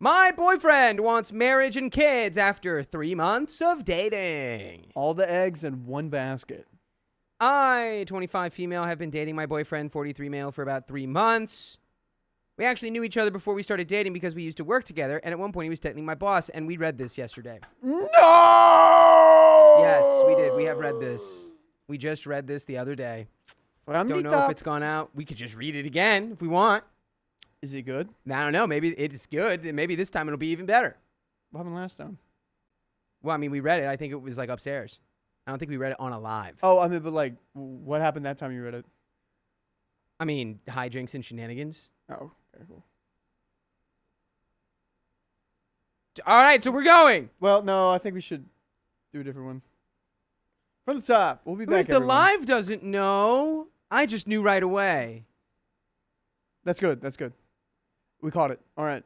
My boyfriend wants marriage and kids after 3 months of dating. All the eggs in one basket. I, 25 female, have been dating my boyfriend, 43 male, for about 3 months. We actually knew each other before we started dating because we used to work together, and at one point he was technically my boss, and we read this yesterday. No! Yes, we did. We have read this. We just read this the other day. Don't know if it's gone out. We could just read it again if we want. Is it good? I don't know. Maybe it's good. And maybe this time it'll be even better. What happened last time? Well, I mean, we read it. I think it was like upstairs. I don't think we read it on a live. Oh, I mean, but like, what happened that time you read it? I mean, hijinks and shenanigans. Oh, very cool. All right, so we're going. Well, no, I think we should do a different one. From the top. We'll be back. If the live doesn't know, I just knew right away. That's good. That's good. We caught it. All right.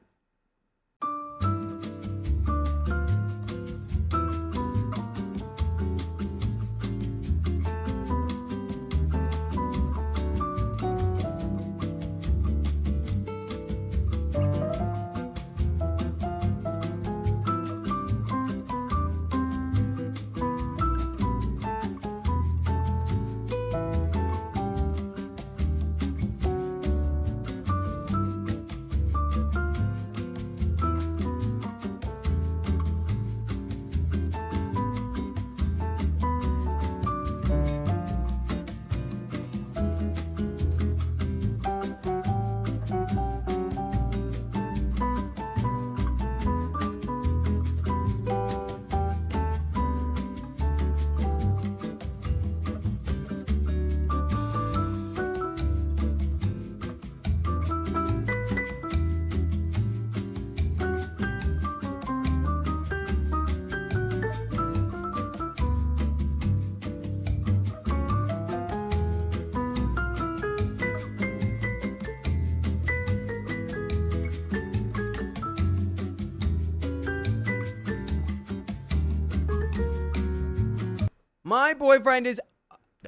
My boyfriend is...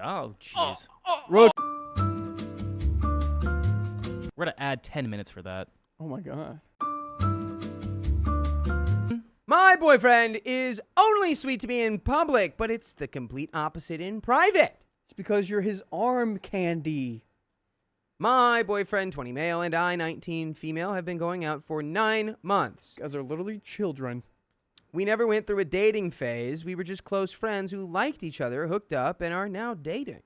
Oh, jeez. Road. We're going to add 10 minutes for that. Oh, my God. My boyfriend is only sweet to me in public, but it's the complete opposite in private. It's because you're his arm candy. My boyfriend, 20 male, and I, 19 female, have been going out for 9 months. You guys are literally children. We never went through a dating phase. We were just close friends who liked each other, hooked up, and are now dating.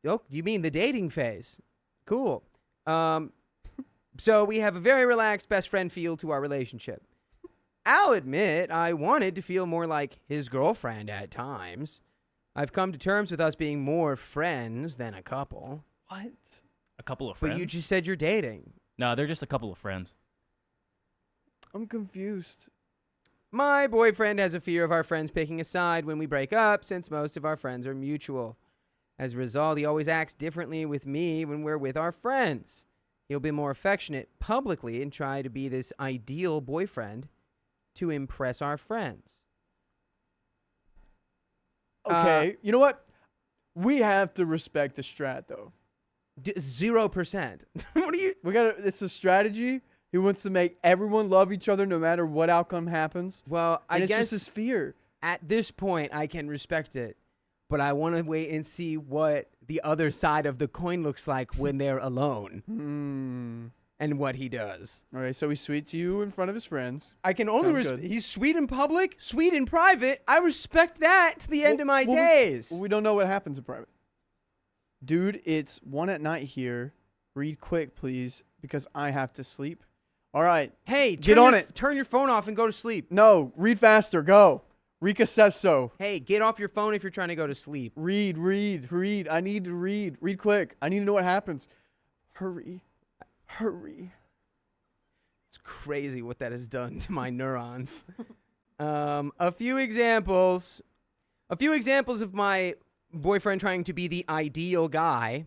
Oh, you mean the dating phase? Cool. So we have a very relaxed best friend feel to our relationship. I'll admit I wanted to feel more like his girlfriend at times. I've come to terms with us being more friends than a couple. What? A couple of friends? But you just said you're dating. No, they're just a couple of friends. I'm confused. My boyfriend has a fear of our friends picking a side when we break up, since most of our friends are mutual. As a result, he always acts differently with me when we're with our friends. He'll be more affectionate publicly and try to be this ideal boyfriend to impress our friends. Okay, you know what? We have to respect the strat, though. 0%. What are you? It's a strategy. He wants to make everyone love each other no matter what outcome happens. Well, I and guess it's just his fear. At this point, I can respect it. But I want to wait and see what the other side of the coin looks like when they're alone. And what he does. Okay, so he's sweet to you in front of his friends. I can only he's sweet in public, sweet in private. I respect that to the end of my days. We don't know what happens in private. Dude, it's 1 at night here. Read quick, please, because I have to sleep. All right. Hey, get on it. Turn your phone off and go to sleep. No, read faster. Go. Rika says so. Hey, get off your phone if you're trying to go to sleep. Read. I need to read. Read quick. I need to know what happens. Hurry. It's crazy what that has done to my neurons. A few examples of my boyfriend trying to be the ideal guy.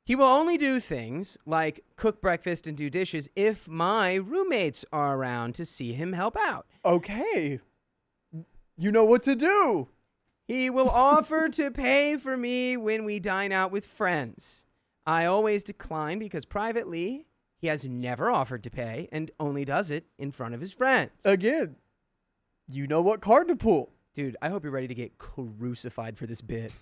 He will only do things like cook breakfast and do dishes if my roommates are around to see him help out. Okay. You know what to do. He will offer to pay for me when we dine out with friends. I always decline because privately, He has never offered to pay and only does it in front of his friends. Again, you know what card to pull. Dude, I hope you're ready to get crucified for this bit.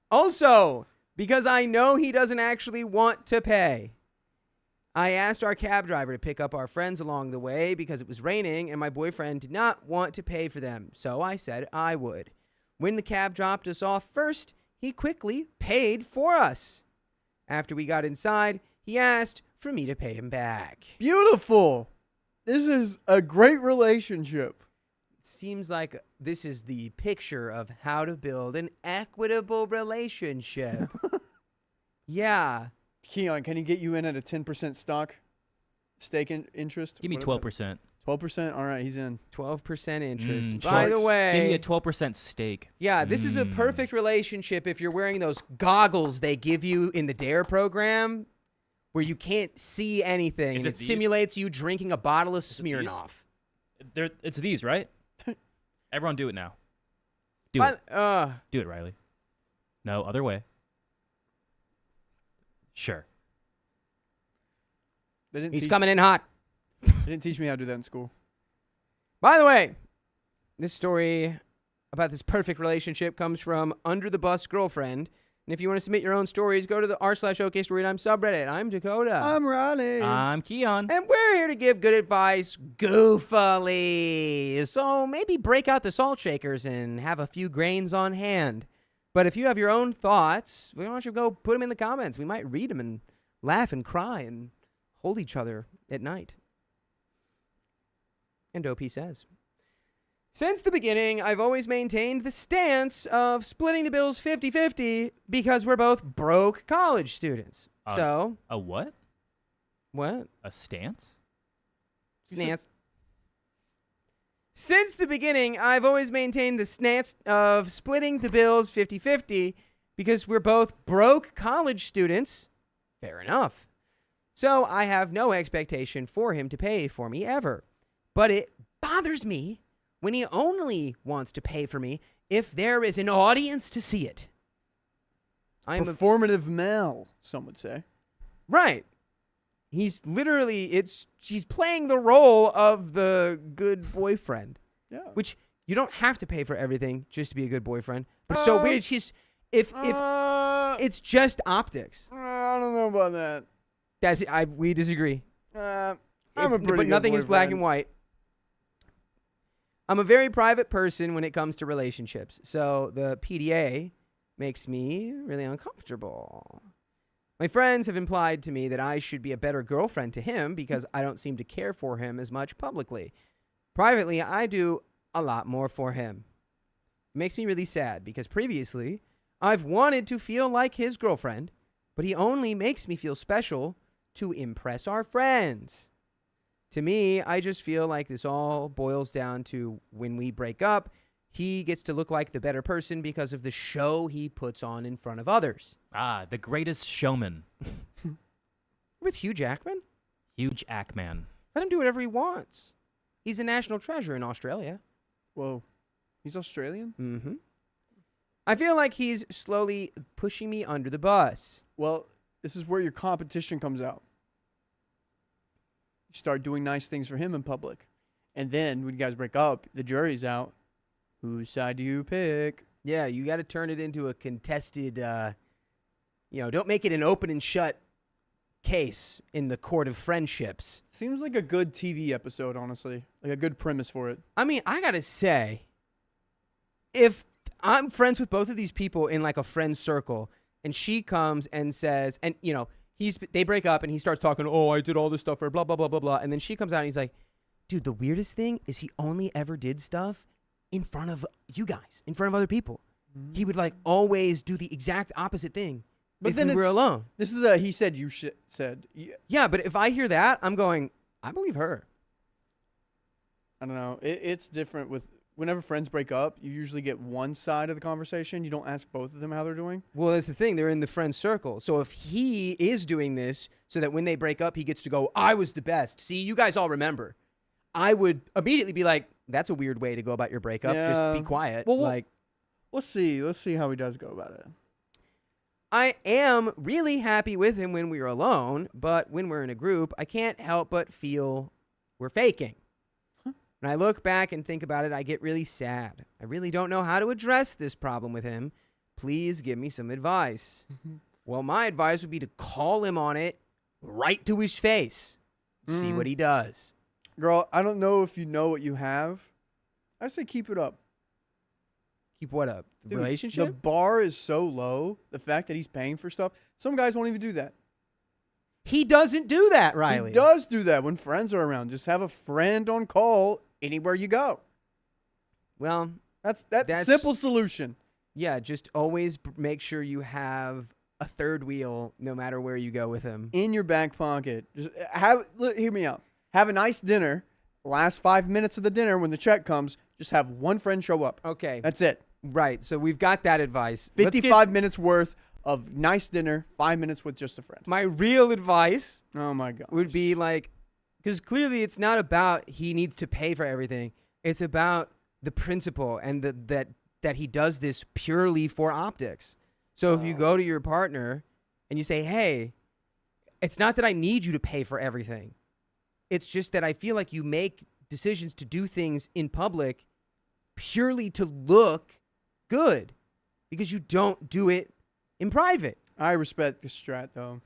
Also, because I know he doesn't actually want to pay, I asked our cab driver to pick up our friends along the way because it was raining and my boyfriend did not want to pay for them, so I said I would. When the cab dropped us off first, he quickly paid for us. After we got inside, he asked for me to pay him back. Beautiful. This is a great relationship. Seems like this is the picture of how to build an equitable relationship. Yeah. Keon, can he get you in at a 10% stake interest? Give me 12%. 12%? All right, he's in. 12% interest. Mm, By the sharks. way, Give me a 12% stake. yeah, this is a perfect relationship if you're wearing those goggles they give you in the DARE program where you can't see anything. Is And it it these? simulates you drinking a bottle of Is it these? Smirnoff. It's these, right? Everyone do it now. Do But, it. Do it, Riley. No, other way. Sure. he's coming in hot. They didn't teach me how to do that in school. By the way, this story about this perfect relationship comes from Under the Bus Girlfriend. And if you want to submit your own stories, go to the r/OK Storytime subreddit. I'm Dakota. I'm Riley. I'm Keon. And we're here to give good advice goofily. So maybe break out the salt shakers and have a few grains on hand. But if you have your own thoughts, why don't you go put them in the comments? We might read them and laugh and cry and hold each other at night. And OP says, since the beginning, I've always maintained the stance of splitting the bills 50-50 because we're both broke college students. So, A what? what? A stance? Stance. Since the beginning, I've always maintained the stance of splitting the bills 50-50 because we're both broke college students. Fair enough. So I have no expectation for him to pay for me ever. But it bothers me when he only wants to pay for me if there is an audience to see it. Performative male, some would say. Right. He's literally, she's playing the role of the good boyfriend. Yeah. Which you don't have to pay for everything just to be a good boyfriend. But it's so weird. She's if it's just optics. I don't know about that. We disagree. I'm a pretty But good nothing is black boyfriend. and white. I'm a very private person when it comes to relationships. So the PDA makes me really uncomfortable. My friends have implied to me that I should be a better girlfriend to him because I don't seem to care for him as much publicly. Privately, I do a lot more for him. It makes me really sad because previously, I've wanted to feel like his girlfriend, but he only makes me feel special to impress our friends. To me, I just feel like this all boils down to when we break up, he gets to look like the better person because of the show he puts on in front of others. Ah, the greatest showman. With Hugh Jackman? Huge Ackman. Let him do whatever he wants. He's a national treasure in Australia. Whoa. He's Australian? Mm-hmm. I feel like he's slowly pushing me under the bus. Well, this is where your competition comes out. You start doing nice things for him in public. And then when you guys break up, the jury's out. Whose side do you pick? Yeah, you got to turn it into a contested, don't make it an open and shut case in the court of friendships. Seems like a good TV episode, honestly. Like a good premise for it. I mean, I got to say, if I'm friends with both of these people in like a friend circle and she comes and says, and they break up and he starts talking, oh, I did all this stuff for blah, blah, blah, blah, blah. And then she comes out and he's like, dude, the weirdest thing is he only ever did stuff in front of you guys, in front of other people. He would like always do the exact opposite thing But if then we were alone. This is a he said, you said. Yeah, but if I hear that, I'm going, I believe her. I don't know. It's different with whenever friends break up, you usually get one side of the conversation. You don't ask both of them how they're doing. Well, that's the thing. They're in the friend circle. So if he is doing this so that when they break up, he gets to go, I was the best. See, you guys all remember. I would immediately be like, that's a weird way to go about your breakup. Yeah. Just be quiet. Well, let's see. Let's see how he does go about it. I am really happy with him when we're alone, but when we're in a group, I can't help but feel we're faking. When I look back and think about it, I get really sad. I really don't know how to address this problem with him. Please give me some advice. Well, my advice would be to call him on it right to his face. See what he does. Girl, I don't know if you know what you have. I say keep it up. Keep what up? The Dude, relationship? The bar is so low. The fact that he's paying for stuff. Some guys won't even do that. He doesn't do that, Riley. He does do that when friends are around. Just have a friend on call anywhere you go. Well, That's simple solution. Yeah, just always make sure you have a third wheel no matter where you go with him. In your back pocket. Just hear me out. Have a nice dinner. Last 5 minutes of the dinner, when the check comes, just have one friend show up. Okay. That's it. Right. So we've got that advice. 55 minutes worth of nice dinner, 5 minutes with just a friend. My real advice Oh, my God. would be like, because clearly it's not about he needs to pay for everything. It's about the principle and that he does this purely for optics. So if you go to your partner and you say, hey, it's not that I need you to pay for everything. It's just that I feel like you make decisions to do things in public purely to look good because you don't do it in private. I respect the strat, though.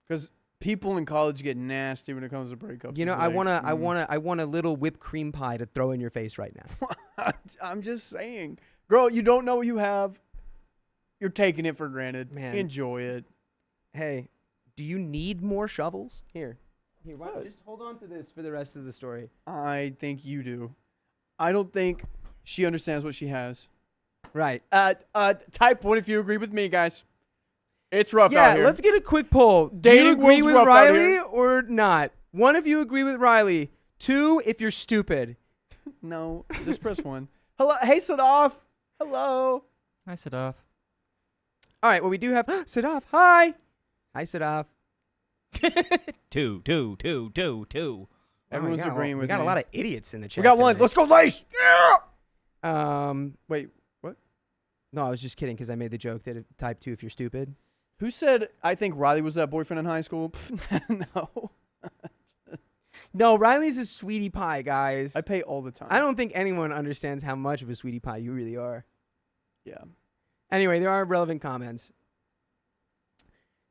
Because people in college get nasty when it comes to breakups. You know, It's I like, want a little whipped cream pie to throw in your face right now. I'm just saying. Girl, you don't know what you have. You're taking it for granted. Man. Enjoy it. Hey, do you need more shovels? Here, What? just hold on to this for the rest of the story. I think you do. I don't think she understands what she has. Right. Type 1 if you agree with me, guys. It's rough Yeah, out here. let's get a quick poll. Do Dating you agree world's with rough out Riley here. or not? 1 if you agree with Riley. 2 if you're stupid. No, just press 1. Hello. Hey, Sadaf. Hello. I set off. All right, well, we do have Sadaf. Hi. Hi, Sadaf. Two. Everyone's agreeing with me. We got me. a lot of idiots in the chat. We got one. tonight. Let's go, Lace. Yeah. Wait, what? No, I was just kidding because I made the joke that type 2 if you're stupid. Who said I think Riley was that boyfriend in high school? No. No, Riley's a sweetie pie, guys. I pay all the time. I don't think anyone understands how much of a sweetie pie you really are. Yeah. Anyway, there are relevant comments.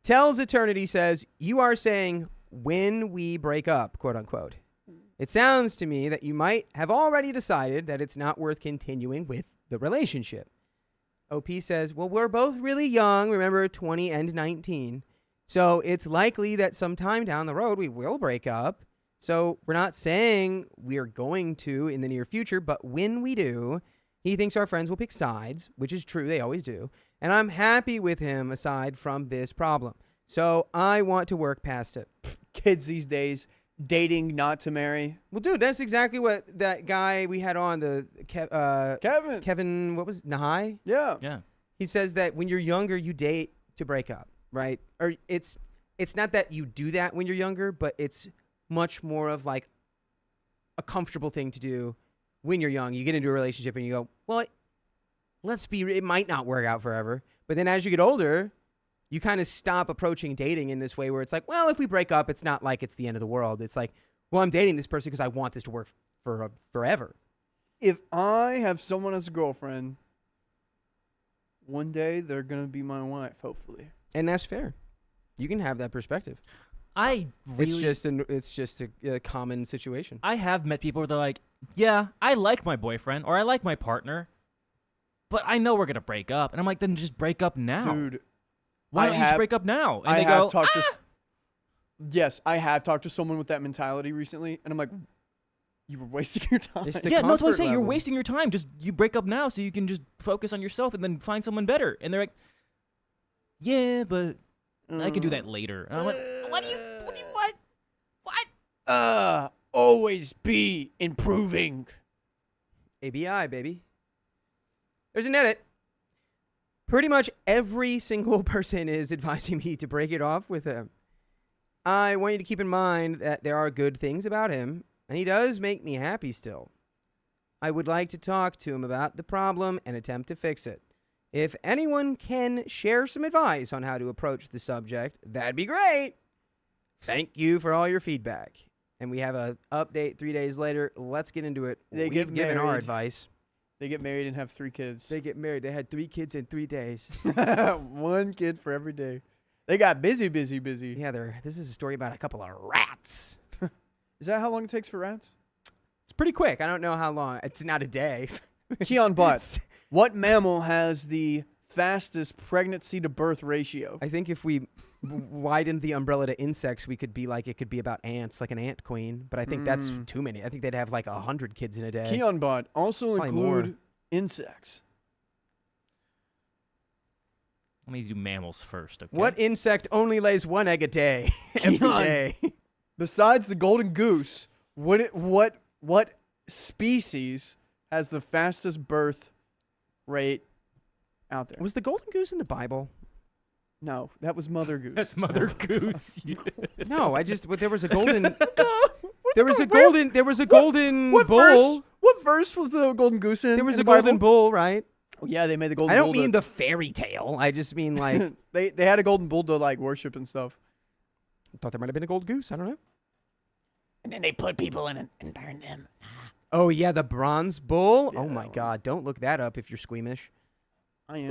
Tells Eternity says, you are saying when we break up, quote unquote. It sounds to me that you might have already decided that it's not worth continuing with the relationship. OP says, well, we're both really young. Remember, 20 and 19. So it's likely that sometime down the road we will break up. So we're not saying we are going to in the near future, but when we do, he thinks our friends will pick sides, which is true. They always do. And I'm happy with him aside from this problem. So I want to work past it. Kids these days, dating not to marry. Well, dude, that's exactly what that guy we had on, Kevin. Kevin, what was it, Nahai? Yeah. Yeah. He says that when you're younger, you date to break up, right? Or it's not that you do that when you're younger, but it's much more of like a comfortable thing to do when you're young. You get into a relationship and you go, well, it might not work out forever. But then as you get older, you kind of stop approaching dating in this way where it's like, well, if we break up, it's not like it's the end of the world. It's like, well, I'm dating this person because I want this to work for forever. If I have someone as a girlfriend, one day they're going to be my wife, hopefully. And that's fair. You can have that perspective. I really, It's just a common situation. I have met people where they're like, yeah, I like my boyfriend or I like my partner, but I know we're going to break up. And I'm like, then just break up now. Dude, Why don't you just break up now? And they go, Yes, I have talked to someone with that mentality recently, and I'm like, you were wasting your time. It's the yeah, no, that's what I'm comfort saying. You're level. wasting your time. Just you break up now so you can just focus on yourself and then find someone better. And they're like, yeah, but I can do that later. And I'm like, what? Always be improving. ABI, baby. There's an edit. Pretty much every single person is advising me to break it off with him. I want you to keep in mind that there are good things about him, and he does make me happy still. I would like to talk to him about the problem and attempt to fix it. If anyone can share some advice on how to approach the subject, that'd be great. Thank you for all your feedback. And we have a update 3 days later. Let's get into it. They We've get given our married. advice. They get married and have 3 kids. They get married. They had 3 kids in 3 days. 1 kid for every day. They got busy. Yeah, this is a story about a couple of rats. Is that how long it takes for rats? It's pretty quick. I don't know how long. It's not a day. Keon Butt, what mammal has the fastest pregnancy to birth ratio? I think if we widened the umbrella to insects, it could be about ants, like an ant queen. But I think that's too many. I think they'd have like 100 kids in a day. Keon Butt, also Probably include more. insects. Let me do mammals first, okay? What insect only lays 1 egg a day? Every Keon. day. Besides the golden goose, what species has the fastest birth rate out there? Was the golden goose in the Bible? No, that was Mother Goose. That's Mother Goose. No, but there was a golden. There was a golden What bull. verse? What verse was the golden goose in? There was in a the golden Bible? bull, right? Oh, yeah, they made the golden I bull. don't mean the fairy tale. I just mean like. they had a golden bull to like worship and stuff. I thought there might have been a gold goose. I don't know. And then they put people in it and burned them. Oh yeah, the bronze bull. Yeah, Oh my that one. God! Don't look that up if you're squeamish. I am.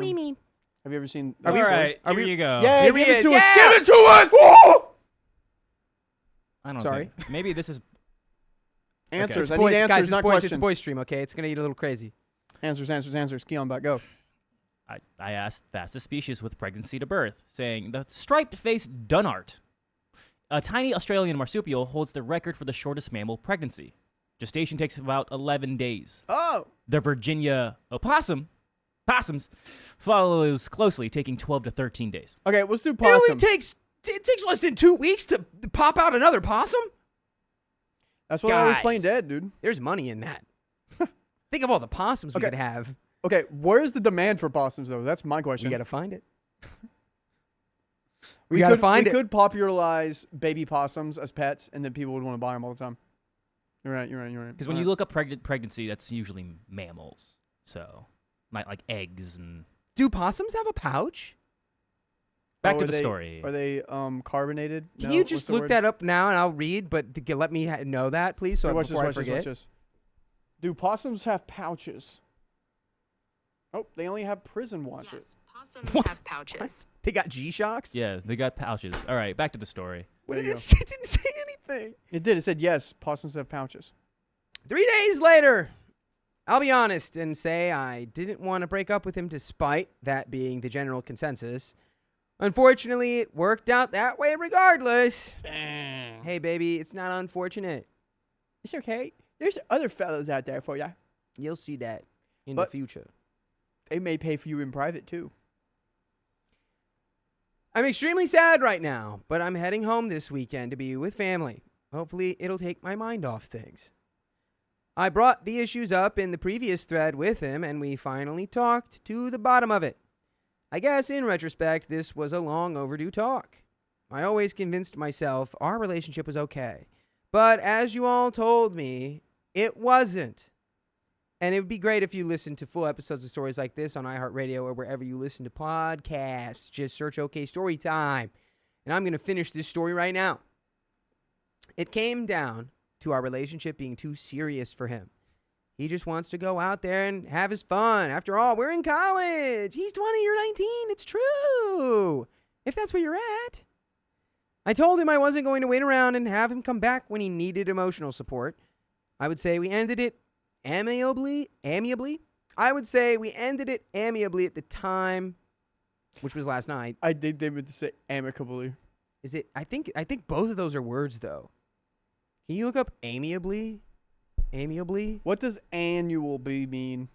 Have you ever seen? Are we- All right, are here we- you go. Yeah, Here give we it is. to Yeah! us. Give it to us. I don't Sorry. think. Maybe this is Answers. It's I boys, need answers, guys, it's not boys, questions. it's a boys stream. Okay, it's gonna get a little crazy. Answers. Keon, back go. I asked fastest species with pregnancy to birth, saying the striped-faced dunart, a tiny Australian marsupial, holds the record for the shortest mammal pregnancy. Gestation takes about 11 days. Oh, The Virginia possums follows closely, taking 12 to 13 days. okay. Let's do It only possum. takes less than 2 weeks to pop out another possum. That's why I was Guys. playing dead, dude. There's money in that. Think of all the possums we Okay. could have. Okay, where's the demand for possums though? That's my question. We gotta find it. we gotta could, find we it. could popularize baby possums as pets, and then people would want to buy them all the time. You're right. Because when you look up pregnancy, that's usually mammals. So, like eggs and... Do possums have a pouch? Back to the story. Are they carbonated? Can No, you what's just the look word? that up now and I'll read? But let me know that, please, so Hey, watch before I this, forget. watch this. Do possums have pouches? Oh, they only have prison watches. Yes, possums What? have pouches. They got G-Shocks? Yeah, they got pouches. All right, back to the story. What There did you it, go. it didn't say anything. It did. It said yes. Possums have pouches. 3 days later, I'll be honest and say I didn't want to break up with him despite that being the general consensus. Unfortunately, it worked out that way regardless. Hey, baby, it's not unfortunate. It's okay. There's other fellows out there for ya. You'll see that in But- the future. They may pay for you in private too. I'm extremely sad right now, but I'm heading home this weekend to be with family. Hopefully, it'll take my mind off things. I brought the issues up in the previous thread with him, and we finally talked to the bottom of it. I guess, in retrospect, this was a long overdue talk. I always convinced myself our relationship was okay. But as you all told me, it wasn't. And it would be great if you listened to full episodes of stories like this on iHeartRadio or wherever you listen to podcasts. Just search OK Storytime. And I'm going to finish this story right now. It came down to our relationship being too serious for him. He just wants to go out there and have his fun. After all, we're in college. He's 20, you're 19. It's true. If that's where you're at. I told him I wasn't going to wait around and have him come back when he needed emotional support. I would say we ended it amicably. I would say we ended it amicably at the time, which was last night. I think they meant to say amicably. Is it? I think both of those are words though. Can you look up amiably? Amiably? What does annual bee mean?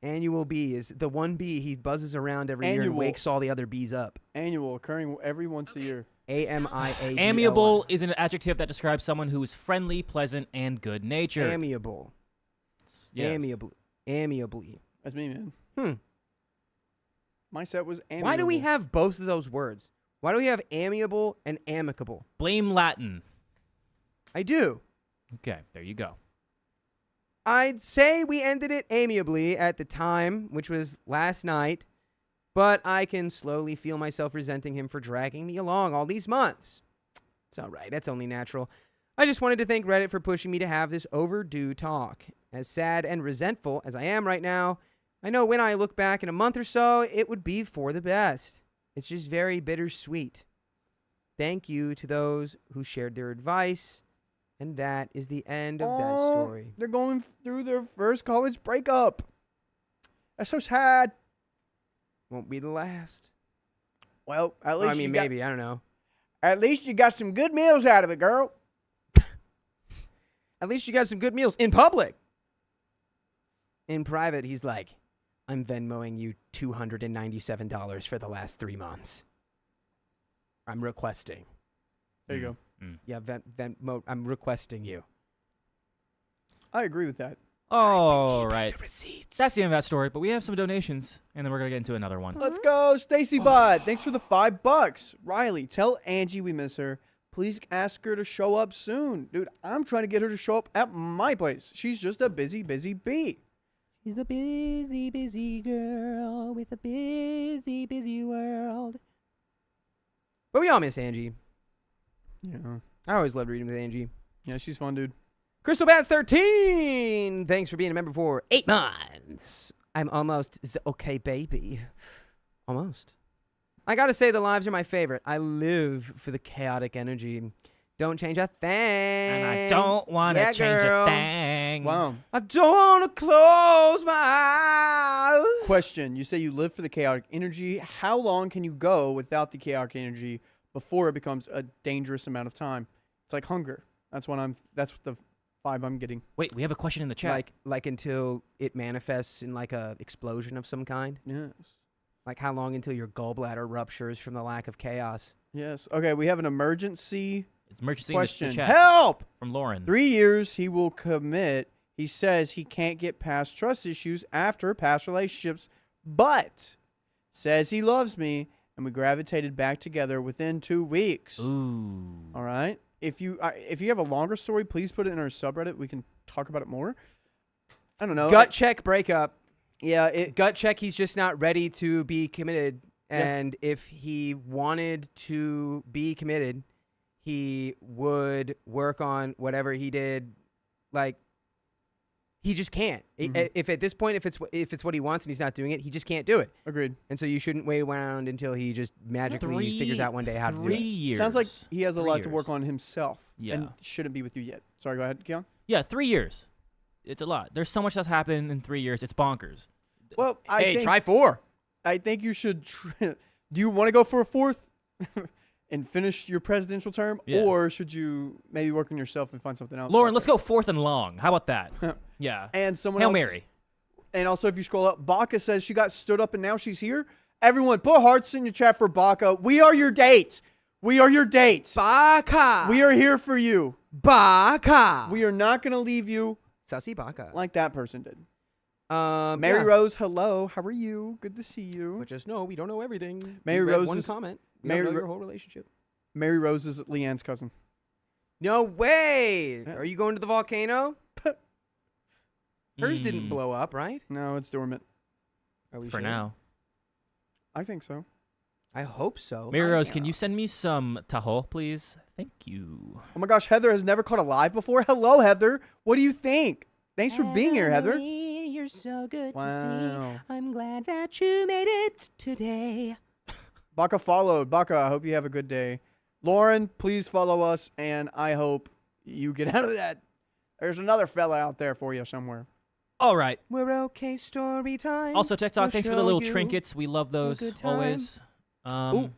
Annual bee is the one bee he buzzes around every year and Annual. wakes all the other bees up. Annual, occurring every once a year. AMIABLE. Amiable is an adjective that describes someone who is friendly, pleasant, and good-natured. Amiable. Yes. Amiably. That's me, man. Hmm. My set was amiable. Why do we have both of those words? Why do we have amiable and amicable? Blame Latin. I do. Okay, there you go. I'd say we ended it amiably at the time, which was last night, but I can slowly feel myself resenting him for dragging me along all these months. It's all right. That's only natural. I just wanted to thank Reddit for pushing me to have this overdue talk. As sad and resentful as I am right now, I know when I look back in a month or so, it would be for the best. It's just very bittersweet. Thank you to those who shared their advice. And that is the end of that story. They're going through their first college breakup. That's so sad. Won't be the last. Well, at least maybe. I don't know. At least you got some good meals out of it, girl. At least you got some good meals in public. In private, he's like, I'm Venmoing you $297 for the last 3 months. I'm requesting. There you go. Yeah, Venmo. I'm requesting you. I agree with that. All right. The receipts. That's the end of that story, but we have some donations, and then we're going to get into another one. Let's go, Stacy Bud. Thanks for the $5. Riley, tell Angie we miss her. Please ask her to show up soon. Dude, I'm trying to get her to show up at my place. She's just a busy, busy bee. She's a busy, busy girl with a busy, busy world. But we all miss Angie. Yeah. I always loved reading with Angie. Yeah, she's fun, dude. Crystal Bats 13. Thanks for being a member for 8 months. I'm almost okay, baby. Almost. I gotta say, the lives are my favorite. I live for the chaotic energy. Don't change a thing. And I don't want to change a thing. Wow. I don't want to close my eyes. Question. You say you live for the chaotic energy. How long can you go without the chaotic energy before it becomes a dangerous amount of time? It's like hunger. That's what the vibe I'm getting. Wait, we have a question in the chat. Like until it manifests in like a explosion of some kind? Yes. Like how long until your gallbladder ruptures from the lack of chaos? Yes. Okay, we have an emergency It's emergency question. in the chat Help! from Lauren. 3 years he will commit. He says he can't get past trust issues after past relationships, but says he loves me, and we gravitated back together within 2 weeks. Ooh. All right. If you have a longer story, please put it in our subreddit. We can talk about it more. I don't know. Gut check breakup. Yeah. Gut check, he's just not ready to be committed. Yeah. And if he wanted to be committed, he would work on whatever he did. Like, he just can't. If at this point, if it's what he wants and he's not doing it, he just can't do it. Agreed. And so you shouldn't wait around until he just magically figures out one day how to do 3 it. years. Sounds like he has a 3 lot years. to work on himself. Yeah. And shouldn't be with you yet. Sorry, go ahead, Keon. Yeah, 3 years. It's a lot. There's so much that's happened in 3 years. It's bonkers. Well, Try 4. I think you should. Do you want to go for a 4th and finish your presidential term, Yeah. or should you maybe work on yourself and find something else? Lauren, let's go 4th and long. How about that? Yeah. And someone Hail else. Mary. And also, if you scroll up, Baka says she got stood up and now she's here. Everyone, put hearts in your chat for Baka. We are your date. We are your date. Baka. We are here for you. Baka. We are not going to leave you Sussy Baka. like that person did. Mary Mary Rose, hello. How are you? Good to see you. But just know we don't know everything. Mary We read Rose one is- comment. We Mary don't know Ro- your whole relationship. Mary Rose is Leanne's cousin. No way. Yeah. Are you going to the volcano? Hers didn't blow up, right? No, it's dormant. Are we For sure? now. I think so. I hope so. Mary Rose, can you send me some tahoe, please? Thank you. Oh my gosh, Heather has never caught a live before. Hello, Heather. What do you think? Thanks for being here, Heather. You're so good Wow. to see. I'm glad that you made it today. Baka followed. Baka, I hope you have a good day. Lauren, please follow us, and I hope you get out of that. There's another fella out there for you somewhere. All right. We're okay, story time. Also, TikTok, We'll thanks for the show little you trinkets. We love those good time. always. Ooh.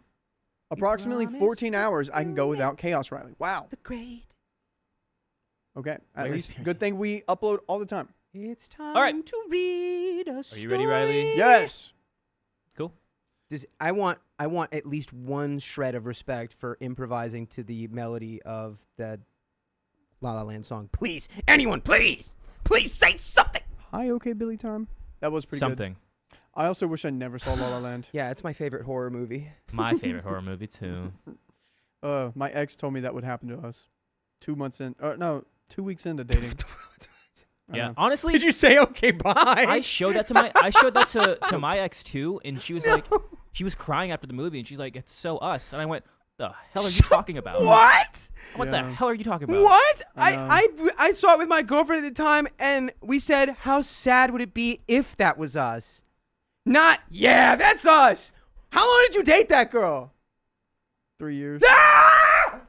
Approximately promised 14 hours I can go you without Chaos Riley. Wow. The great. Okay. At Where's- least good thing we upload all the time. It's time right. to read a Are story. you ready, Riley? Yes. Cool. I want at least one shred of respect for improvising to the melody of the La La Land song. Please, anyone, please say something. Hi, okay, Billy time. That was pretty good. Something. I also wish I never saw La La Land. Yeah, it's my favorite horror movie. My favorite horror movie, too. My ex told me that would happen to us 2 months in. 2 weeks into dating. Yeah, honestly, Did you say okay, bye? I showed that to my ex too, and she was like, she was crying after the movie, and she's like, "It's so us," and I went, "The hell are you talking about? What? What the hell are you talking about?" What? I I saw it with my girlfriend at the time, and we said, how sad would it be if that was us? Not, yeah, that's us. How long did you date that girl? 3 years. Ah!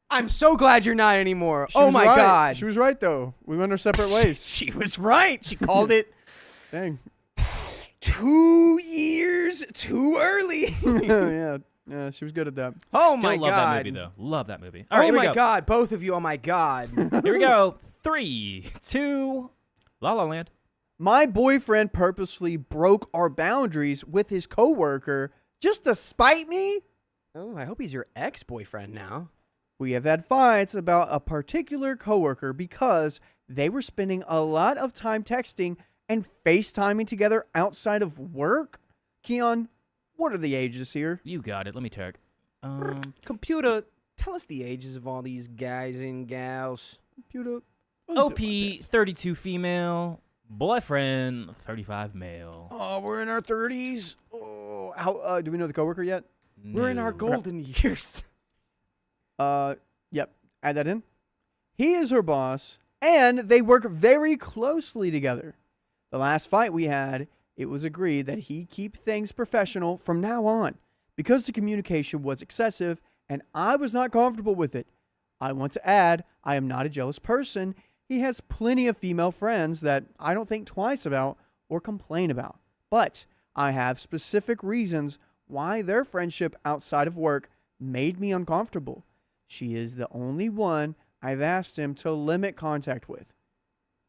I'm so glad you're not anymore. She Oh was my right. God. She was right though. We went our separate ways. She was right. She called it Dang. 2 years too early. Yeah, she was good at that. Oh Still my love God. that movie though. Love that movie. All right, Oh here we my go. God. Both of you. Oh my God. Here we go. 3, 2, La La Land. My boyfriend purposely broke our boundaries with his coworker just to spite me. Oh, I hope he's your ex-boyfriend now. We have had fights about a particular coworker because they were spending a lot of time texting and FaceTiming together outside of work. Keon, what are the ages here? You got it. Let me check. Computer, tell us the ages of all these guys and gals. Computer. OP 32 female, boyfriend 35 male. Oh, we're in our 30s. Oh, how do we know the coworker yet? We're in our No. golden years. Yep. Add that in. He is her boss, and they work very closely together. The last fight we had, it was agreed that he keep things professional from now on because the communication was excessive, and I was not comfortable with it. I want to add, I am not a jealous person. He has plenty of female friends that I don't think twice about or complain about. But I have specific reasons why their friendship outside of work made me uncomfortable. She is the only one I've asked him to limit contact with.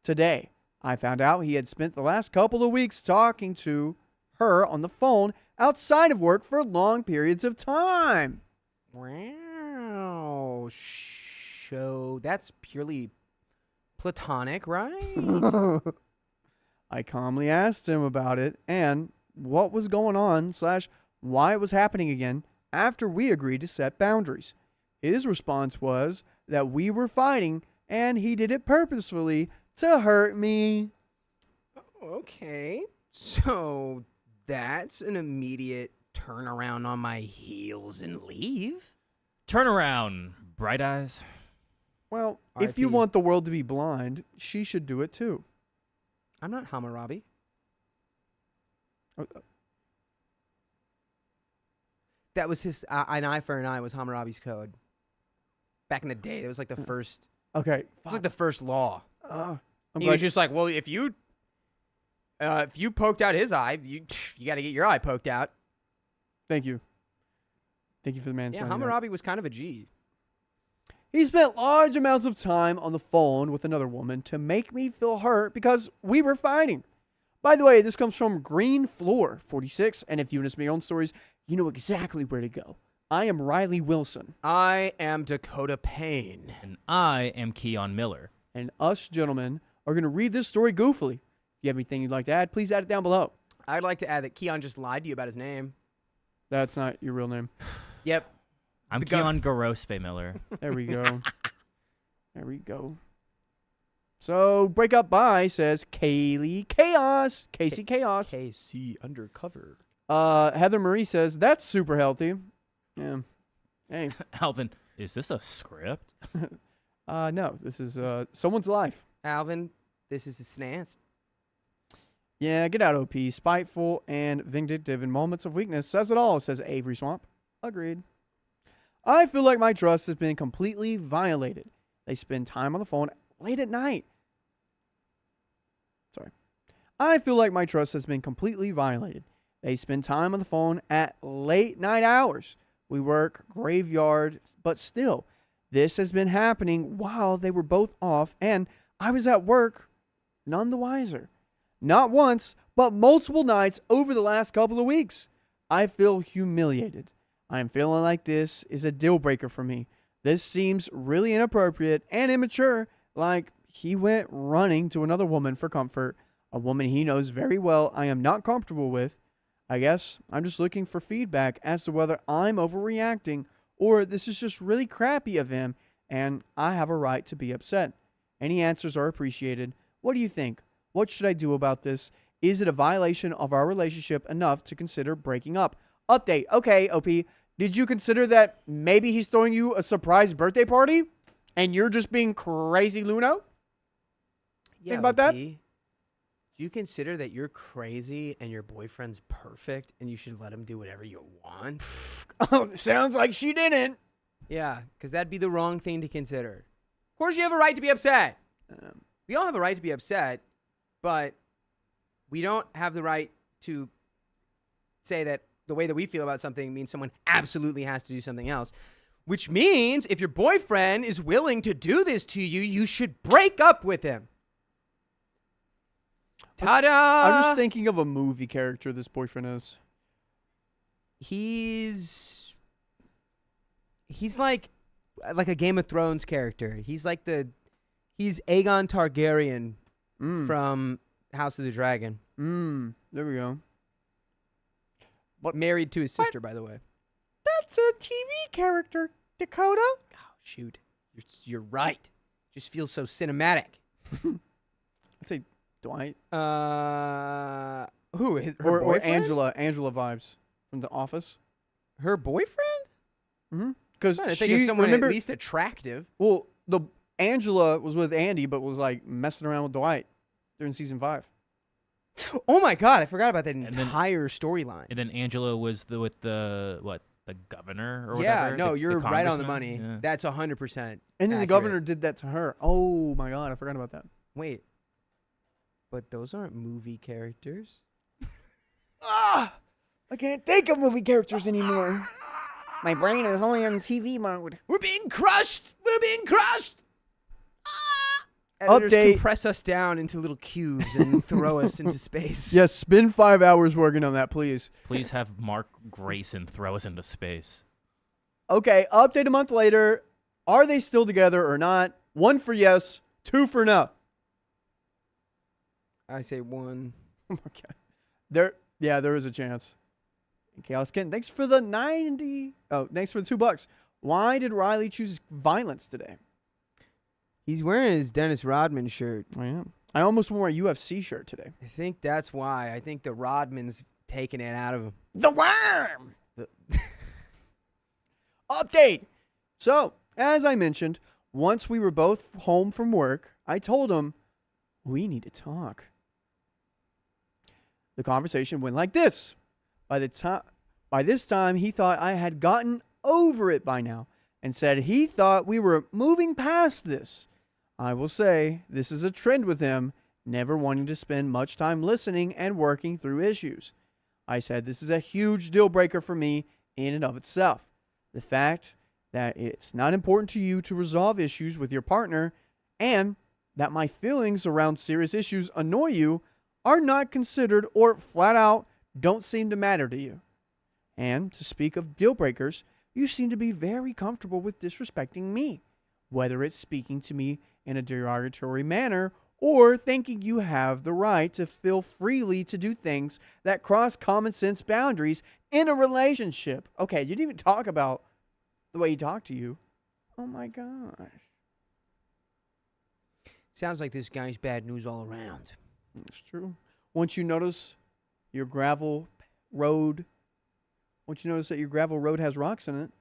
Today, I found out he had spent the last couple of weeks talking to her on the phone outside of work for long periods of time. Wow. So that's purely platonic, right? I calmly asked him about it and what was going on / why it was happening again after we agreed to set boundaries. His response was that we were fighting and he did it purposefully to hurt me. Okay. So that's an immediate turnaround on my heels and leave. Turn around, bright eyes. Well, if you RIP. want the world to be blind, she should do it too. I'm not Hammurabi. That was his. An eye for an eye was Hammurabi's code. Back in the day, that was like the first. Okay. It was like the first law. I'm He glad was just like, well, if you poked out his eye, you got to get your eye poked out. Thank you. Thank you for the man. Yeah, Hammurabi was kind of a G. He spent large amounts of time on the phone with another woman to make me feel hurt because we were fighting. By the way, this comes from Green Floor 46, and if you want to submit your own stories, you know exactly where to go. I am Riley Wilson, I am Dakota Payne. And I am Keon Miller. and us gentlemen are going to read this story goofily. If you have anything you'd like to add, please add it down below. I'd like to add that Keon just lied to you about his name. That's not your real name. Yep. I'm The gu- Keon Garospe Miller. There we go. There we go. So, break up by says Kaylee Chaos. Casey Chaos. KC Undercover. Heather Marie says, that's super healthy. Yeah. Hey. Alvin, is this a script? No, this is someone's life. Alvin, this is a snance. Yeah, get out, OP. Spiteful and vindictive in moments of weakness. Says it all, says Avery Swamp. Agreed. I feel like my trust has been completely violated. They spend time on the phone late at night. Sorry. I feel like my trust has been completely violated. They spend time on the phone at late night hours. We work graveyard, but still, this has been happening while they were both off, and I was at work, none the wiser. Not once, but multiple nights over the last couple of weeks. I feel humiliated. I am feeling like this is a deal breaker for me. This seems really inappropriate and immature, like he went running to another woman for comfort, a woman he knows very well I am not comfortable with. I guess I'm just looking for feedback as to whether I'm overreacting or this is just really crappy of him and I have a right to be upset. Any answers are appreciated. What do you think? What should I do about this? Is it a violation of our relationship enough to consider breaking up? Update. Okay, OP. Did you consider that maybe he's throwing you a surprise birthday party and you're just being crazy Luno? Yeah, Think about that? do you consider that you're crazy and your boyfriend's perfect and you should let him do whatever you want? Oh, sounds like she didn't. Yeah, because that'd be the wrong thing to consider. Of course, you have a right to be upset. We all have a right to be upset, but we don't have the right to say that the way that we feel about something means someone absolutely has to do something else. Which means if your boyfriend is willing to do this to you, you should break up with him. Ta-da! I'm just thinking of a movie character this boyfriend is. He's like a Game of Thrones character. He's Aegon Targaryen from House of the Dragon. There we go. But married to his sister, by the way. That's a TV character, Dakota. Oh, shoot. You're right. Just feels so cinematic. I'd say Dwight. Who? Her Or boyfriend? Angela vibes from The Office. Her boyfriend? Mm-hmm. Because I think of someone at least attractive. Well, the Angela was with Andy, but was like messing around with Dwight during season 5. Oh my God, I forgot about that then- entire storyline. And then Angela was with the governor or Yeah, whatever? no, The you're right on the congressman? money. Yeah. That's 100%. And then the accurate. governor did that to her. Oh my God, I forgot about that. Wait. But those aren't movie characters. I can't think of movie characters anymore. My brain is only on TV mode. We're being crushed. We're being crushed. Editors Update. compress us down into little cubes and throw us into space. Yes, spend 5 hours working on that, please. Please have Mark Grayson throw us into space. Okay, update a month later. Are they still together or not? 1 for yes, 2 for no. I say 1. Okay. There is a chance. Chaos Ken, thanks for the 90. Oh, thanks for the $2. Why did Riley choose violence today? He's wearing his Dennis Rodman shirt. I am. I almost wore a UFC shirt today. I think that's why. I think the Rodman's taking it out of him. The worm. Update. So, as I mentioned, once we were both home from work, I told him we need to talk. The conversation went like this. By this time, he thought I had gotten over it by now and said he thought we were moving past this. I will say this is a trend with him, never wanting to spend much time listening and working through issues. I said this is a huge deal breaker for me in and of itself. The fact that it's not important to you to resolve issues with your partner and that my feelings around serious issues annoy you are not considered or flat out don't seem to matter to you. And to speak of deal breakers, you seem to be very comfortable with disrespecting me, whether it's speaking to me in a derogatory manner or thinking you have the right to feel freely to do things that cross common sense boundaries in a relationship. Okay, you didn't even talk about the way he talked to you. Oh my gosh. Sounds like this guy's bad news all around. That's true. Once you notice your gravel road, once you notice that your gravel road has rocks in it,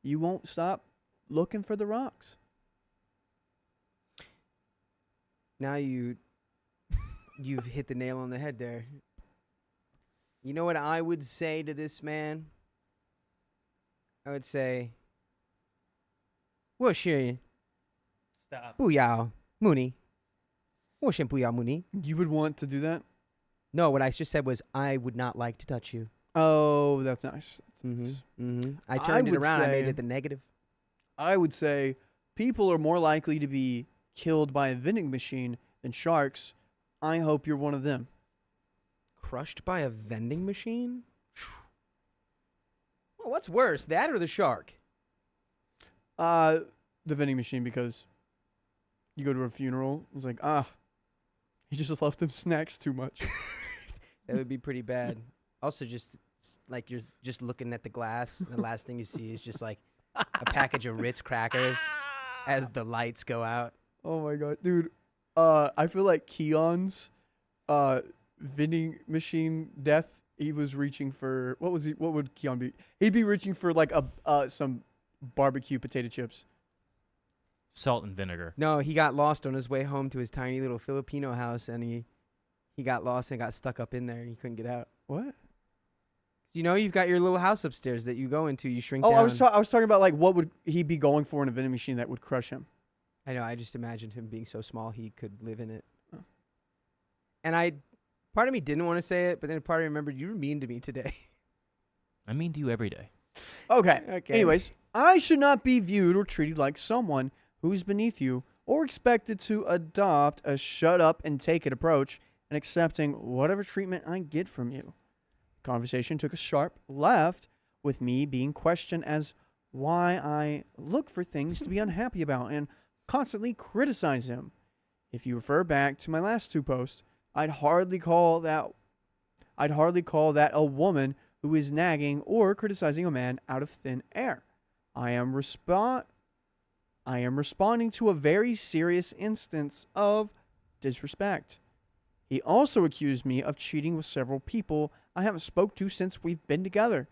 you won't stop looking for the rocks. Now you've hit the nail on the head there. You know what I would say to this man? I would say, "he just loved them snacks too much. That would be pretty bad. Also, like you're just looking at the glass, and the last thing you see is just like a package of Ritz crackers as the lights go out. Oh my god, dude. I feel like Keon's vending machine death. He was reaching for what was he? What would Keon be? He'd be reaching for like some barbecue potato chips. Salt and vinegar. No, he got lost on his way home to his tiny little Filipino house, and he got lost and got stuck up in there, and he couldn't get out. What? You know, you've got your little house upstairs that you go into. You shrink Oh, down. I was talking about like what would he be going for in a vending machine that would crush him? I know. I just imagined him being so small he could live in it. Oh. And part of me didn't want to say it, but then part of me remembered you were mean to me today. I mean to you every day. Okay. Anyways, I should not be viewed or treated like someone who is beneath you or expected to adopt a shut up and take it approach and accepting whatever treatment I get from you. Conversation took a sharp left with me being questioned as why I look for things to be unhappy about and constantly criticize him. If you refer back to my last two posts, I'd hardly call that a woman who is nagging or criticizing a man out of thin air. I am responding to a very serious instance of disrespect. He also accused me of cheating with several people I haven't spoke to since we've been together.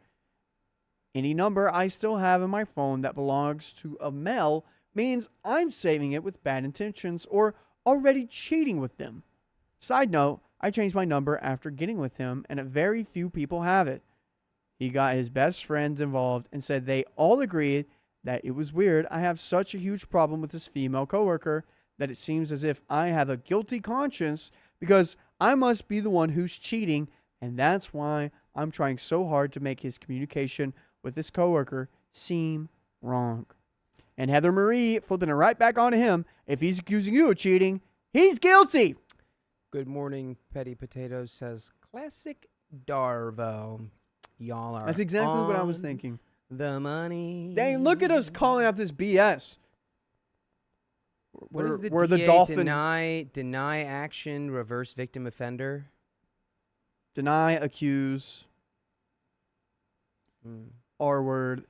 Any number I still have in my phone that belongs to a male means I'm saving it with bad intentions or already cheating with them. Side note, I changed my number after getting with him, and very few people have it. He got his best friends involved and said they all agreed that it was weird I have such a huge problem with this female coworker that it seems as if I have a guilty conscience because I must be the one who's cheating, and that's why I'm trying so hard to make his communication with this coworker seem wrong. And Heather Marie flipping it right back onto him. If he's accusing you of cheating, he's guilty. Good morning, Petty Potatoes says, classic Darvo. Y'all are That's exactly what I was on thinking. The money. Dang, look at us calling out this BS. What is the we're DA the dolphin. Deny action, reverse victim offender? Deny, accuse, R word.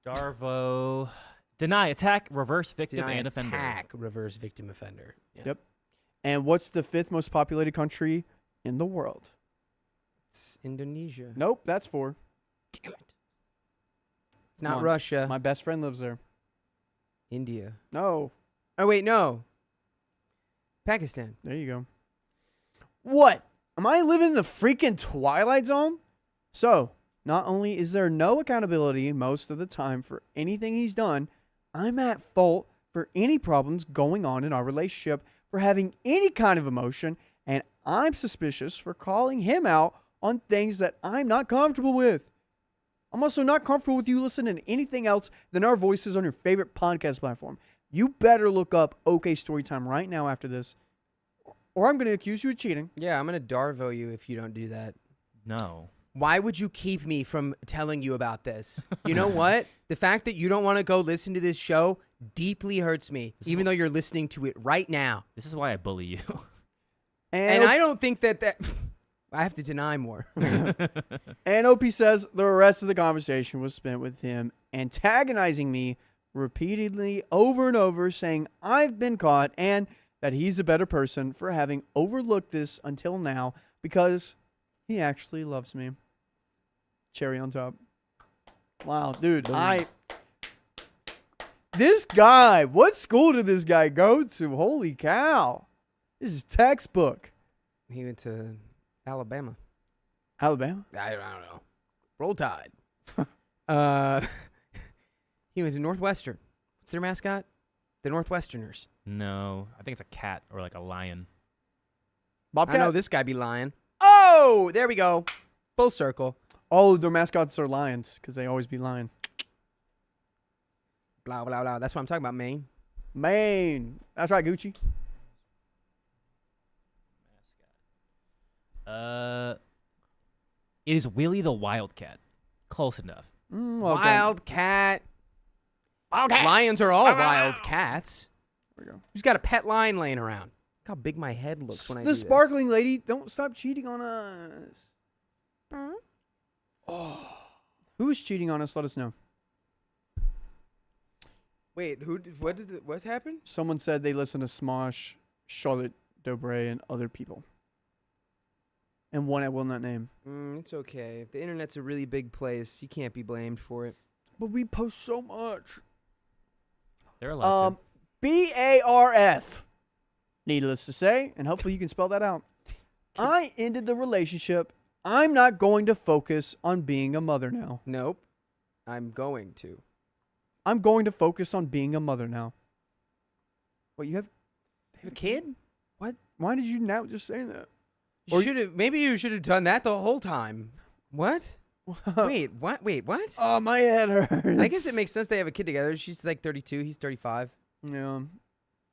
Darvo. Deny, attack, reverse victim, Deny and offender. attack, reverse victim offender. Yeah. Yep. And what's the 5th most populated country in the world? It's Indonesia. Nope, that's 4. Damn it. It's not Come on. Russia. My best friend lives there. India. No. Oh, wait, no. Pakistan. There you go. What? Am I living in the freaking Twilight Zone? So, not only is there no accountability most of the time for anything he's done, I'm at fault for any problems going on in our relationship, for having any kind of emotion, and I'm suspicious for calling him out on things that I'm not comfortable with. I'm also not comfortable with you listening to anything else than our voices on your favorite podcast platform. You better look up OK Storytime right now after this, or I'm going to accuse you of cheating. Yeah, I'm going to Darvo you if you don't do that. No. Why would you keep me from telling you about this? You know what? The fact that you don't want to go listen to this show deeply hurts me, even though you're listening to it right now. This is why I bully you. And I don't think that I have to deny more. And OP says the rest of the conversation was spent with him antagonizing me repeatedly over and over, saying I've been caught and that he's a better person for having overlooked this until now because he actually loves me. Cherry on top. Wow, dude. This guy, what school did this guy go to? Holy cow. This is textbook. He went to Alabama. Alabama? I don't know. Roll Tide. He went to Northwestern. What's their mascot? The Northwesterners. No. I think it's a cat or like a lion. Bobcat? I know this guy be lying. Oh, there we go. Full circle. Oh, their mascots are lions because they always be lying. Blah, blah, blah. That's what I'm talking about, Maine. Maine. That's right, Gucci. It is Willie the Wildcat. Close enough. Well done. Wildcat. Lions are all wild cats. There we go. Who's got a pet lion laying around? Look how big my head looks when I do The this. sparkling lady, don't stop cheating on us. Oh. Who's cheating on us? Let us know. Wait, what happened? Someone said they listen to Smosh, Charlotte Dobre, and other people. And one I will not name. It's okay. The internet's a really big place. You can't be blamed for it. But we post so much. They're allowed to. BARF. Needless to say, and hopefully you can spell that out. I ended the relationship. I'm not going to focus on being a mother now. Nope. I'm going to. I'm going to focus on being a mother now. What, you have A kid? what? Why did you now just say that? Maybe you should have done that the whole time. What? Wait, what? Wait, what? Oh, my head hurts. I guess it makes sense they have a kid together. She's like 32, he's 35. Yeah.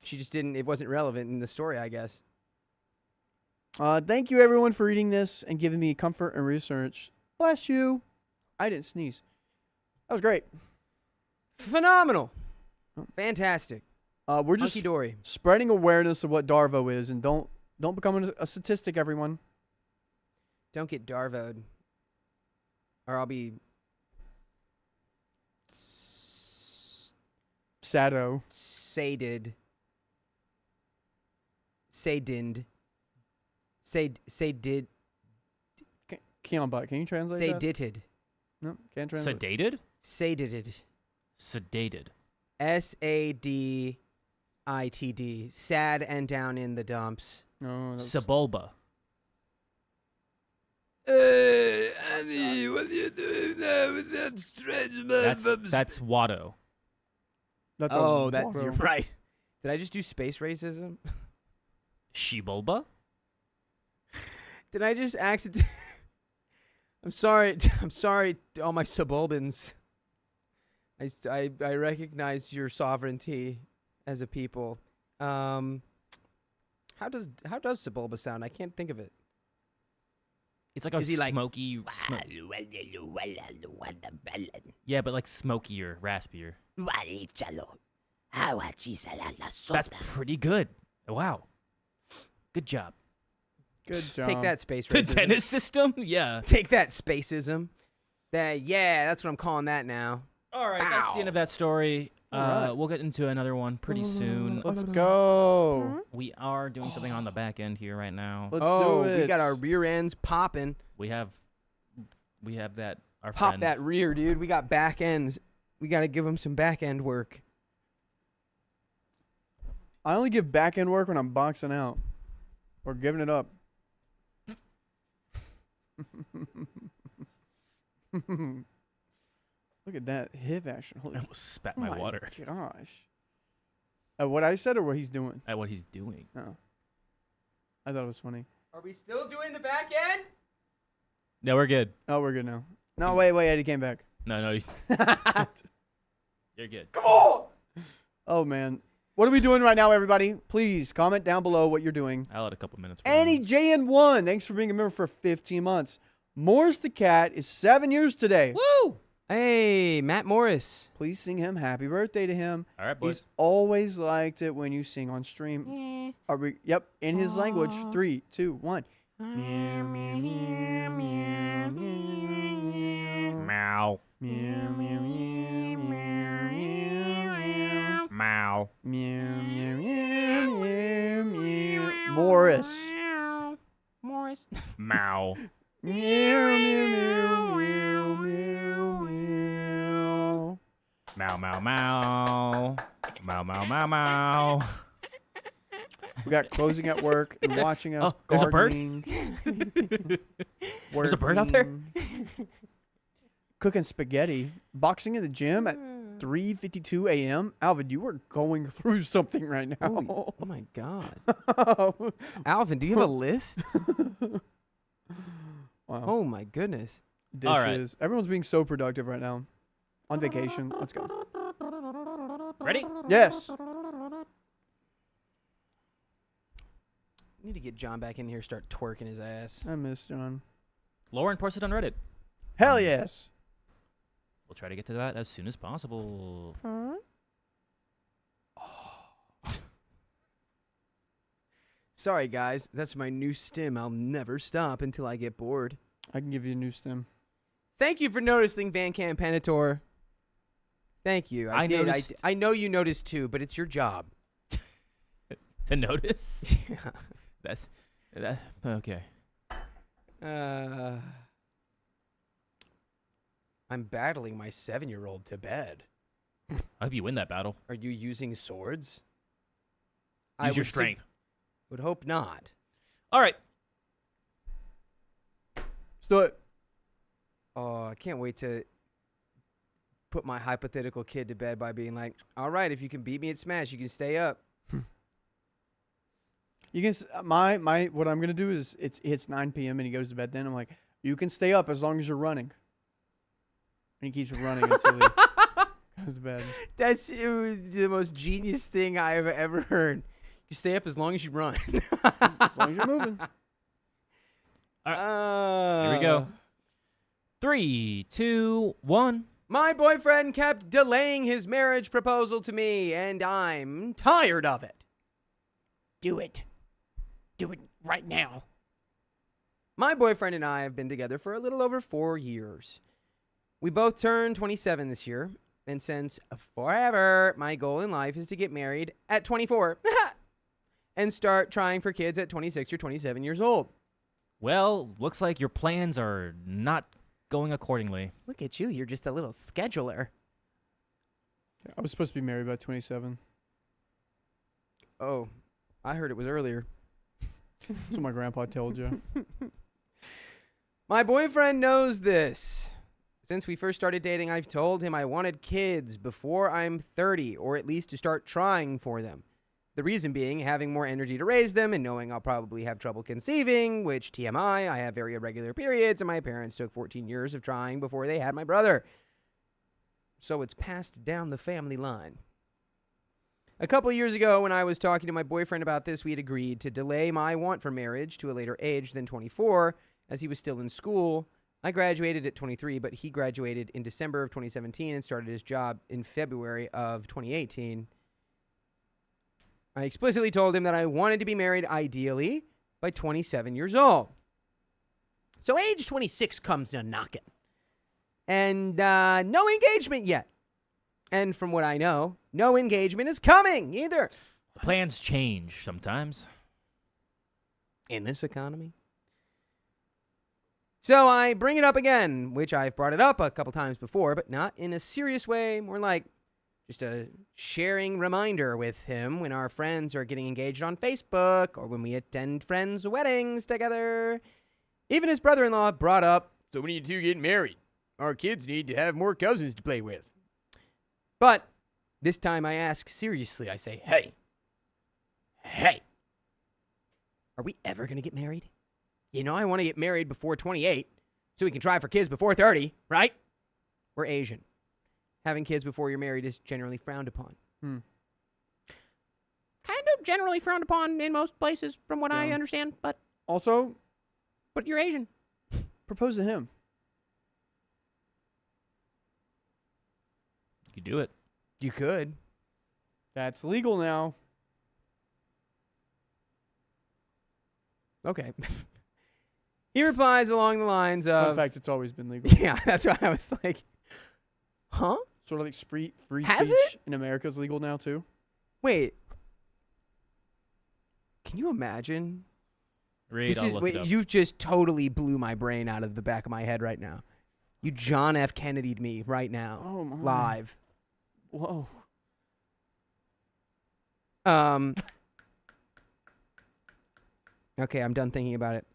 She just didn't, it wasn't relevant in the story, I guess. Thank you, everyone, for reading this and giving me comfort and research. Bless you. I didn't sneeze. That was great. Phenomenal. Fantastic. We're just Hunky-dory. spreading awareness of what Darvo is, and don't become a statistic, everyone. Don't get Darvoed. Or I'll be... Sado. Saded. Sadined. Sadid. Keonbot, can you translate that? Sadited. No, can't translate. Sedated? Sadited. Sedated. Saditd. Sad and down in the dumps. No, that's... Sebulba. Andy, what are you doing there with that strange man? That's Watto. That's Oh, a that's Watto. you're right. Did I just do space racism? Shebulba? Did I just accident? I'm sorry. I'm sorry, to all my suburbans. I recognize your sovereignty as a people. How does Sebulba sound? I can't think of it. It's like a Is he like- smoky... yeah, but like smokier, raspier. That's pretty good. Wow. Good job. Good job. Take that, space The racism. tennis system? Yeah. Take that, spacism. That's what I'm calling that now. All right, that's the end of that story. All right. We'll get into another one pretty soon. Let's go. We are doing something on the back end here right now. Let's do it. We got our rear ends popping. We have that. Our Pop friend. that rear, dude. We got back ends. We got to give them some back end work. I only give back end work when I'm boxing out or giving it up. Look at that hip action. Holy I almost spat my water gosh. What I said or what he's doing? at what he's doing. No. I thought it was funny. Are we still doing the back end? No, we're good. Oh, we're good now. No, wait, Eddie came back. No, you're good. Come on! Oh, man. What are we doing right now, everybody? Please comment down below what you're doing. I'll let a couple minutes. for Annie now. JN1, thanks for being a member for 15 months. Morris the Cat is 7 years today. Woo! Hey, Matt Morris. Please sing him happy birthday to him. All right, boys. He's always liked it when you sing on stream. Are we? Yep, in his language. 3, 2, 1. Meow, meow, meow, meow, meow. Meow. Meow, meow, meow, meow, meow. Meow. Meow, meow, meow, meow, meow. Morris. Morris. Meow. Meow, meow, meow, meow, meow, meow. Meow. Meow. Meow. Meow. Meow. Meow. Meow. We got closing at work and watching us. Oh, there's a bird? gardening, There's a bird out there? working, Cooking spaghetti. Boxing in the gym at 3:52 a.m. Alvin, you are going through something right now. Oh my God. Alvin, do you have a list? Wow. Oh my goodness. Dishes. All right. Everyone's being so productive right now. On vacation. Let's go. Ready? Yes. Need to get John back in here, start twerking his ass. I miss John. Lauren posted on Reddit. Hell yes. We'll try to get to that as soon as possible. Sorry, guys. That's my new stim. I'll never stop until I get bored. I can give you a new stem. Thank you for noticing, Van Cam Penator. Thank you. I did. noticed- I know you noticed too, but it's your job. To notice. Yeah. That okay. I'm battling my 7-year-old to bed. I hope you win that battle. Are you using swords? Use your would strength. would hope not. All right. Let's do it. Oh, I can't wait to put my hypothetical kid to bed by being like, all right, if you can beat me at Smash, you can stay up. You can my what I'm gonna do is it's 9 p.m. and he goes to bed. Then I'm like, you can stay up as long as you're running. And he keeps running until he goes to bed. That's the most genius thing I have ever heard. You stay up as long as you run. As long as you're moving. Here we go. 3, 2, 1. My boyfriend kept delaying his marriage proposal to me, and I'm tired of it. Do it. Do it right now. My boyfriend and I have been together for a little over 4 years. We both turned 27 this year, and since forever, my goal in life is to get married at 24 and start trying for kids at 26 or 27 years old. Well, looks like your plans are not going accordingly. Look at you, you're just a little scheduler. I was supposed to be married by 27. Oh, I heard it was earlier. That's what my grandpa told you. My boyfriend knows this. Since we first started dating, I've told him I wanted kids before I'm 30, or at least to start trying for them. The reason being having more energy to raise them and knowing I'll probably have trouble conceiving, which TMI, I have very irregular periods, and my parents took 14 years of trying before they had my brother. So it's passed down the family line. A couple of years ago, when I was talking to my boyfriend about this, we had agreed to delay my want for marriage to a later age than 24, as he was still in school. I graduated at 23, but he graduated in December of 2017 and started his job in February of 2018. I explicitly told him that I wanted to be married, ideally, by 27 years old. So age 26 comes a knocking. And no engagement yet. And from what I know, no engagement is coming either. Plans change sometimes. In this economy. So I bring it up again, which I've brought it up a couple times before, but not in a serious way, more like just a sharing reminder with him when our friends are getting engaged on Facebook or when we attend friends' weddings together. Even his brother-in-law brought up, so we need to get married. Our kids need to have more cousins to play with. But this time I ask seriously, I say, hey, are we ever going to get married? You know I want to get married before 28 so we can try for kids before 30, right? We're Asian. Having kids before you're married is generally frowned upon. Kind of generally frowned upon in most places from what I understand, but Also, you're Asian. propose to him. You could do it. You could. That's legal now. Okay. He replies along the lines Fun of... fact, it's always been legal. Yeah, that's why I was like, huh? Sort of like free Has speech in America is legal now, too. Wait. Can you imagine? Read, I'll look it up. You've just totally blew my brain out of the back of my head right now. You John F. Kennedy'd me right now. Oh, my. Live. Whoa. Okay, I'm done thinking about it.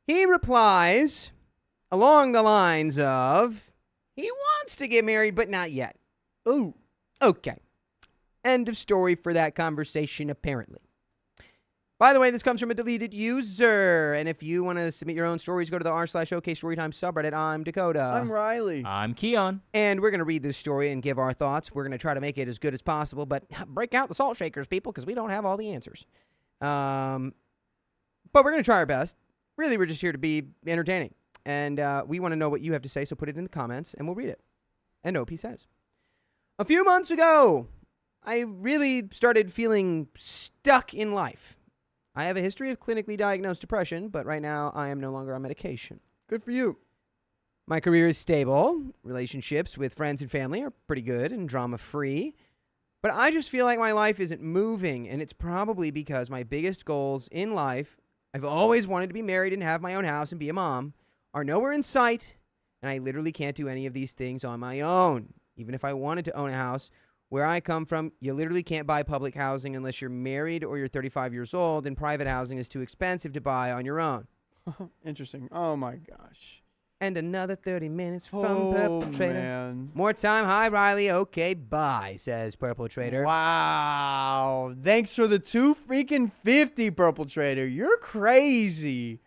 He replies along the lines of, he wants to get married, but not yet. Ooh. Okay. End of story for that conversation, apparently. By the way, this comes from a deleted user. And if you want to submit your own stories, go to the r/OK Storytime subreddit. I'm Dakota. I'm Riley. I'm Keon. And we're going to read this story and give our thoughts. We're going to try to make it as good as possible, but break out the salt shakers, people, because we don't have all the answers. But we're going to try our best. Really, we're just here to be entertaining. And we want to know what you have to say, so put it in the comments, and we'll read it. And OP says, a few months ago, I really started feeling stuck in life. I have a history of clinically diagnosed depression, but right now I am no longer on medication. Good for you. My career is stable. Relationships with friends and family are pretty good and drama-free. But I just feel like my life isn't moving, and it's probably because my biggest goals in life, I've always wanted to be married and have my own house and be a mom, are nowhere in sight, and I literally can't do any of these things on my own. Even if I wanted to own a house, where I come from, you literally can't buy public housing unless you're married or you're 35 years old, and private housing is too expensive to buy on your own. Interesting. Oh, my gosh. And another 30 minutes from Purple Trader. Man. More time. Hi, Riley. Okay, bye, says Purple Trader. Wow. Thanks for the 2 freaking 50, Purple Trader. You're crazy.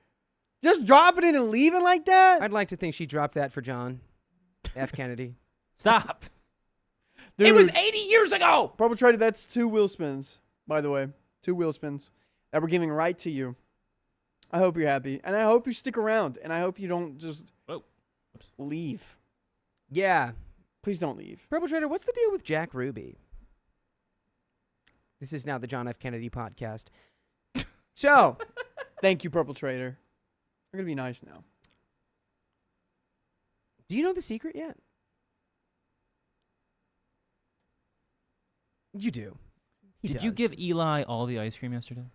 Just dropping it and leaving like that? I'd like to think she dropped that for John F. Kennedy. Stop. Dude, It was 80 years ago! Purple Trader, that's 2 wheel spins, by the way. 2 wheel spins that we're giving right to you. I hope you're happy. And I hope you stick around. And I hope you don't just leave. Yeah. Please don't leave. Purple Trader, what's the deal with Jack Ruby? This is now the John F. Kennedy podcast. So, Thank you, Purple Trader. We're going to be nice now. do you know the secret yet? You do. He Did you does. give Eli all the ice cream yesterday?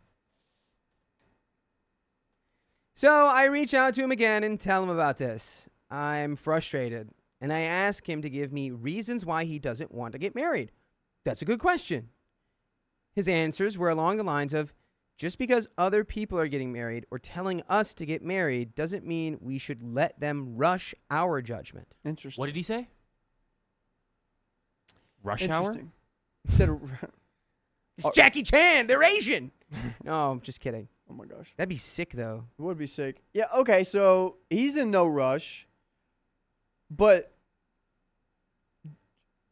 So I reach out to him again and tell him about this. I'm frustrated, and I ask him to give me reasons why he doesn't want to get married. That's a good question. His answers were along the lines of, just because other people are getting married or telling us to get married doesn't mean we should let them rush our judgment. Interesting. What did he say? Rush hour? Interesting. He said, It's Jackie Chan. They're Asian. No, I'm just kidding. oh my gosh. That'd be sick, though. It would be sick. Yeah, okay, so he's in no rush. But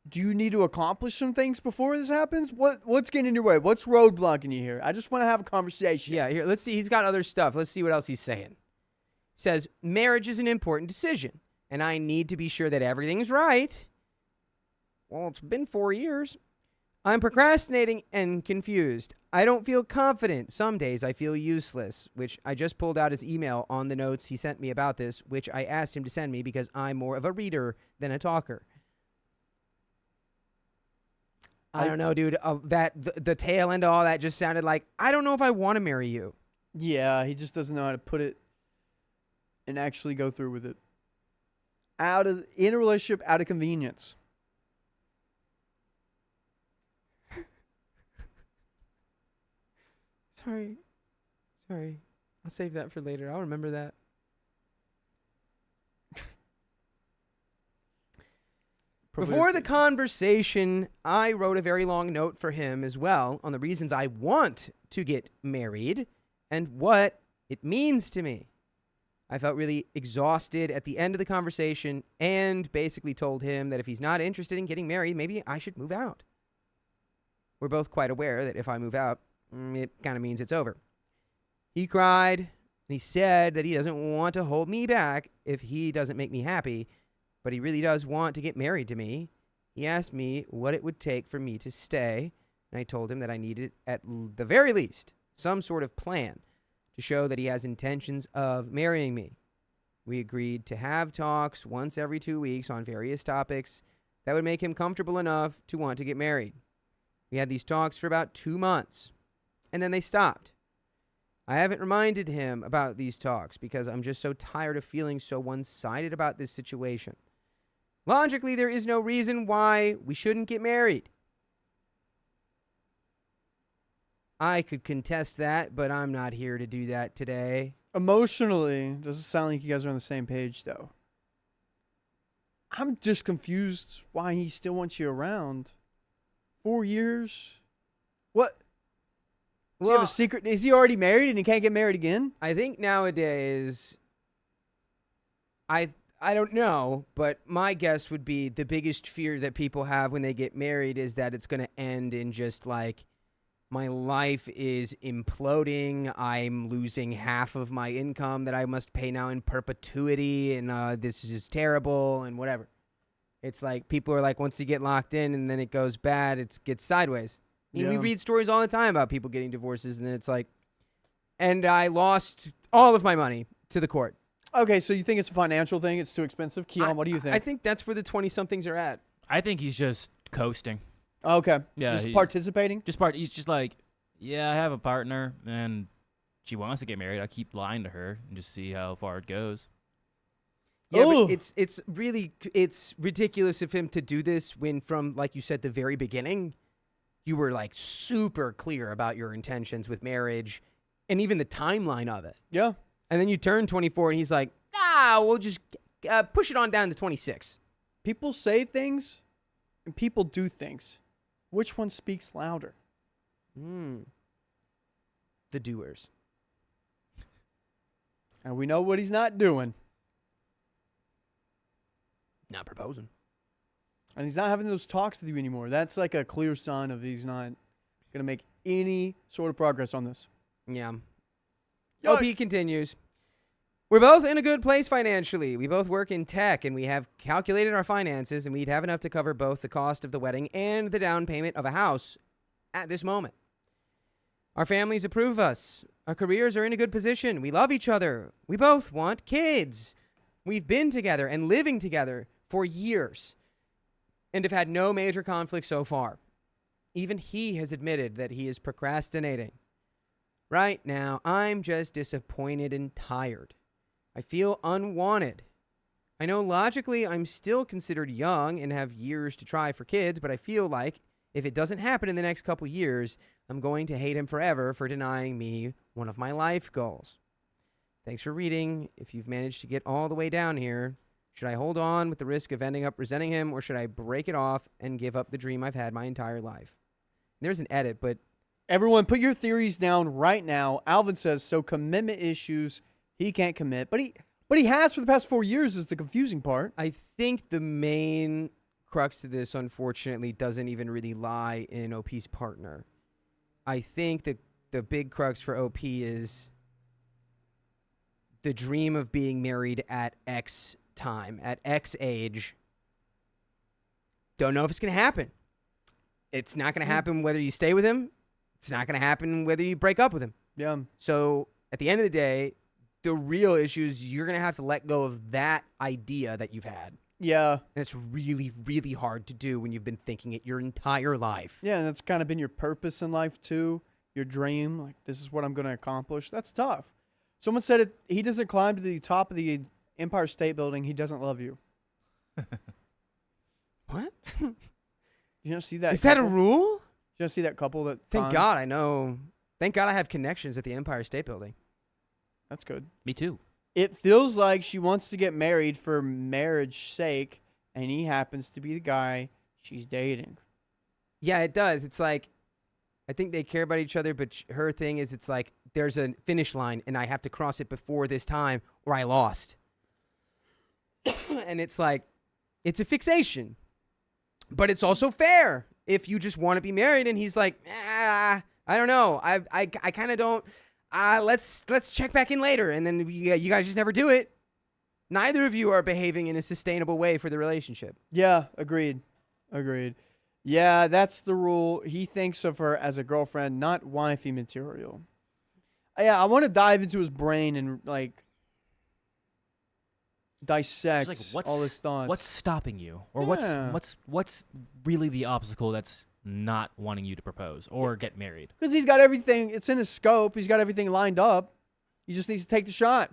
do you need to accomplish some things before this happens? What's getting in your way? What's roadblocking you here? I just want to have a conversation. Yeah, here, let's see. He's got other stuff. Let's see what else he's saying. He says, marriage is an important decision, and I need to be sure that everything's right. Well, it's been 4 years. I'm procrastinating and confused. I don't feel confident. Some days I feel useless, which I just pulled out his email on the notes he sent me about this, which I asked him to send me because I'm more of a reader than a talker. I don't know, dude. The tail end of all that just sounded like, I don't know if I want to marry you. Yeah, he just doesn't know how to put it and actually go through with it. In a relationship, out of convenience. Sorry. I'll save that for later. I'll remember that. Before the conversation, I wrote a very long note for him as well on the reasons I want to get married and what it means to me. I felt really exhausted at the end of the conversation and basically told him that if he's not interested in getting married, maybe I should move out. We're both quite aware that if I move out, it kind of means it's over. He cried, and he said that he doesn't want to hold me back if he doesn't make me happy, but he really does want to get married to me. He asked me what it would take for me to stay, and I told him that I needed, at the very least, some sort of plan to show that he has intentions of marrying me. We agreed to have talks once every 2 weeks on various topics that would make him comfortable enough to want to get married. We had these talks for about 2 months, and then they stopped. I haven't reminded him about these talks because I'm just so tired of feeling so one-sided about this situation. Logically, there is no reason why we shouldn't get married. I could contest that, but I'm not here to do that today. Emotionally, doesn't sound like you guys are on the same page, though. I'm just confused why he still wants you around. 4 years? What? Does he have a secret? Is he already married and he can't get married again? I think nowadays, I don't know, but my guess would be the biggest fear that people have when they get married is that it's going to end in just like, my life is imploding, I'm losing half of my income that I must pay now in perpetuity, and this is terrible, and whatever. It's like, people are like, once you get locked in and then it goes bad, it gets sideways. I mean, we read stories all the time about people getting divorces, and then it's like, and I lost all of my money to the court. Okay, so you think it's a financial thing? It's too expensive? Keon, what do you think? I think that's where the 20-somethings are at. I think he's just coasting. Okay. Yeah, Just participating? He's just like, yeah, I have a partner, and she wants to get married. I keep lying to her and just see how far it goes. Yeah, Ooh. but it's ridiculous of him to do this when from, like you said, the very beginning, you were like super clear about your intentions with marriage and even the timeline of it. Yeah. And then you turn 24 and he's like, we'll just push it on down to 26. People say things and people do things. Which one speaks louder? The doers. And we know what he's not doing. Not proposing. And he's not having those talks with you anymore. That's like a clear sign of he's not going to make any sort of progress on this. Yeah. Yikes. OP continues. We're both in a good place financially. We both work in tech, and we have calculated our finances, and we'd have enough to cover both the cost of the wedding and the down payment of a house at this moment. Our families approve us. Our careers are in a good position. We love each other. We both want kids. We've been together and living together for years and have had no major conflicts so far. Even he has admitted that he is procrastinating. Right now, I'm just disappointed and tired. I feel unwanted. I know logically I'm still considered young and have years to try for kids, but I feel like if it doesn't happen in the next couple years, I'm going to hate him forever for denying me one of my life goals. Thanks for reading. If you've managed to get all the way down here, should I hold on with the risk of ending up resenting him, or should I break it off and give up the dream I've had my entire life? There's an edit, but... Everyone, put your theories down right now. Alvin says, so commitment issues, he can't commit. But he has for the past 4 years is the confusing part. I think the main crux to this, unfortunately, doesn't even really lie in OP's partner. I think that the big crux for OP is the dream of being married at X time, at X age. Don't know if it's going to happen. It's not going to happen whether you stay with him. It's not going to happen whether you break up with him. Yeah. So at the end of the day, the real issue is you're going to have to let go of that idea that you've had. Yeah. And it's really, really hard to do when you've been thinking it your entire life. Yeah, and that's kind of been your purpose in life too. Your dream, like this is what I'm going to accomplish. That's tough. Someone said he doesn't climb to the top of the Empire State Building, he doesn't love you. What? You don't see that? Is that a couple? rule? You don't see that couple that? Thank God I know. Thank God I have connections at the Empire State Building. That's good. Me too. It feels like she wants to get married for marriage's sake, and he happens to be the guy she's dating. Yeah, it does. It's like, I think they care about each other, but her thing is it's like, there's a finish line, and I have to cross it before this time, or I lost. And it's like, it's a fixation. But it's also fair if you just want to be married, and he's like, I don't know. I kind of don't. Let's check back in later. And then you guys just never do it. Neither of you are behaving in a sustainable way for the relationship. Yeah, agreed. Yeah, that's the rule. He thinks of her as a girlfriend, not wifey material. Yeah, I want to dive into his brain and like dissect all his thoughts. What's stopping you, or Yeah. what's really the obstacle that's not wanting you to propose or get married? Because he's got everything. It's in his scope. He's got everything lined up. He just needs to take the shot.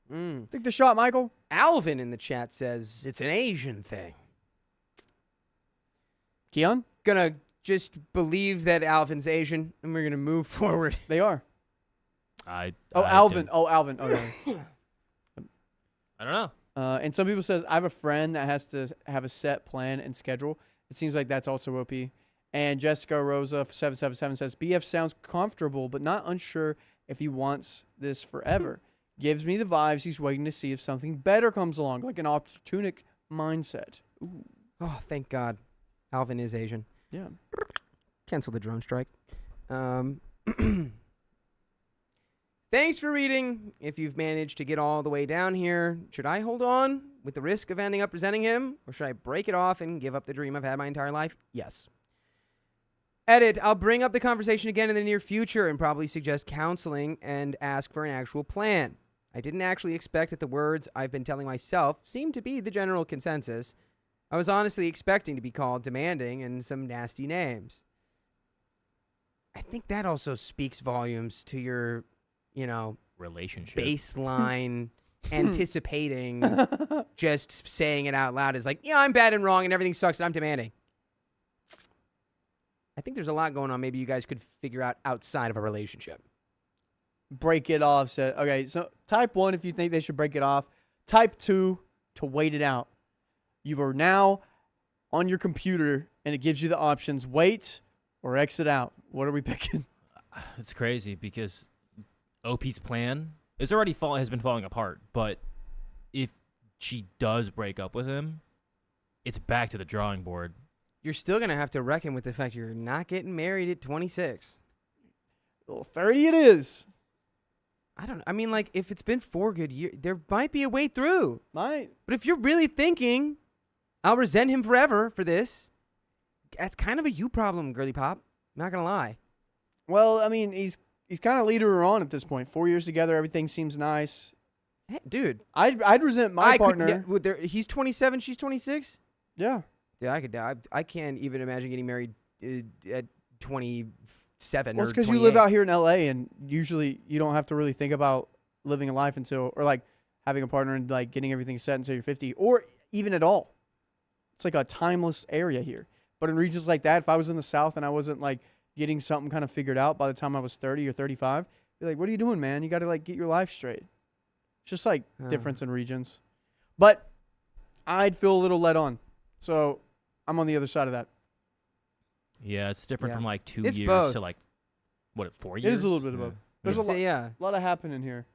Take the shot, Michael. Alvin in the chat says it's an Asian thing. Keon? Gonna just believe that Alvin's Asian, and we're gonna move forward. They are. I Alvin. can- Oh, Alvin. Oh, no. I don't know. And some people says I have a friend that has to have a set plan and schedule. It seems like that's also OP. And Jessica Rosa 777 says BF sounds comfortable, but not unsure if he wants this forever. Gives me the vibes he's waiting to see if something better comes along, like an opportunistic mindset. Ooh. Oh, thank God. Alvin is Asian. Yeah. Cancel the drone strike. Thanks for reading. If you've managed to get all the way down here, should I hold on with the risk of ending up resenting him? Or should I break it off and give up the dream I've had my entire life? Yes. Edit. I'll bring up the conversation again in the near future and probably suggest counseling and ask for an actual plan. I didn't actually expect that the words I've been telling myself seemed to be the general consensus. I was honestly expecting to be called demanding and some nasty names. I think that also speaks volumes to your, Relationship. baseline anticipating just saying it out loud is like, yeah, I'm bad and wrong and everything sucks and I'm demanding. I think there's a lot going on maybe you guys could figure out outside of a relationship. Break it off. Okay, so type 1 if you think they should break it off. Type 2 to wait it out. You are now on your computer and it gives you the options wait or exit out. What are we picking? It's crazy because OP's plan is already has been falling apart. But if she does break up with him, it's back to the drawing board. You're still going to have to reckon with the fact you're not getting married at 26. Well, 30 it is. I don't know. I mean, like, if it's been 4 good years, there might be a way through. Might. But if you're really thinking, I'll resent him forever for this, that's kind of a you problem, girly pop. Not going to lie. Well, I mean, he's kind of leading her on at this point. 4 years together, everything seems nice. Hey, dude. I'd resent my partner. He's 27, she's 26? Yeah. Yeah, I can't even imagine getting married at 27 Well, or it's because 28. you live out here in LA, and usually you don't have to really think about living a life until, or like having a partner and like getting everything set until you're 50, or even at all. It's like a timeless area here. But in regions like that, if I was in the South and I wasn't like getting something kind of figured out by the time I was 30 or 35, be like, what are you doing, man? You got to like get your life straight. It's just like difference in regions. But I'd feel a little let on. So I'm on the other side of that. Yeah, it's different from like 2 It's years both. to like, 4 years? It is a little bit of both. There's a lot of happening here.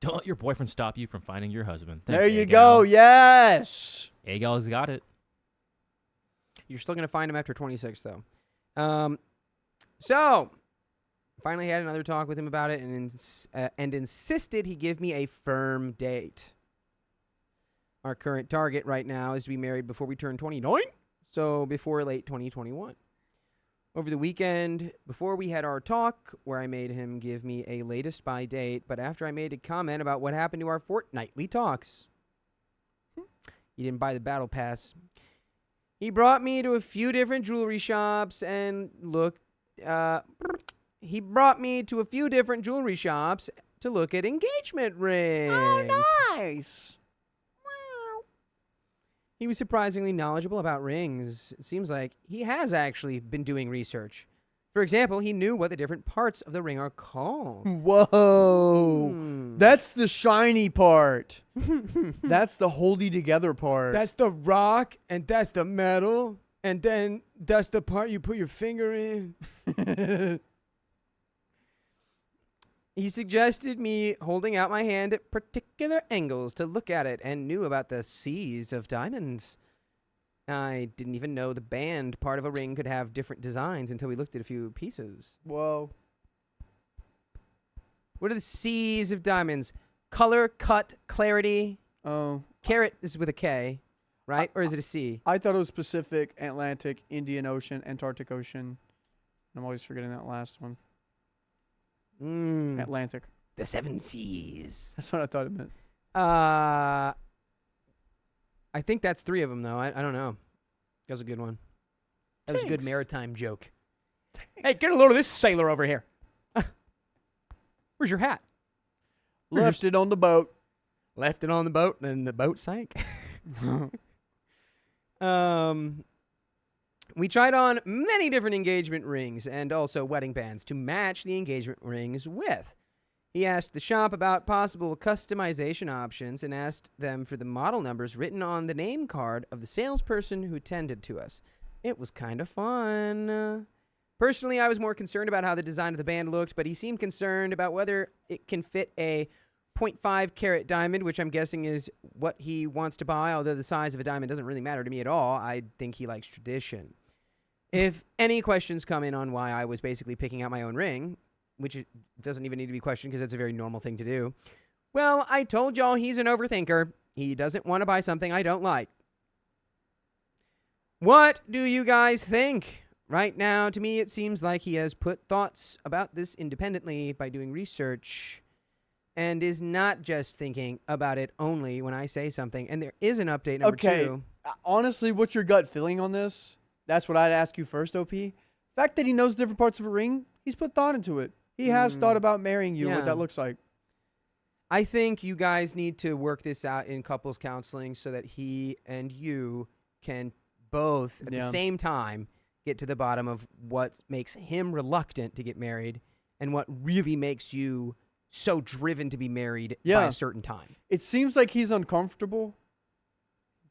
Don't let your boyfriend stop you from finding your husband. There Thanks, you A-Gal. go. Yes. A-Gal's got it. You're still going to find him after 26, though. So, finally had another talk with him about it and insisted he give me a firm date. Our current target right now is to be married before we turn 29, so before late 2021. Over the weekend, before we had our talk, where I made him give me a latest by date, but after I made a comment about what happened to our fortnightly talks. He didn't buy the battle pass. He brought me to a few different jewelry shops and he brought me to a few different jewelry shops to look at engagement rings. Oh, nice. He was surprisingly knowledgeable about rings. It seems like he has actually been doing research. For example, he knew what the different parts of the ring are called. Whoa. That's the shiny part. That's the holdy together part. That's the rock, and that's the metal, and then that's the part you put your finger in. He suggested me holding out my hand at particular angles to look at it and knew about the seas of diamonds. I didn't even know the band part of a ring could have different designs until we looked at a few pieces. Whoa. What are the seas of diamonds? Color, cut, clarity. Oh. Carat is with a K, right? Or is it a C? I thought it was Pacific, Atlantic, Indian Ocean, Antarctic Ocean. I'm always forgetting that last one. Atlantic. The 7 seas. That's what I thought it meant. I think that's 3 of them, though. I don't know. That was a good one. That was a good maritime joke. Hey, get a load of this sailor over here. Where's your hat? Left it on the boat. Left it on the boat, and the boat sank. We tried on many different engagement rings and also wedding bands to match the engagement rings with. He asked the shop about possible customization options and asked them for the model numbers written on the name card of the salesperson who tended to us. It was kind of fun. Personally, I was more concerned about how the design of the band looked, but he seemed concerned about whether it can fit a 0.5 carat diamond, which I'm guessing is what he wants to buy, although the size of a diamond doesn't really matter to me at all. I think he likes tradition. If any questions come in on why I was basically picking out my own ring, which it doesn't even need to be questioned because it's a very normal thing to do, well, I told y'all he's an overthinker. He doesn't want to buy something I don't like. What do you guys think? Right now, to me, it seems like he has put thoughts about this independently by doing research. and is not just thinking about it only when I say something. And there is an update number 2. Honestly, what's your gut feeling on this? That's what I'd ask you first, OP. Fact that he knows different parts of a ring, he's put thought into it. He has thought about marrying you, what that looks like. I think you guys need to work this out in couples counseling so that he and you can both at the same time get to the bottom of what makes him reluctant to get married and what really makes you so driven to be married by a certain time. It seems like he's uncomfortable.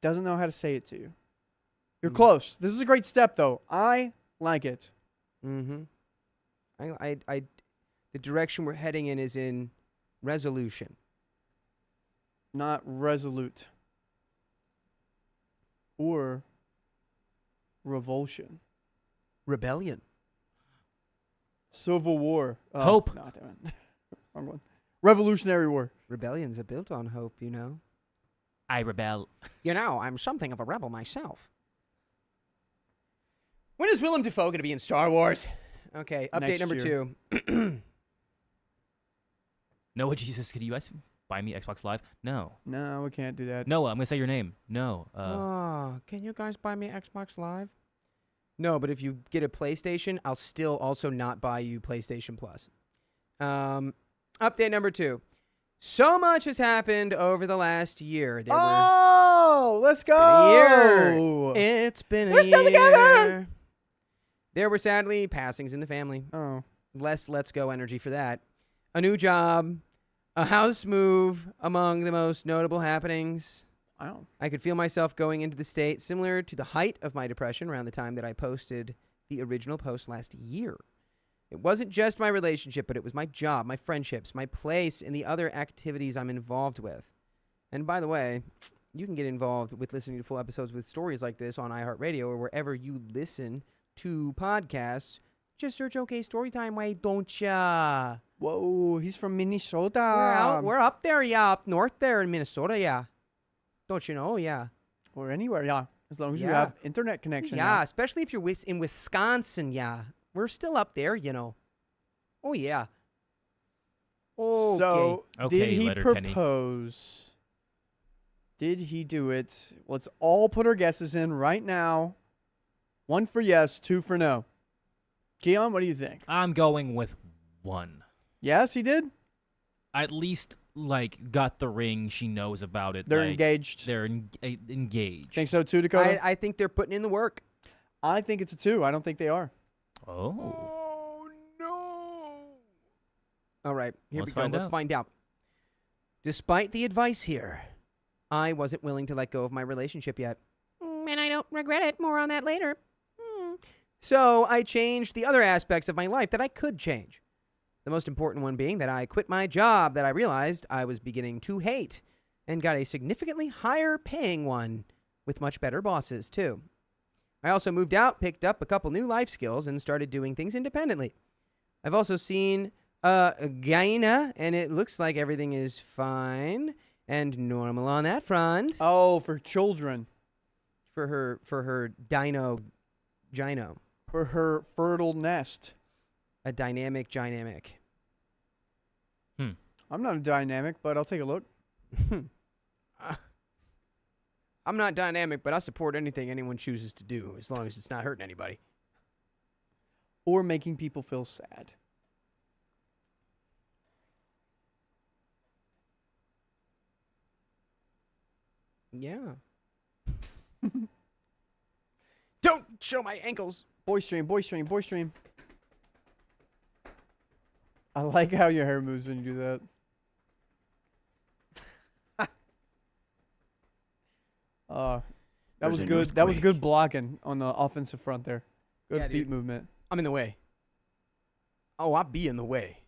Doesn't know how to say it to you. You're close. This is a great step, though. I like it. Mm-hmm. The direction we're heading in is in resolution. Not resolute. Or revulsion. Rebellion. Civil War. Hope. No, damn it. Wrong one. Revolutionary War. Rebellions are built on hope, you know. I rebel. You know, I'm something of a rebel myself. When is Willem Dafoe going to be in Star Wars? Okay, update Next number year. 2. Noah, Jesus, could you guys buy me Xbox Live? No. No, we can't do that. Noah, I'm going to say your name. No. Can you guys buy me Xbox Live? No, but if you get a PlayStation, I'll still also not buy you PlayStation Plus. Update number 2. So much has happened over the last year. Let's go. It's been a year. We're still together. There were sadly passings in the family. Oh. Less let's go energy for that. A new job, a house move among the most notable happenings. Wow. I could feel myself going into the state similar to the height of my depression around the time that I posted the original post last year. It wasn't just my relationship, but it was my job, my friendships, my place, and the other activities I'm involved with. And by the way, you can get involved with listening to full episodes with stories like this on iHeartRadio or wherever you listen to podcasts. Just search OK Storytime, why don't ya? Whoa, he's from Minnesota. We're up there, yeah, up north there in Minnesota, yeah. Don't you know, yeah. Or anywhere, yeah. As long as you have internet connection. Yeah, especially if you're in Wisconsin, yeah. We're still up there, you know. Oh, yeah. Okay. So, Okay, did he Letterkenny. propose? Did he do it? Let's all put our guesses in right now. 1 for yes, 2 for no. Keon, what do you think? I'm going with 1. Yes, he did? At least, got the ring. She knows about it. They're engaged. They're engaged. Think so too, Dakota? I think they're putting in the work. I think it's a 2. I don't think they are. Oh. No. All right, here Let's we go. find Let's out. find out. Despite the advice here, I wasn't willing to let go of my relationship yet. And I don't regret it. More on that later. So I changed the other aspects of my life that I could change. The most important one being that I quit my job that I realized I was beginning to hate and got a significantly higher paying one with much better bosses, too. I also moved out, picked up a couple new life skills, and started doing things independently. I've also seen Gaina, and it looks like everything is fine and normal on that front. Oh, for children. For her gino. For her fertile nest. A dynamic. I'm not a dynamic, but I'll take a look. I'm not dynamic, but I support anything anyone chooses to do, as long as it's not hurting anybody. Or making people feel sad. Yeah. Don't show my ankles. Boy stream. I like how your hair moves when you do that. That was good. That was good blocking on the offensive front there. Good Yeah, feet dude. movement. I'm in the way. Oh, I'll be in the way.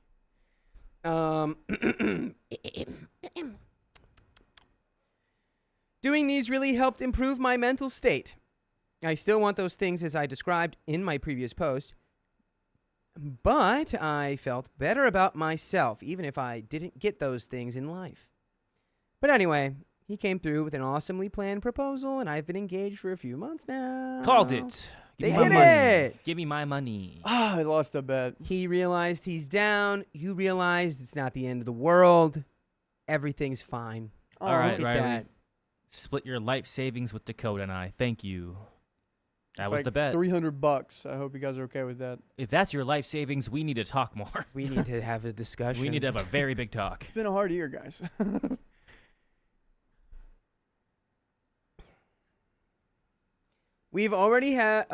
Doing these really helped improve my mental state. I still want those things as I described in my previous post, but I felt better about myself, even if I didn't get those things in life. But anyway, he came through with an awesomely planned proposal, and I've been engaged for a few months now. Called it. They me my did money. it! Give me my money. I lost a bet. He realized he's down. You realized it's not the end of the world. Everything's fine. All right, Look at Riley. that. Split your life savings with Dakota and I. Thank you. That It's was like the bet. $300. I hope you guys are okay with that. If that's your life savings, we need to talk more. We need to have a discussion. We need to have a very big talk. It's been a hard year, guys. We've already had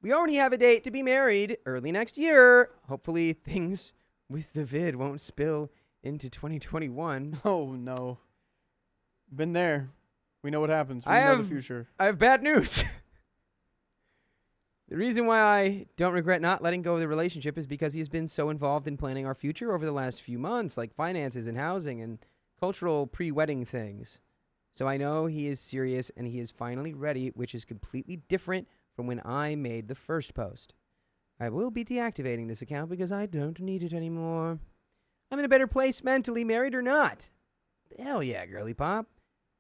we already have a date to be married early next year. Hopefully things with the vid won't spill into 2021. Oh no. Been there. We know what happens. We I know have- the future. I have bad news. The reason why I don't regret not letting go of the relationship is because he has been so involved in planning our future over the last few months, like finances and housing and cultural pre-wedding things. So I know he is serious and he is finally ready, which is completely different from when I made the first post. I will be deactivating this account because I don't need it anymore. I'm in a better place mentally, married or not. Hell yeah, girly pop.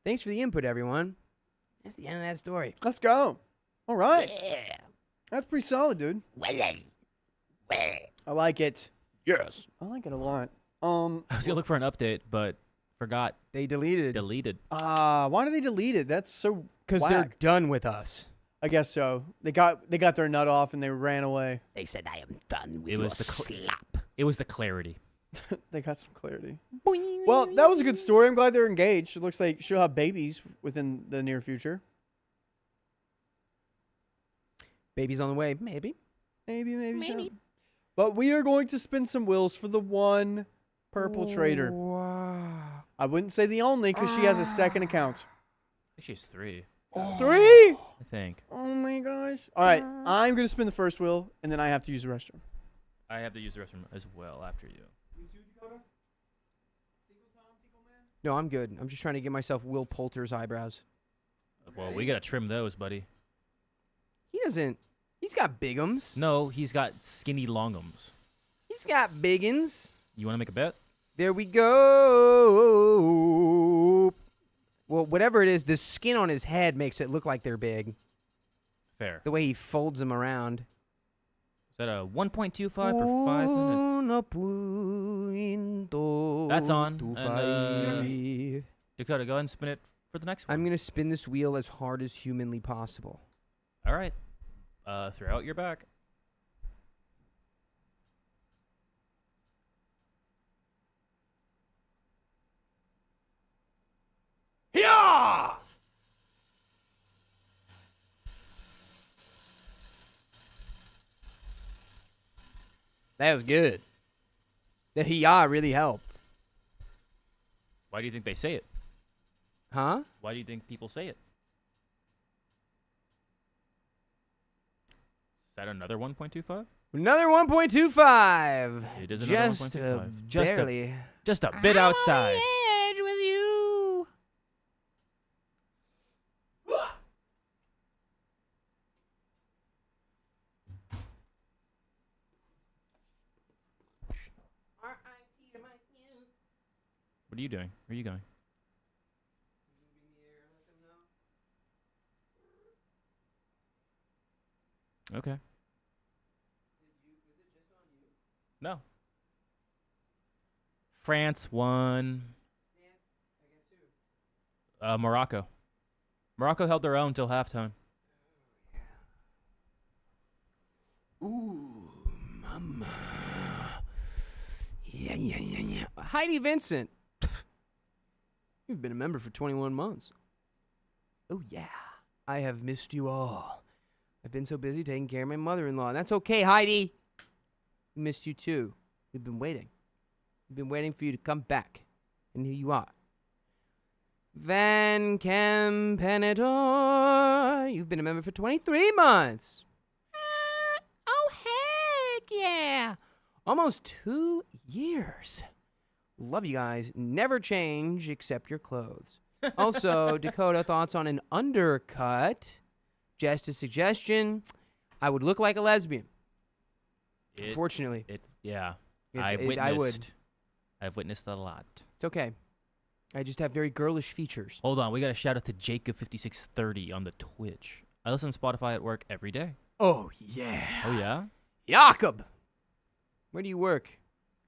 Thanks for the input, everyone. That's the end of that story. Let's go. All right. Yeah. That's pretty solid, dude. I like it. Yes. I like it a lot. I was gonna look for an update, but forgot. They deleted. Deleted. Why did they delete it? That's so Because they're whack. done with us. I guess so. They got their nut off and they ran away. They said, I am done with It was the slap. It was the clarity. They got some clarity. Well, that was a good story. I'm glad they're engaged. It looks like she'll have babies within the near future. Baby's on the way. Maybe. Maybe so. But we are going to spin some wheels for the one purple trader. Wow. I wouldn't say the only because she has a second account. I think she's 3. 3? I think. Oh my gosh. All right, I'm going to spin the first wheel and then I have to use the restroom. I have to use the restroom as well after you. No, I'm good. I'm just trying to get myself Will Poulter's eyebrows. Well, we gotta trim those, buddy. He doesn't. He's got bigums. No, he's got skinny longums. He's got biggins. You want to make a bet? There we go. Well, whatever it is, the skin on his head makes it look like they're big. Fair. The way he folds them around. Is that a 1.25 for 5 minutes? That's on. And, Dakota, go ahead and spin it for the next one. I'm going to spin this wheel as hard as humanly possible. All right. Throw out your back. Yeah! That was good. The hiya really helped. Why do you think they say it? Huh? Why do you think people say it? Is that another 1.25? Another 1.25. It is another Just 1.25. barely. Just a bit outside. Edge with you. What are you doing? Where are you going? Okay. No. France won. Morocco. Morocco held their own till halftime. Ooh, mama. Yeah. Heidi Vincent. You've been a member for 21 months. Oh, yeah. I have missed you all. I've been so busy taking care of my mother-in-law. And that's okay, Heidi. We missed you, too. We've been waiting. We've been waiting for you to come back. And here you are. Van Campenetor. You've been a member for 23 months. Oh, heck yeah. Almost 2 years. Love you guys. Never change except your clothes. Also, Dakota, thoughts on an undercut? Just a suggestion. I would look like a lesbian. Unfortunately. I've witnessed a lot. It's okay. I just have very girlish features. Hold on, we got a shout out to Jacob5630 on the Twitch. I listen to Spotify at work every day. Oh, yeah. Oh, yeah? Jakob. Where do you work?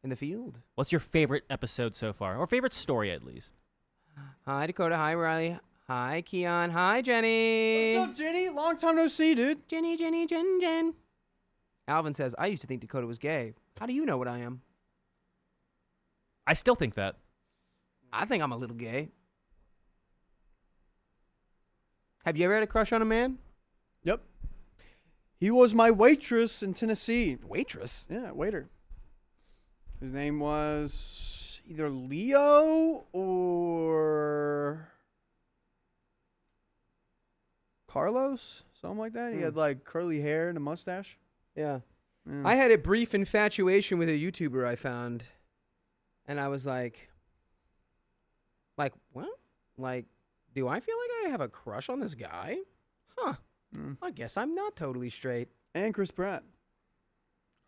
In the field? What's your favorite episode so far? Or favorite story, at least? Hi, Dakota. Hi, Riley. Hi, Keon. Hi, Jenny. What's up, Jenny? Long time no see, dude. Jen. Alvin says, I used to think Dakota was gay. How do you know what I am? I still think that. I think I'm a little gay. Have you ever had a crush on a man? Yep. He was my waitress in Tennessee. Waitress? Yeah, waiter. His name was either Leo or Carlos, something like that. He had like curly hair and a mustache. Yeah. Yeah. I had a brief infatuation with a YouTuber I found. And I was like, what? Like, do I feel like I have a crush on this guy? Huh. I guess I'm not totally straight. And Chris Pratt.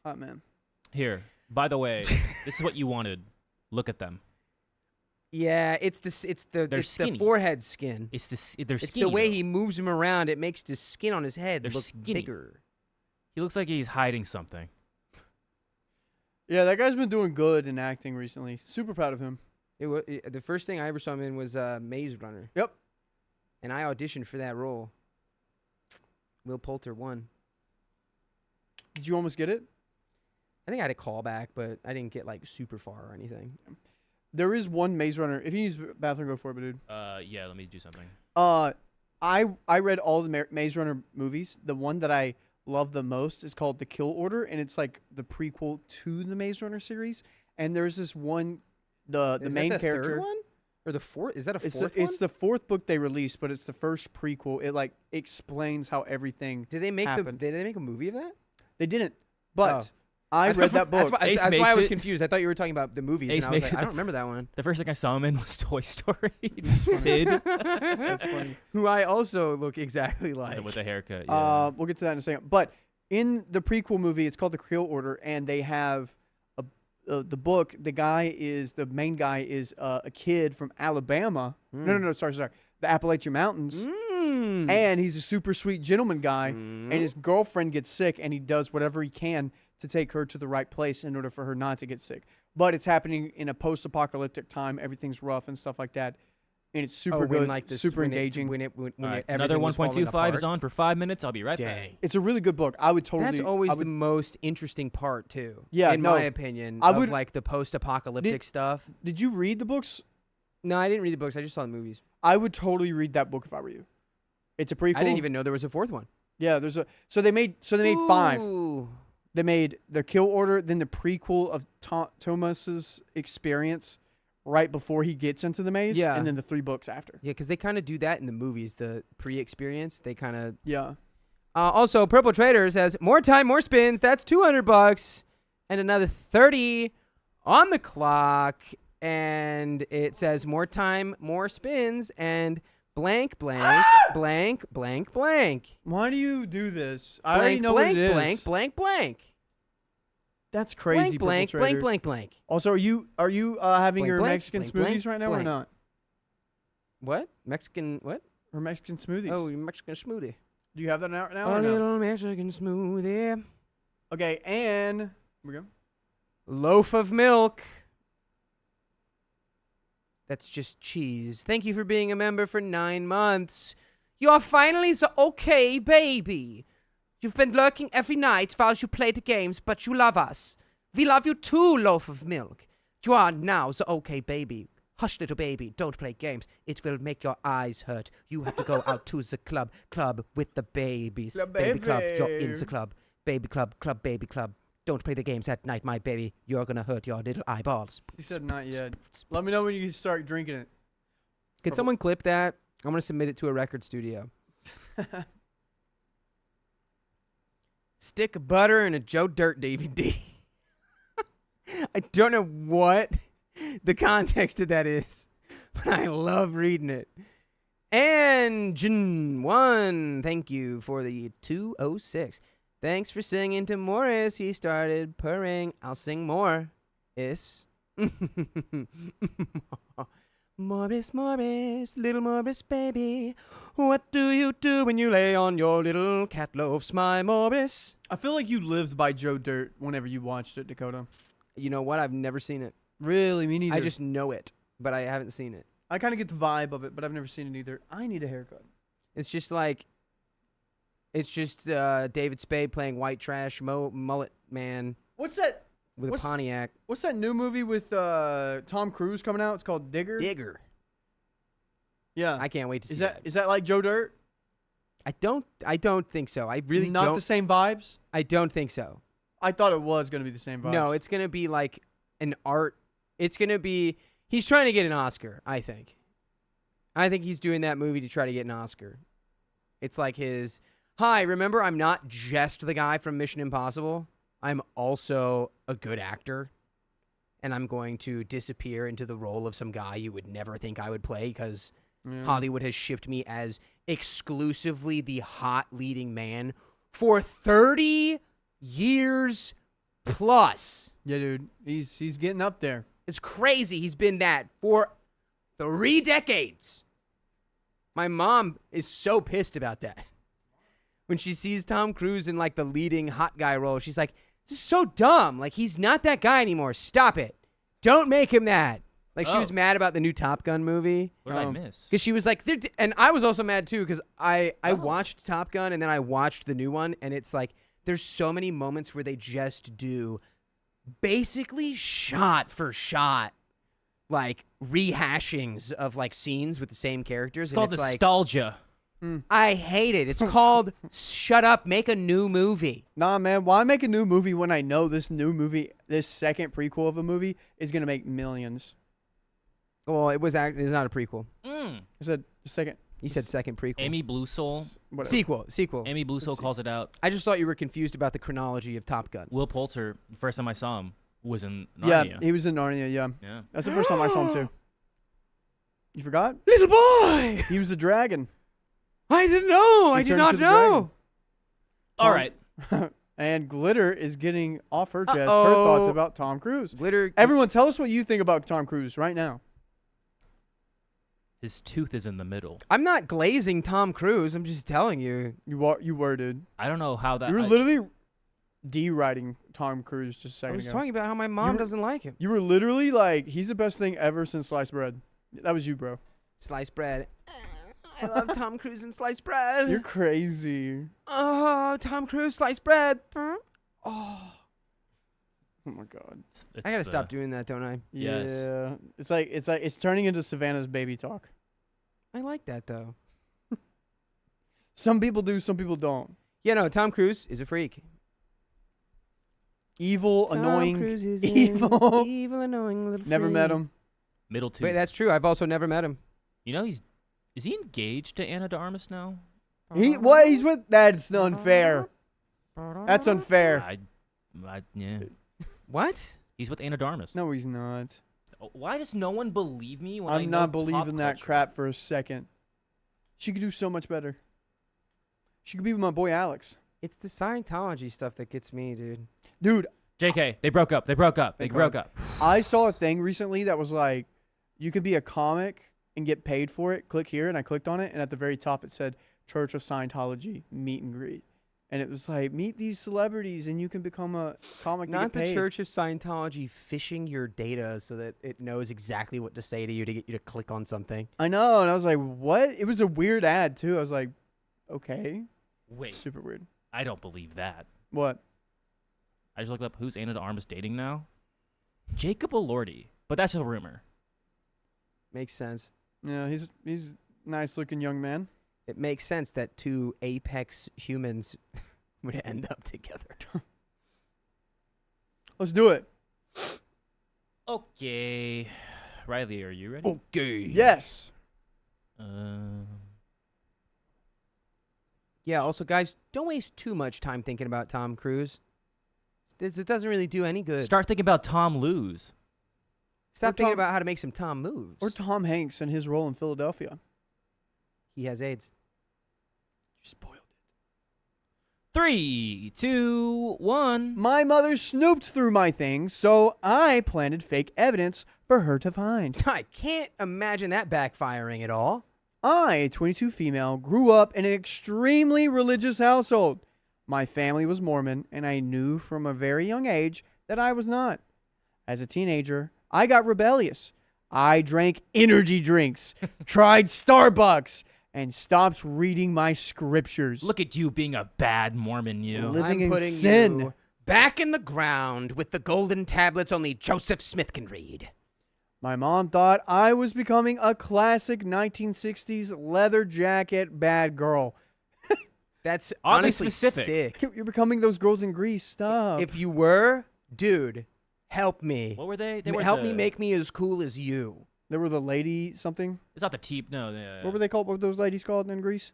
Hot man. Here, by the way, this is what you wanted. Look at them. Yeah, it's the skinny. forehead skin. They're It's skinny. the way though. he moves him around. It makes the skin on his head They're look skinny. bigger. He looks like he's hiding something. Yeah, that guy's been doing good in acting recently. Super proud of him. The first thing I ever saw him in was Maze Runner. Yep. And I auditioned for that role. Will Poulter won. Did you almost get it? I think I had a callback, but I didn't get like super far or anything. There is one Maze Runner. If you use the bathroom, go for it, dude. Yeah, let me do something. I read all the Maze Runner movies. The one that I love the most is called The Kill Order, and it's like the prequel to the Maze Runner series. And there's this one, the Is main that the character. third one? Or the fourth? Is that a It's fourth the, one? it's the fourth book they released, but it's the first prequel. It like explains how everything Did they make happened. Did they make a movie of that? They didn't, but Oh. I read that book. Ace That's makes why I was it- confused. I thought you were talking about the movies, Ace and I was makes like, it I the don't remember that one. The first thing I saw him in was Toy Story. Sid. That's funny. Who I also look exactly like. With a haircut. Yeah. We'll get to that in a second. But in the prequel movie, it's called The Kill Order, and they have the book. The main guy is a kid from Alabama. No, sorry. The Appalachian Mountains. And he's a super sweet gentleman guy, and his girlfriend gets sick, and he does whatever he can to take her to the right place in order for her not to get sick. But it's happening in a post-apocalyptic time. Everything's rough and stuff like that. And it's super good, super engaging. All right, another 1.25 is on for 5 minutes. I'll be right back. It's a really good book. I would totally. That's always the most interesting part, too. Yeah, in my opinion, I of would- like the post-apocalyptic stuff. Did you read the books? No, I didn't read the books. I just saw the movies. I would totally read that book if I were you. It's a prequel. I didn't even know there was a fourth one. Yeah, so they made 5. Ooh. They made The Kill Order, then the prequel of Thomas's experience right before he gets into the maze, Yeah. and then the 3 books after. Yeah, because they kind of do that in the movies, the pre-experience. They kind of... Yeah. Also, Purple Trader says, more time, more spins. That's $200. And another 30 on the clock. And it says, more time, more spins. And blank, blank, blank, blank, blank. Why do you do this? I Blank, already know blank, what it is. blank, blank, blank. That's crazy. Blank, Purple blank, Trader. blank, blank. Also, are you having Blank, your blank, Mexican blank, smoothies blank, right now or blank. not? What? Mexican what? Or Mexican smoothies? Oh, Mexican smoothie. Do you have that now A or no? little Mexican smoothie. Okay, and here we go. Loaf of milk. That's just cheese. Thank you for being a member for 9 months. You are finally the okay baby. You've been lurking every night while you play the games, but you love us. We love you too, Loaf of Milk. You are now the okay baby. Hush, little baby, don't play games. It will make your eyes hurt. You have to go out to the club with the babies. Club Baby club, you're baby. in the club. Baby club, baby club. Don't play the games at night, my baby. You're gonna hurt your little eyeballs. He said not yet. Let me know when you start drinking it. Can someone clip that? I'm gonna submit it to a record studio. Stick of butter and a Joe Dirt DVD. I don't know what the context of that is, but I love reading it. And Jin 1, thank you for the 206. Thanks for singing to Morris. He started purring. I'll sing more. Is. Morris, Morris, little Morris baby, what do you do when you lay on your little cat loafs, my Morris? I feel like you lived by Joe Dirt whenever you watched it, Dakota. You know what? I've never seen it. Really? Me neither. I just know it, but I haven't seen it. I kind of get the vibe of it, but I've never seen it either. I need a haircut. It's just like, David Spade playing white trash mullet man What's that? with a Pontiac. What's that new movie with Tom Cruise coming out? It's called Digger. Digger. Yeah. I can't wait to see Is that like Joe Dirt? I don't think so. I really Not don't. the same vibes? I don't think so. I thought it was going to be the same vibes. No, it's going to be like an art. It's going to be, he's trying to get an Oscar, I think. I think he's doing that movie to try to get an Oscar. It's like his, hi, remember I'm not just the guy from Mission Impossible. I'm also a good actor. And I'm going to disappear into the role of some guy you would never think I would play because Hollywood has shipped me as exclusively the hot leading man for 30 years plus. Yeah, dude. He's getting up there. It's crazy. He's been that for 3 decades. My mom is so pissed about that. When she sees Tom Cruise in like the leading hot guy role, she's like, this is so dumb. Like, he's not that guy anymore. Stop it. Don't make him that. Like, she was mad about the new Top Gun movie. What did I miss? Because she was like, and I was also mad too because I watched Top Gun and then I watched the new one, and it's like, there's so many moments where they just do basically shot for shot, like rehashings of like scenes with the same characters. It's called nostalgia. I hate it. It's called shut up, make a new movie. Nah, man. Why make a new movie when I know this new movie, this second prequel of a movie, is going to make millions? Well, it's not a prequel. I said second. You said second prequel. Amy Blue Soul. Whatever. Sequel. Amy Blue Soul calls it out. I just thought you were confused about the chronology of Top Gun. Will Poulter, the first time I saw him, was in Yeah, Narnia. he was in Narnia, yeah. Yeah. That's the first time I saw him, too. You forgot? Little boy! He was a dragon. I didn't know. I did not know. All right. And Glitter is getting off her chest her Uh-oh. thoughts about Tom Cruise. Glitter. Everyone, tell us what you think about Tom Cruise right now. His tooth is in the middle. I'm not glazing Tom Cruise. I'm just telling you. You were, dude. I don't know how that. You were literally deriding Tom Cruise just a I second was ago. talking about how my mom doesn't like him. You were literally like, he's the best thing ever since sliced bread. That was you, bro. Sliced bread. I love Tom Cruise and sliced bread. You're crazy. Oh, Tom Cruise, sliced bread. Oh, Oh my god. I gotta stop doing that, don't I? Yes. Yeah. It's turning into Savannah's baby talk. I like that though. Some people do, some people don't. Yeah, no, Tom Cruise is a freak. Evil, Tom annoying, Cruise is evil. evil, annoying little Never freak. met him. Middle tooth. Wait, that's true. I've also never met him. You know, is he engaged to Anna de Armas now? He's with. That's unfair. That's unfair. Yeah. What? He's with Anna de Armas. No, he's not. Why does no one believe me when I I'm know not pop believing that culture? crap for a second. She could do so much better. She could be with my boy Alex. It's the Scientology stuff that gets me, dude. Dude, JK, they broke up. They broke up. They Thank broke God. up. I saw a thing recently that was like, you could be a comic and get paid for it. Click here, and I clicked on it, and at the very top it said Church of Scientology meet and greet, and it was like, meet these celebrities and you can become a comic. Not to get the paid. Church of Scientology phishing your data so that it knows exactly what to say to you to get you to click on something. I know, and I was like, what? It was a weird ad too. I was like, okay, Wait, super weird. I don't believe that. What? I just looked up who's Anna de Armas dating now. Jacob Elordi, but that's a rumor. Makes sense. Yeah, he's a nice looking young man. It makes sense that two apex humans would end up together. Let's do it. Okay, Riley, are you ready? Okay. Yes. Yeah, also, guys, don't waste too much time thinking about Tom Cruise. It doesn't really do any good. Start thinking about Tom Lose. Stop Or thinking Tom- about how to make some Tom moves. Or Tom Hanks and his role in Philadelphia. He has AIDS. You spoiled it. 3, 2, 1. My mother snooped through my things, so I planted fake evidence for her to find. I can't imagine that backfiring at all. I, a 22 female, grew up in an extremely religious household. My family was Mormon, and I knew from a very young age that I was not. As a teenager, I got rebellious. I drank energy drinks, tried Starbucks, and stopped reading my scriptures. Look at you being a bad Mormon, you. Living I'm in putting sin. you back in the ground with the golden tablets only Joseph Smith can read. My mom thought I was becoming a classic 1960s leather jacket bad girl. That's Oddly honestly specific. sick. You're becoming those girls in Greece. Stop. If you were, dude, help me. What were they? They were Help me make me as cool as you. There were the lady something. It's not the teep. No. What were they called? What were those ladies called in Greece?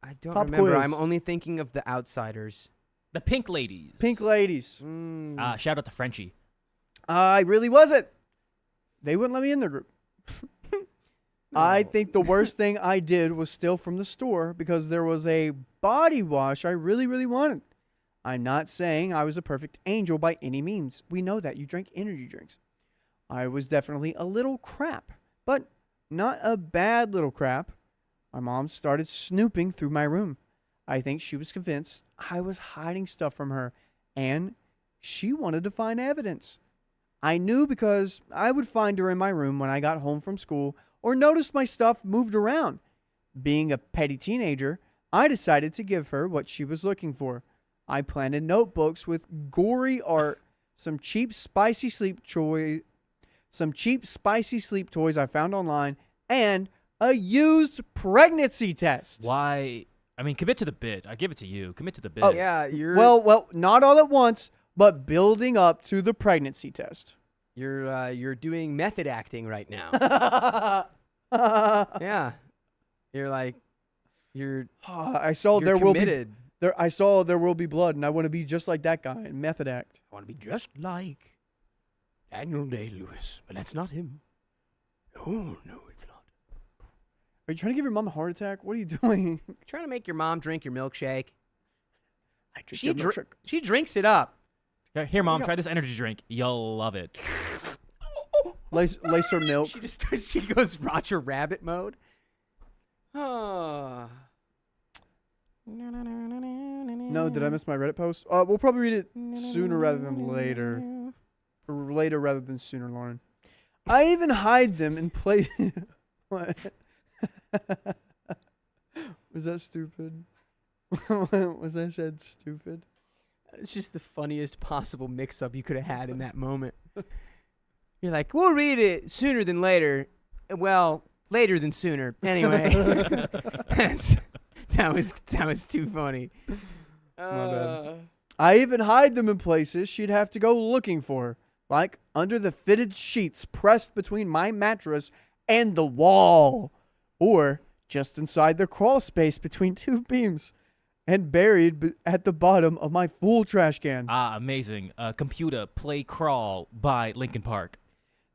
I don't Pop remember. quiz. I'm only thinking of the outsiders. The pink ladies. Pink ladies. Shout out to Frenchie. I really wasn't. They wouldn't let me in their group. I think the worst thing I did was steal from the store because there was a body wash I really, really wanted. I'm not saying I was a perfect angel by any means. We know that. You drank energy drinks. I was definitely a little crap, but not a bad little crap. My mom started snooping through my room. I think she was convinced I was hiding stuff from her, and she wanted to find evidence. I knew because I would find her in my room when I got home from school or noticed my stuff moved around. Being a petty teenager, I decided to give her what she was looking for. I planted notebooks with gory art, some cheap spicy sleep toys I found online, and a used pregnancy test. Why? I mean, commit to the bit. I give it to you. Commit to the bit. Oh, Yeah, you're Well, not all at once, but building up to the pregnancy test. you're doing method acting right now. Yeah, I saw you're there committed. I saw There Will Be Blood, and I want to be just like that guy in method act. I want to be just like Daniel Day-Lewis, but that's not him. Oh no, it's not. Are you trying to give your mom a heart attack? What are you doing? Trying to make your mom drink your milkshake. I drink your milkshake. She drinks it up. Here, Mom, try this energy drink. You'll love it. Lace her milk. She goes Roger Rabbit mode. Oh. No, did I miss my Reddit post? We'll probably read it sooner rather than later. Or later rather than sooner, Lauren. I even hide them in place. What? Was that stupid? Was I said stupid? It's just the funniest possible mix-up you could have had in that moment. You're like, we'll read it sooner than later. Well, later than sooner. Anyway, that was too funny. My bad. I even hide them in places she'd have to go looking for, like under the fitted sheets pressed between my mattress and the wall, or just inside the crawl space between two beams, and buried at the bottom of my full trash can. Amazing. Computer Play Crawl by Linkin Park.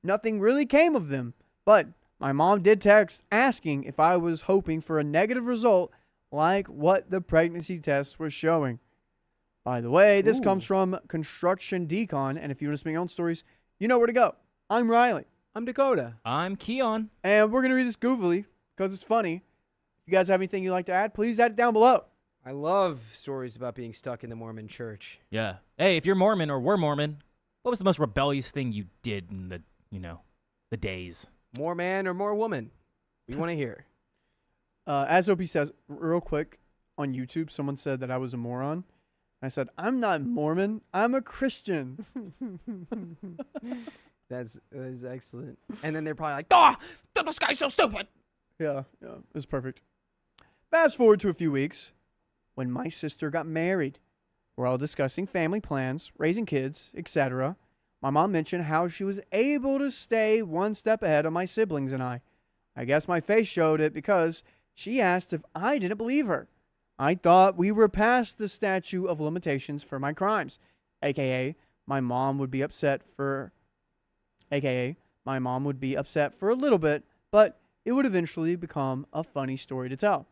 Nothing really came of them, but my mom did text asking if I was hoping for a negative result like what the pregnancy test was showing. By the way, this comes from Construction Decon, and if you want to spin your own stories, you know where to go. I'm Riley. I'm Dakota. I'm Keon. And we're going to read this goofily because it's funny. If you guys have anything you'd like to add, please add it down below. I love stories about being stuck in the Mormon church. Yeah. Hey, if you're Mormon or were Mormon, what was the most rebellious thing you did in the days? More man or more woman? We want to hear. As OP says, real quick, on YouTube, someone said that I was a moron. I said, I'm not Mormon. I'm a Christian. That is excellent. And then they're probably like, this guy's so stupid. Yeah, it was perfect. Fast forward to a few weeks when my sister got married. We're all discussing family plans, raising kids, etc. My mom mentioned how she was able to stay one step ahead of my siblings and I. I guess my face showed it because she asked if I didn't believe her. I thought we were past the statute of limitations for my crimes, aka my mom would be upset for a little bit, but it would eventually become a funny story to tell.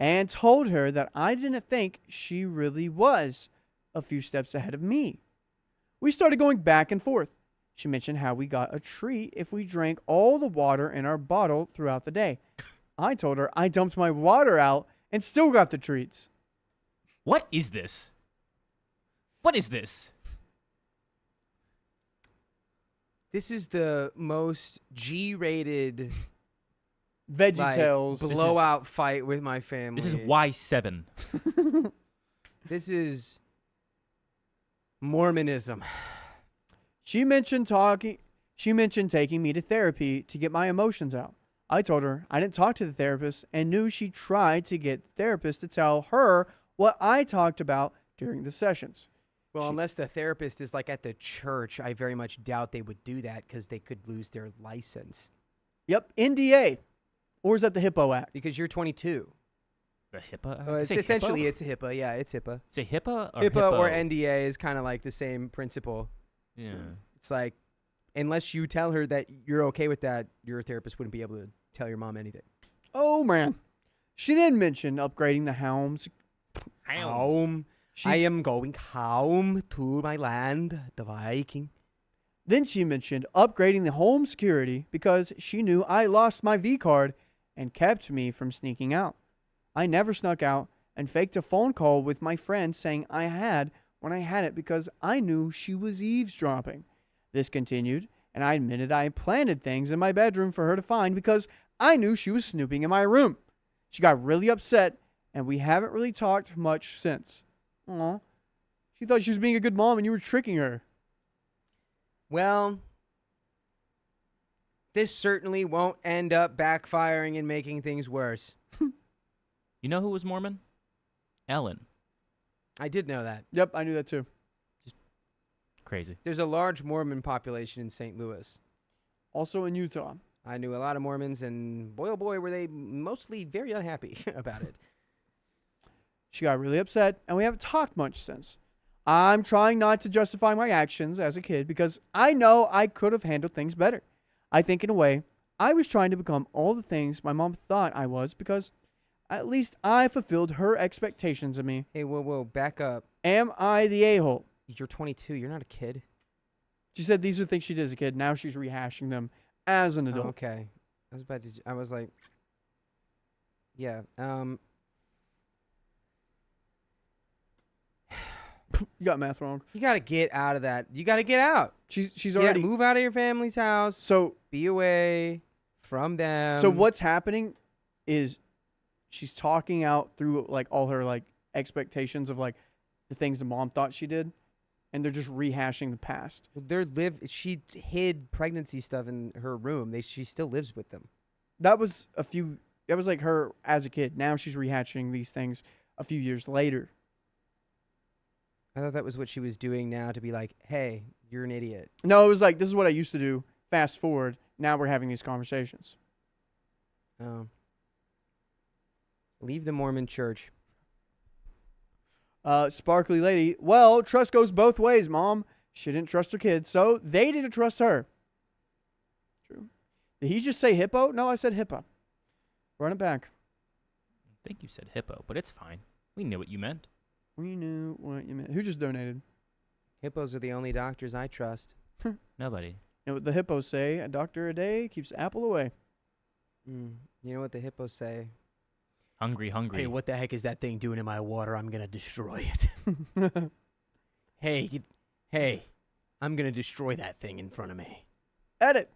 and told her that I didn't think she really was a few steps ahead of me. We started going back and forth. She mentioned how we got a treat if we drank all the water in our bottle throughout the day. I told her I dumped my water out and still got the treats. What is this? What is this? This is the most G-rated VeggieTales. blowout fight with my family. This is Y7. This is Mormonism. She mentioned taking me to therapy to get my emotions out. I told her I didn't talk to the therapist and knew she tried to get the therapist to tell her what I talked about during the sessions. Well, unless the therapist is like at the church, I very much doubt they would do that because they could lose their license. Yep, NDA. Or is that the HIPPO Act? Because you're 22. The HIPAA? It's essentially, it's HIPAA. Yeah, it's HIPAA. Say HIPAA or HIPAA or HIPPO? NDA is kind of like the same principle. Yeah. It's like, unless you tell her that you're okay with that, your therapist wouldn't be able to tell your mom anything. Oh, man. She then mentioned upgrading the homes. Home. I am going home to my land, the Viking. Then she mentioned upgrading the home security because she knew I lost my V card and kept me from sneaking out. I never snuck out and faked a phone call with my friend saying I had when I had it because I knew she was eavesdropping. This continued, and I admitted I planted things in my bedroom for her to find because I knew she was snooping in my room. She got really upset, and we haven't really talked much since. Aw. She thought she was being a good mom and you were tricking her. Well, this certainly won't end up backfiring and making things worse. You know who was Mormon? Ellen. I did know that. Yep, I knew that too. Crazy. There's a large Mormon population in St. Louis. Also in Utah. I knew a lot of Mormons, and boy, oh boy, were they mostly very unhappy about it. She got really upset, and we haven't talked much since. I'm trying not to justify my actions as a kid because I know I could have handled things better. I think in a way, I was trying to become all the things my mom thought I was because at least I fulfilled her expectations of me. Hey, whoa, back up. Am I the a-hole? You're 22. You're not a kid. She said these are things she did as a kid. Now she's rehashing them as an adult. Oh, okay. I was like, yeah. You got math wrong. You got to get out of that. You got to get out. She's You gotta already move out of your family's house. so Be away from them. so what's happening is she's talking out through like all her like expectations of like the things the mom thought she did, and they're just rehashing the past. She hid pregnancy stuff in her room. She still lives with them. That was like her as a kid. Now she's rehashing these things a few years later. I thought that was what she was doing now to be like, hey, you're an idiot. No, it was like, this is what I used to do. Fast forward. Now we're having these conversations. Leave the Mormon church. Sparkly lady. Well, trust goes both ways, Mom. She didn't trust her kids, so they didn't trust her. True. Did he just say hippo? No, I said hippo. Run it back. I think you said hippo, but it's fine. We knew what you meant. We knew what you meant. Who just donated? Hippos are the only doctors I trust. Nobody. You know what the hippos say? A doctor a day keeps apple away. You know what the hippos say? Hungry. Hey, what the heck is that thing doing in my water? I'm going to destroy it. Hey, I'm going to destroy that thing in front of me. Edit.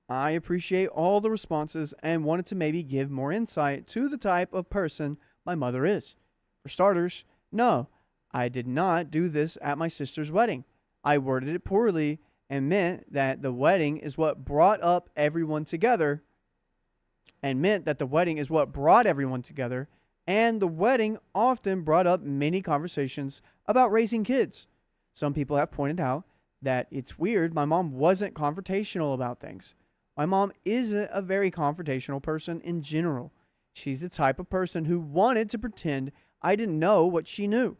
I appreciate all the responses and wanted to maybe give more insight to the type of person my mother is. For starters, no, I did not do this at my sister's wedding. I worded it poorly and meant that the wedding is what brought everyone together, and the wedding often brought up many conversations about raising kids. Some people have pointed out that it's weird my mom wasn't confrontational about things. My mom isn't a very confrontational person in general. She's the type of person who wanted to pretend I didn't know what she knew.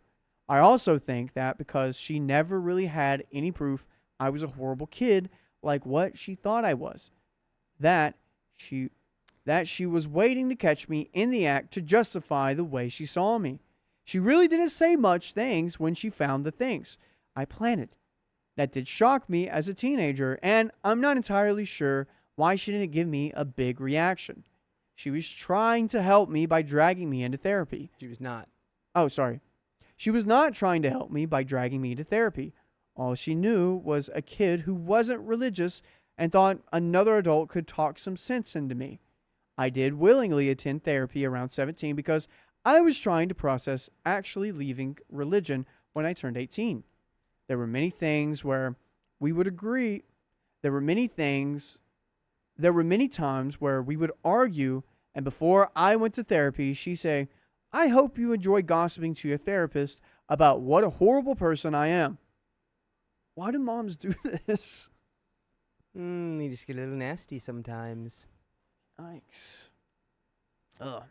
I also think that because she never really had any proof I was a horrible kid like what she thought I was, that that she was waiting to catch me in the act to justify the way she saw me. She really didn't say much things when she found the things I planted. That did shock me as a teenager, and I'm not entirely sure why she didn't give me a big reaction. She was trying to help me by dragging me into therapy. She was not. Oh, sorry. She was not trying to help me by dragging me to therapy. All she knew was a kid who wasn't religious and thought another adult could talk some sense into me. I did willingly attend therapy around 17 because I was trying to process actually leaving religion when I turned 18. There were many things where we would agree. There were many times where we would argue, and before I went to therapy, she'd say, "I hope you enjoy gossiping to your therapist about what a horrible person I am." Why do moms do this? They just get a little nasty sometimes. Yikes. Ugh.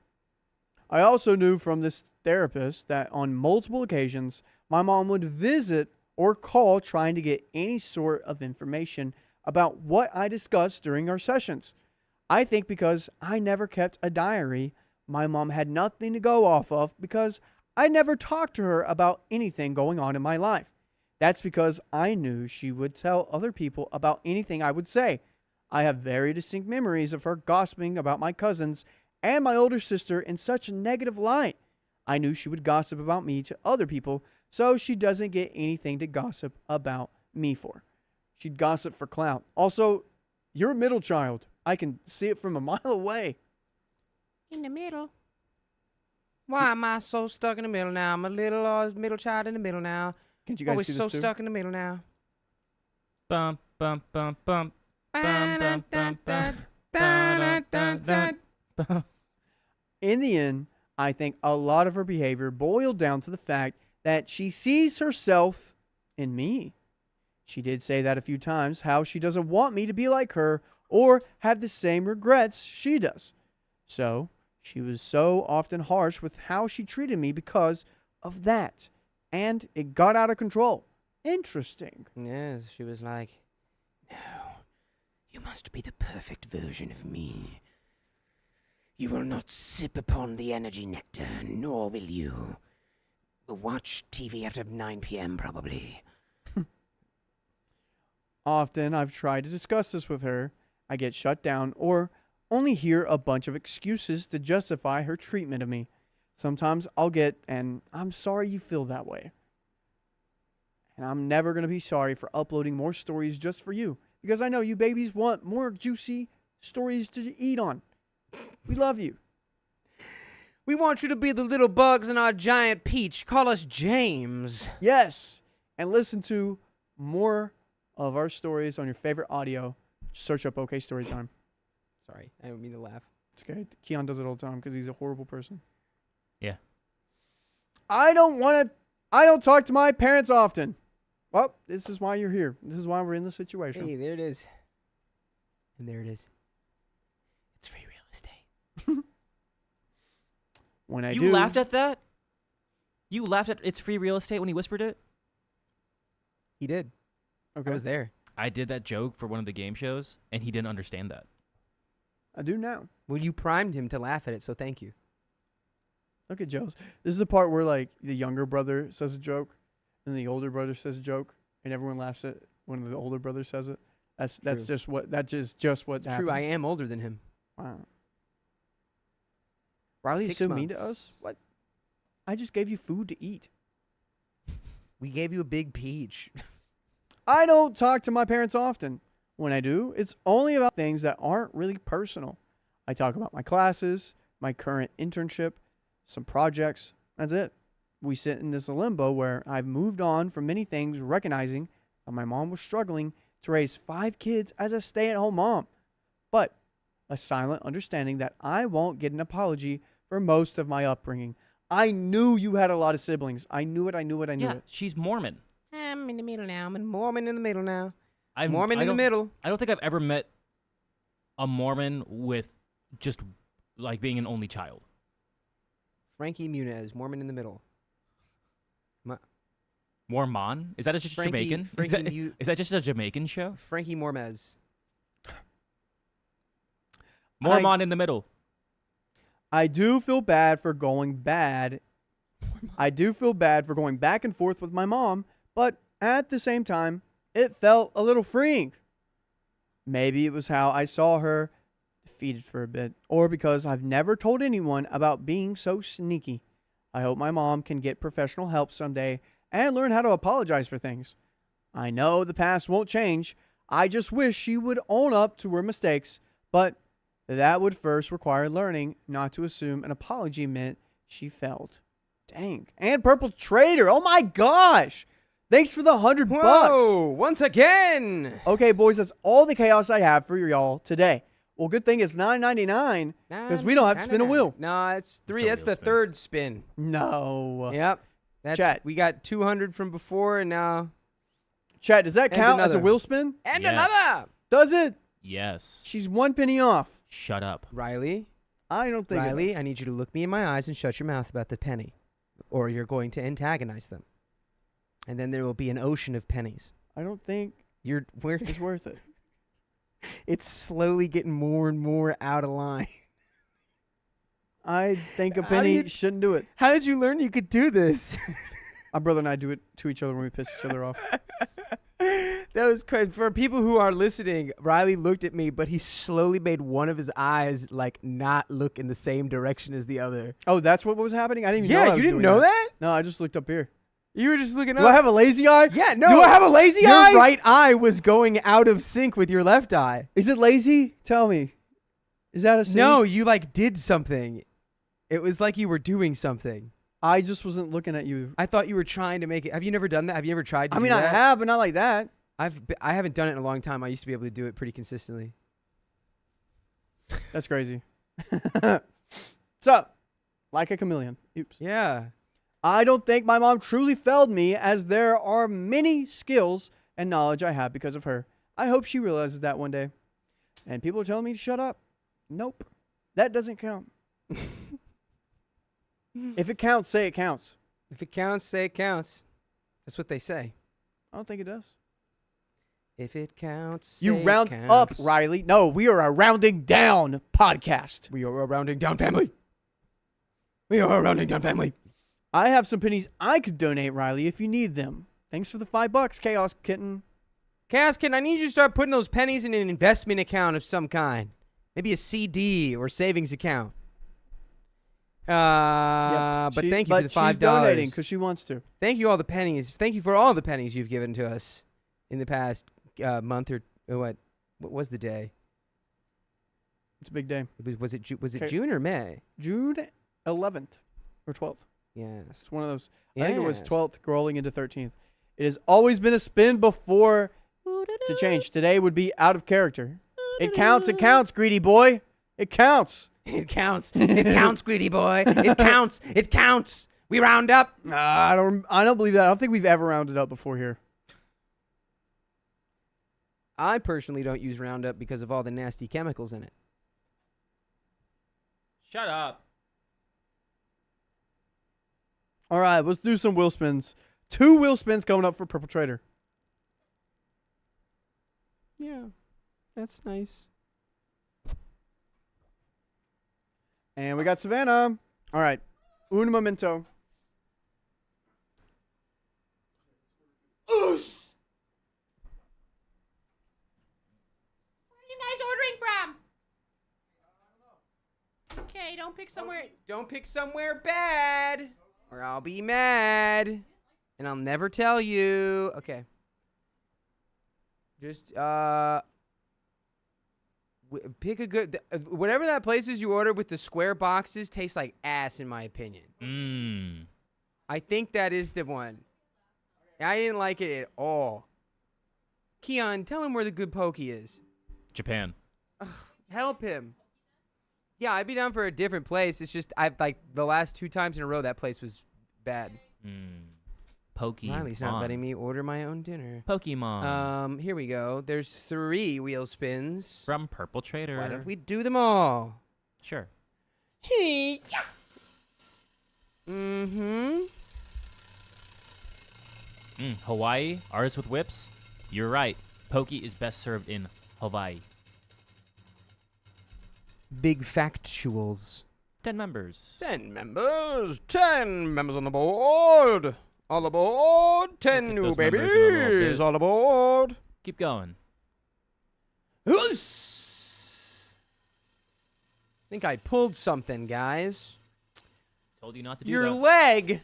I also knew from this therapist that on multiple occasions, my mom would visit or call trying to get any sort of information about what I discussed during our sessions. I think because I never kept a diary, my mom had nothing to go off of because I never talked to her about anything going on in my life. That's because I knew she would tell other people about anything I would say. I have very distinct memories of her gossiping about my cousins and my older sister in such a negative light. I knew she would gossip about me to other people, so she doesn't get anything to gossip about me for. She'd gossip for clout. Also, you're a middle child. I can see it from a mile away. In the middle. Why am I so stuck in the middle now? I'm a little middle child in the middle now. Can't you guys Always see so this too? stuck in the middle now. Bum, bum, bum, bum. In the end, I think a lot of her behavior boiled down to the fact that she sees herself in me. She did say that a few times, how she doesn't want me to be like her or have the same regrets she does. So, she was so often harsh with how she treated me because of that. And it got out of control. Interesting. Yes, she was like, "No, you must be the perfect version of me. You will not sip upon the energy nectar, nor will you watch TV after 9 p.m. probably." Often I've tried to discuss this with her. I get shut down or only hear a bunch of excuses to justify her treatment of me. Sometimes I'll get, "and I'm sorry you feel that way. And I'm never going to be sorry for uploading more stories just for you. Because I know you babies want more juicy stories to eat on. We love you." We want you to be the little bugs in our giant peach. Call us James. Yes. And listen to more of our stories on your favorite audio. Search up OK Storytime. Sorry, I didn't mean to laugh. It's okay. Keon does it all the time because he's a horrible person. Yeah. I don't talk to my parents often. Well, this is why you're here. This is why we're in this situation. Hey, there it is. And there it is. It's free real estate. When I You do, laughed at that? You laughed at it's free real estate when he whispered it? He did. okay, I was there. I did that joke for one of the game shows, and he didn't understand that. I do now. Well, you primed him to laugh at it, so thank you. Look at Joe's. This is the part where like the younger brother says a joke, and the older brother says a joke, and everyone laughs at when the older brother says it. That's True. just what It's happened. true, I am older than him. Wow. Riley's 6 so mean to months. us. What? I just gave you food to eat. We gave you a big peach. I don't talk to my parents often. When I do, it's only about things that aren't really personal. I talk about my classes, my current internship, some projects. That's it. We sit in this limbo where I've moved on from many things, recognizing that my mom was struggling to raise 5 kids as a stay-at-home mom. But a silent understanding that I won't get an apology for most of my upbringing. I knew you had a lot of siblings. I knew it. Yeah, she's Mormon. I'm in the middle now. I'm a Mormon in the middle now. I'm Mormon in the middle. I don't think I've ever met a Mormon with just like being an only child. Frankie Muniz, Mormon in the middle. Mormon? Is that just Jamaican? Is that just a Jamaican show? Frankie Mormez. Mormon in the middle. I do feel bad for going bad. I do feel bad for going back and forth with my mom, but at the same time, it felt a little freeing. Maybe it was how I saw her defeated for a bit, or because I've never told anyone about being so sneaky. I hope my mom can get professional help someday and learn how to apologize for things. I know the past won't change. I just wish she would own up to her mistakes, but that would first require learning not to assume an apology meant she failed. Dang. And Purple Trader. Oh my gosh. Thanks for the $100. Whoa, once again. Okay, boys, that's all the chaos I have for y'all today. Well, good thing it's $9.99 because we don't have to spin a wheel. No, it's 3. Still That's wheel the spin. third spin. No. Yep. That's, Chat. We got 200 from before, and now Chat, does that And count as a another. wheel spin? and Yes. another. Does it? Yes. She's 1 penny off. Shut up. Riley, I don't think it Riley, is. I need you to look me in my eyes and shut your mouth about the penny, or you're going to antagonize them, and then there will be an ocean of pennies. I don't think We're it's worth it. it's slowly getting more and more out of line. I think a How do penny you- shouldn't do it. How did you learn you could do this? My brother and I do it to each other when we piss each other off. That was crazy. For people who are listening, Riley looked at me, but he slowly made one of his eyes like not look in the same direction as the other. Oh, that's what was happening? I didn't even know I Yeah, was you didn't doing know that? No, I just looked up here. You were just looking up. Do I have a lazy eye? Yeah, no. Do I have a lazy Your eye? right eye was going out of sync with your left eye. Is it lazy? Tell me. Is that a sin? No, you like did something. It was like you were doing something. I just wasn't looking at you. I thought you were trying to make it. Have you never done that? Have you ever tried to I do mean, that? I have, but not like that. I haven't done it in a long time. I used to be able to do it pretty consistently. That's crazy. So, like a chameleon. Oops. Yeah. I don't think my mom truly failed me, as there are many skills and knowledge I have because of her. I hope she realizes that one day. And people are telling me to shut up. Nope. That doesn't count. If it counts, say it counts. If it counts, say it counts. That's what they say. I don't think it does. If it counts, You say it round up, counts. Riley. No, we are a rounding down podcast. We are a rounding down family. We are a rounding down family. I have some pennies I could donate, Riley, if you need them. Thanks for the $5, Chaos Kitten. Chaos Kitten, I need you to start putting those pennies in an investment account of some kind. Maybe a CD or savings account. But thank you for the $5. She's donating because she wants to. Thank you all the pennies. Thank you for all the pennies you've given to us in the past month or what? What was the day? It's a big day. Was it Okay. June or May? June 11th or 12th. Yes. It's one of those. I think it was Yes. 12th rolling into 13th. It has always been a spin before to change. Today would be out of character. It counts, greedy boy. It counts. It counts. It counts, greedy boy. It counts. It counts. We round up. I don't believe that. I don't think we've ever rounded up before here. I personally don't use Roundup because of all the nasty chemicals in it. Shut up. All right, let's do some wheel spins. 2 wheel spins coming up for Purple Trader. Yeah, that's nice. And we got Savannah. All right. Un momento. Okay, don't pick somewhere. Don't pick somewhere bad, or I'll be mad, and I'll never tell you. Okay. Just pick a good. Whatever that place is you ordered with the square boxes tastes like ass, in my opinion. Mmm. I think that is the one. I didn't like it at all. Keon, tell him where the good pokey is. Japan. Help him. Yeah, I'd be down for a different place. It's just I've like the last 2 times in a row that place was bad. Pokemon. Riley's not letting me order my own dinner. Pokemon. Here we go. There's 3 wheel spins. From Purple Trader. Why don't we do them all? Sure. Hey, yeah. Mm-hmm. Hawaii. Artists with whips. You're right. Poke is best served in Hawaii. Big factuals. 10 members. 10 members. 10 members on the board. All aboard. 10 Look at new those members in a little babies. bit. All aboard. Keep going. I think I pulled something, guys. Told you not to do Your that. leg. Is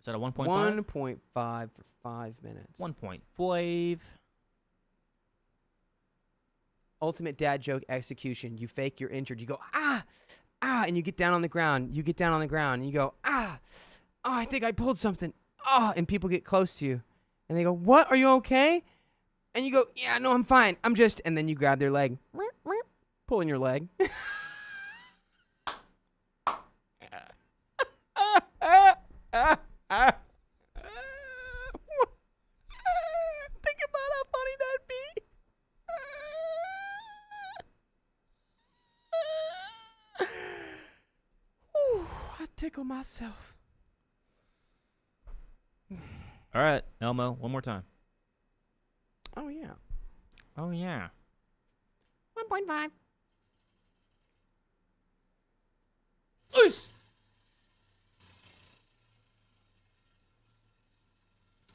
that a 1.5? 1.5 for 5 minutes. 1.5. Ultimate dad joke execution. You fake you're injured. You go, ah, and you get down on the ground. You get down on the ground and you go, oh, I think I pulled something. Oh, and people get close to you. And they go, what? Are you okay? And you go, yeah, no, I'm fine. I'm just, and then you grab their leg. Pulling your leg. Think about how funny that'd be. Whew, I tickle myself. All right, Elmo, one more time. Oh, yeah. Oh, yeah. 1.5.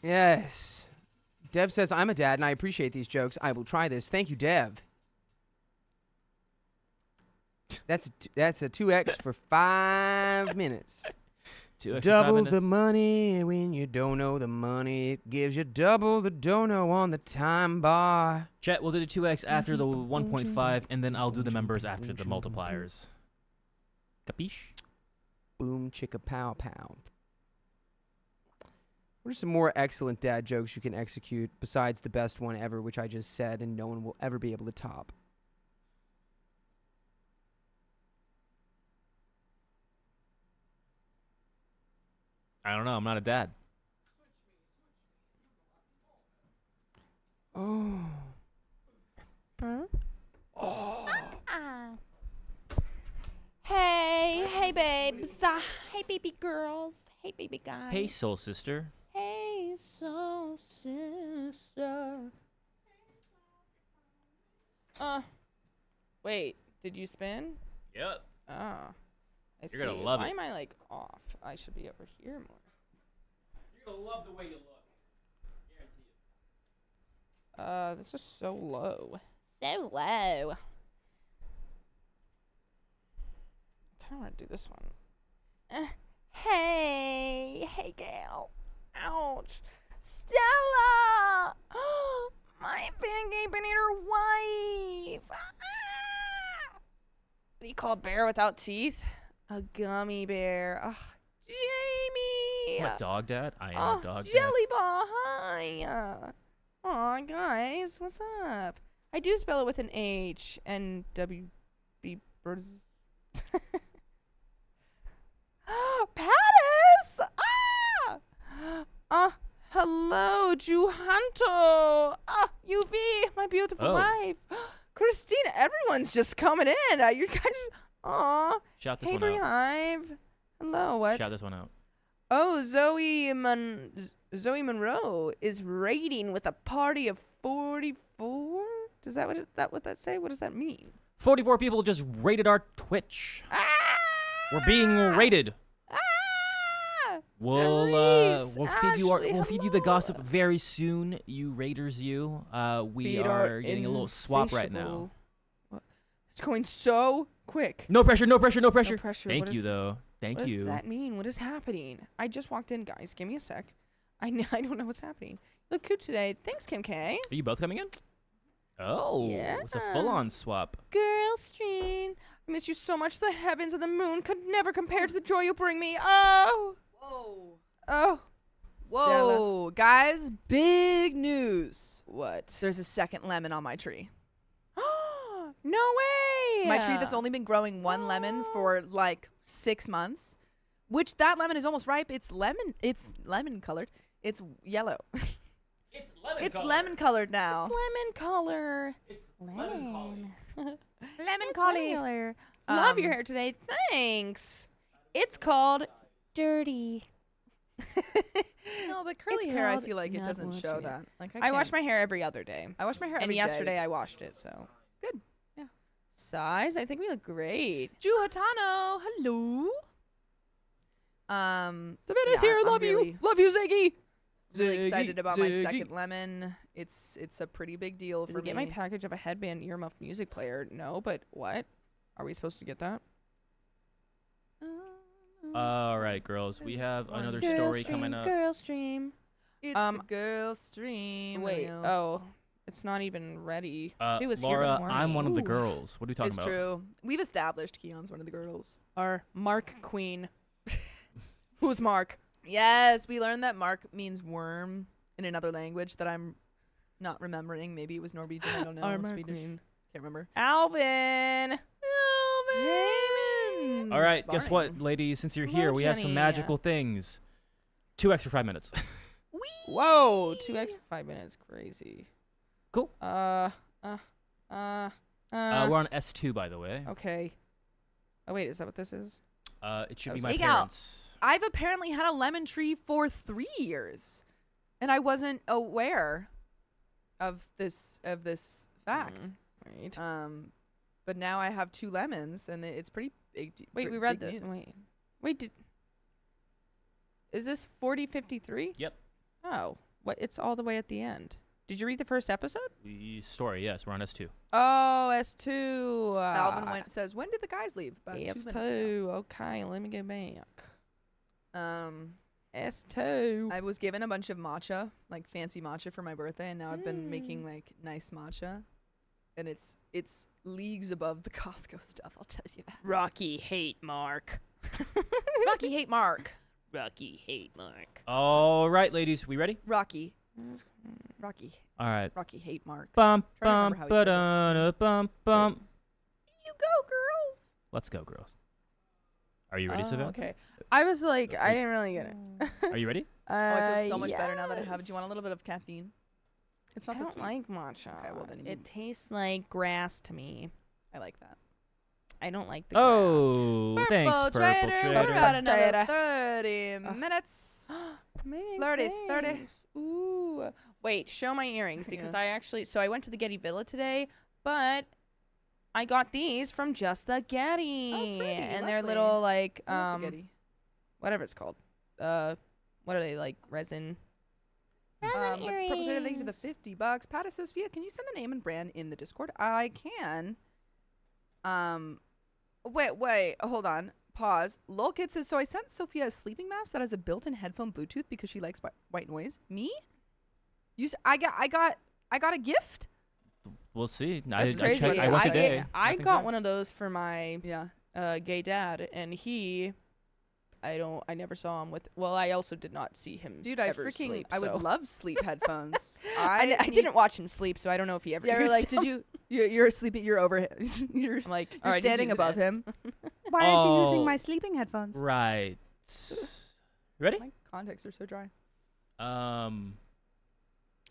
Yes. Dev says, I'm a dad and I appreciate these jokes. I will try this. Thank you, Dev. That's a 2x for 5 minutes. 2 extra 5 Double minutes. the money when you don't know the money. It gives you double the dono on the time bar. Chet, we'll do the 2x after the 1.5, and then I'll do the members after the multipliers. Capiche? Boom, chicka, pow, pow. What are some more excellent dad jokes you can execute besides the best one ever, which I just said and no one will ever be able to top? I don't know. I'm not a dad. Oh. Hey babes. Hey baby girls. Hey baby guys. Hey, soul sister. Hey soul sister. Wait, did you spin? Yep. I You're gonna love Why it. am I like off? I should be over here more. You're going to love the way you look. Guarantee it. That's just so low. So low. I kind of want to do this one. Hey gal. Ouch. Stella! My pancake and her wife. What do you call a bear without teeth? A gummy bear. Ugh, Jamie! I'm a dog dad. I am Oh, a dog dad. Jelly Ball, hi! Aw, guys, what's up? I do spell it with an H and W-B birds. Pattis! Hello, Juhanto! UV, my beautiful Oh. wife. Christina, everyone's just coming in. You guys, aw. Shout this Hey, one out. Beehive. Hello, what? Shout this one out. Oh, Zoe Monroe is raiding with a party of 44. Does that what that say? What does that mean? 44 people just rated our Twitch. Ah! We're being rated. Ah! We'll feed you Ashley, we'll feed you the gossip hello. very soon, you raiders. We Feed are our getting a little swap right now. insatiable- What? It's going so quick. No pressure, no pressure, no pressure. No pressure. Thank What you is- though. Thank What you. does that mean? What is happening? I just walked in, guys. Give me a sec. I don't know what's happening. You look cute today. Thanks, Kim K. Are you both coming in? Oh, it's a Yeah. full-on swap. Girl Stream. I miss you so much. The heavens and the moon could never compare to the joy you bring me. Oh. Whoa. Oh. Whoa. Guys, big news. What? There's a second lemon on my tree. No way. My tree that's only been growing one lemon for like 6 months, which that lemon is almost ripe. It's lemon colored. It's yellow. It's lemon It's lemon colored It's now. lemon color. It's Lemon. Lemon color. Love your hair today. Thanks. It's called dirty. No, but curly It's hair, I called feel like it not doesn't show watching it. that. Like I wash my hair every other day. I wash my hair And every day. yesterday I washed it, so. Good. Yeah. Size? I think we look great. Ju Hatano, hello. Sabrina's yeah, here. I'm Love really- you. Love you, Ziggy. Really Ziggy, excited about my Ziggy. second lemon. It's a pretty big deal Did for we get me. my package of a headband earmuff music player? No, but what? Are we supposed to get that? All right, girls. We This have one. another Girl story coming up. Girl stream. It's the girl stream. Wait. I know. Oh, it's not even ready. It was here Laura, before I'm me. one of the Ooh. girls. What are you talking It's about? true. We've established Keon's one of the girls. Our Mark Queen. Who's Mark? Yes, we learned that Mark means worm in another language that I'm not remembering. Maybe it was Norwegian. I don't know. Our Mark Swedish. Queen. Can't remember. Alvin. Jamin. All right, guess what, Sparring. ladies? Since you're Hello, here, we have some Jenny. magical things. 2 extra 5 minutes. Whoa, 2x for 5 minutes. Crazy. Cool. Uh. We're on S2, by the way. Okay. Oh wait, is that what this is? It should That be was my Take out. parents. I've apparently had a lemon tree for 3 years, and I wasn't aware of this fact. Right. But now I have 2 lemons, and it's pretty big. Wait, we read that. Wait. Is this 4053? Yep. Oh, what? It's all the way at the end. Did you read the first episode? The story, yes, we're on S2. Oh, S2. Alvin says, "When did the guys leave?" About 2 minutes ago. S2. Okay, let me go back. Um, S2. I was given a bunch of matcha, like fancy matcha, for my birthday, and now I've been making like nice matcha, and it's leagues above the Costco stuff. I'll tell you that. Rocky hate Mark. Rocky hate Mark. Rocky hate Mark. All right, ladies, we ready? Rocky All right. hate Mark. Bum, Trying bum, to remember how he says it. ba-da, bum, bum. You go, girls. Let's go, girls. Are you ready, Savannah? Okay. I was like, I didn't really get it. Are you ready? Oh, I feel so much better now that I have it. Do yes. you want a little bit of caffeine? It's I not that don't sweet. like matcha. Okay, well then you- It tastes like grass to me. I like that. I don't like the grass. Oh, thanks, Purple Trader. We're Trader. at another Trader. 30 minutes. Maybe 30. thanks. Ooh. Wait, show my earrings because Yeah. I went to the Getty Villa today, but I got these from Just the Getty. Oh, pretty, and they're lovely. little like I love spaghetti. whatever it's called. What are they, like resin? Purple Trader, thank you for the $50. Patty says, "Via, can you send the name and brand in the Discord?" I can. Wait, hold on. Pause. Lol Kid says, "So I sent Sophia a sleeping mask that has a built-in headphone Bluetooth because she likes white noise." Me? I got a gift. We'll see. That's I crazy. checked. I went today. I Nothing's got wrong. one of those for my Yeah. gay dad, and I never saw him with. Well, I also did not see him. Dude, I ever sleep, I would so. love sleep headphones. I didn't watch him sleep, so I don't know if he ever. Yeah, used like, them. did you? You're sleeping. You're over him. You're I'm like, you're all right, just standing using above it. him. Why aren't you using Oh. my sleeping headphones? Right. Ready? My contacts are so dry.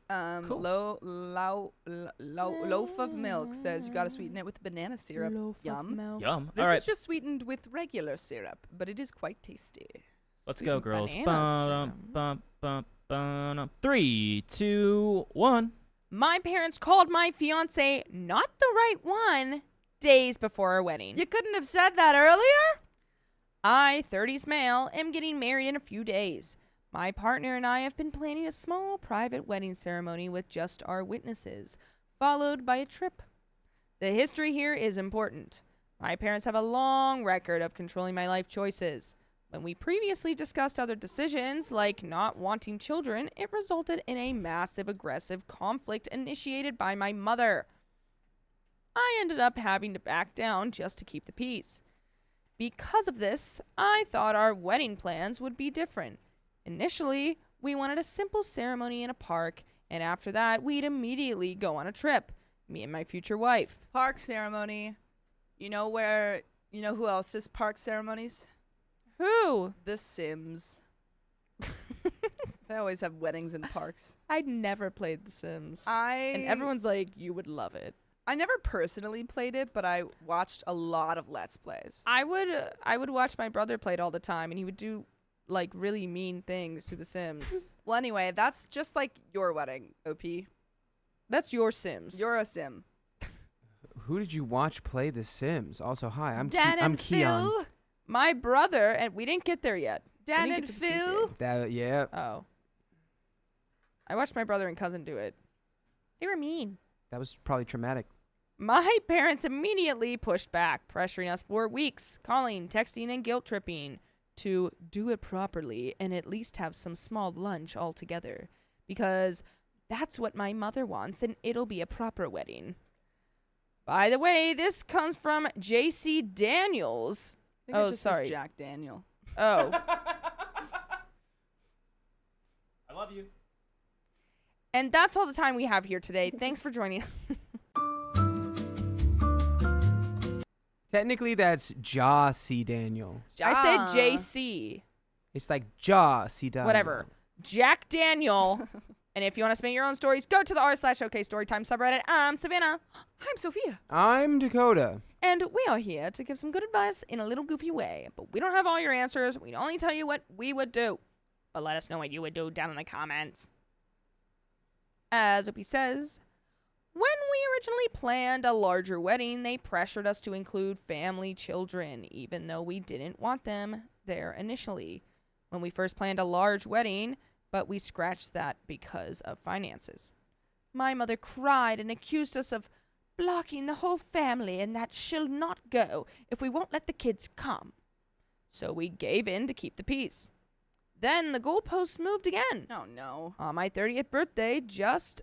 Cool. Loaf of milk says you gotta sweeten it with banana syrup. Loaf of Yum. milk. Yum. This All right. is just sweetened with regular syrup, but it is quite tasty. Let's go, Sweetened girls. banana Bum, syrup. bum, bum. 3, 2, 1. My parents called my fiance not the right one days before our wedding. You couldn't have said that earlier. I, 30s male, am getting married in a few days. My partner and I have been planning a small private wedding ceremony with just our witnesses, followed by a trip. The history here is important. My parents have a long record of controlling my life choices. When we previously discussed other decisions, like not wanting children, it resulted in a massive aggressive conflict initiated by my mother. I ended up having to back down just to keep the peace. Because of this, I thought our wedding plans would be different. Initially, we wanted a simple ceremony in a park, and after that, we'd immediately go on a trip, me and my future wife. Park ceremony. You know who else does park ceremonies? Who? The Sims. They always have weddings in parks. I'd never played The Sims. And And everyone's like, you would love it. I never personally played it, but I watched a lot of Let's Plays. I would watch my brother play it all the time, and he would do like really mean things to The Sims. Well, anyway, that's just like your wedding, OP. That's your Sims. You're a Sim. Who did you watch play The Sims? Also, hi, I'm Dan I'm and Keon. Phil. My brother, and we didn't get there yet. Dan didn't and get to the CCA. Phil. That yeah. Oh. I watched my brother and cousin do it. They were mean. That was probably traumatic. My parents immediately pushed back, pressuring us for weeks, calling, texting, and guilt tripping to do it properly and at least have some small lunch all together. Because that's what my mother wants, and it'll be a proper wedding. By the way, this comes from J.C. Daniels. I think it Oh, just says sorry. Jack Daniel. Oh. I love you. And that's all the time we have here today. Thanks for joining. Technically, that's Ja C. Daniel. I said J.C. It's like Ja C. Daniel. Whatever. Jack Daniel. And if you want to submit your own stories, go to the r/OK Storytime subreddit. I'm Savannah. I'm Sophia. I'm Dakota. And we are here to give some good advice in a little goofy way. But we don't have all your answers. We only tell you what we would do. But let us know what you would do down in the comments. As Opie says, when we originally planned a larger wedding, they pressured us to include family children, even though we didn't want them there initially. When we first planned a large wedding, but we scratched that because of finances. My mother cried and accused us of blocking the whole family, and that she'll not go if we won't let the kids come. So we gave in to keep the peace. Then the goalposts moved again. Oh no. On my 30th birthday, just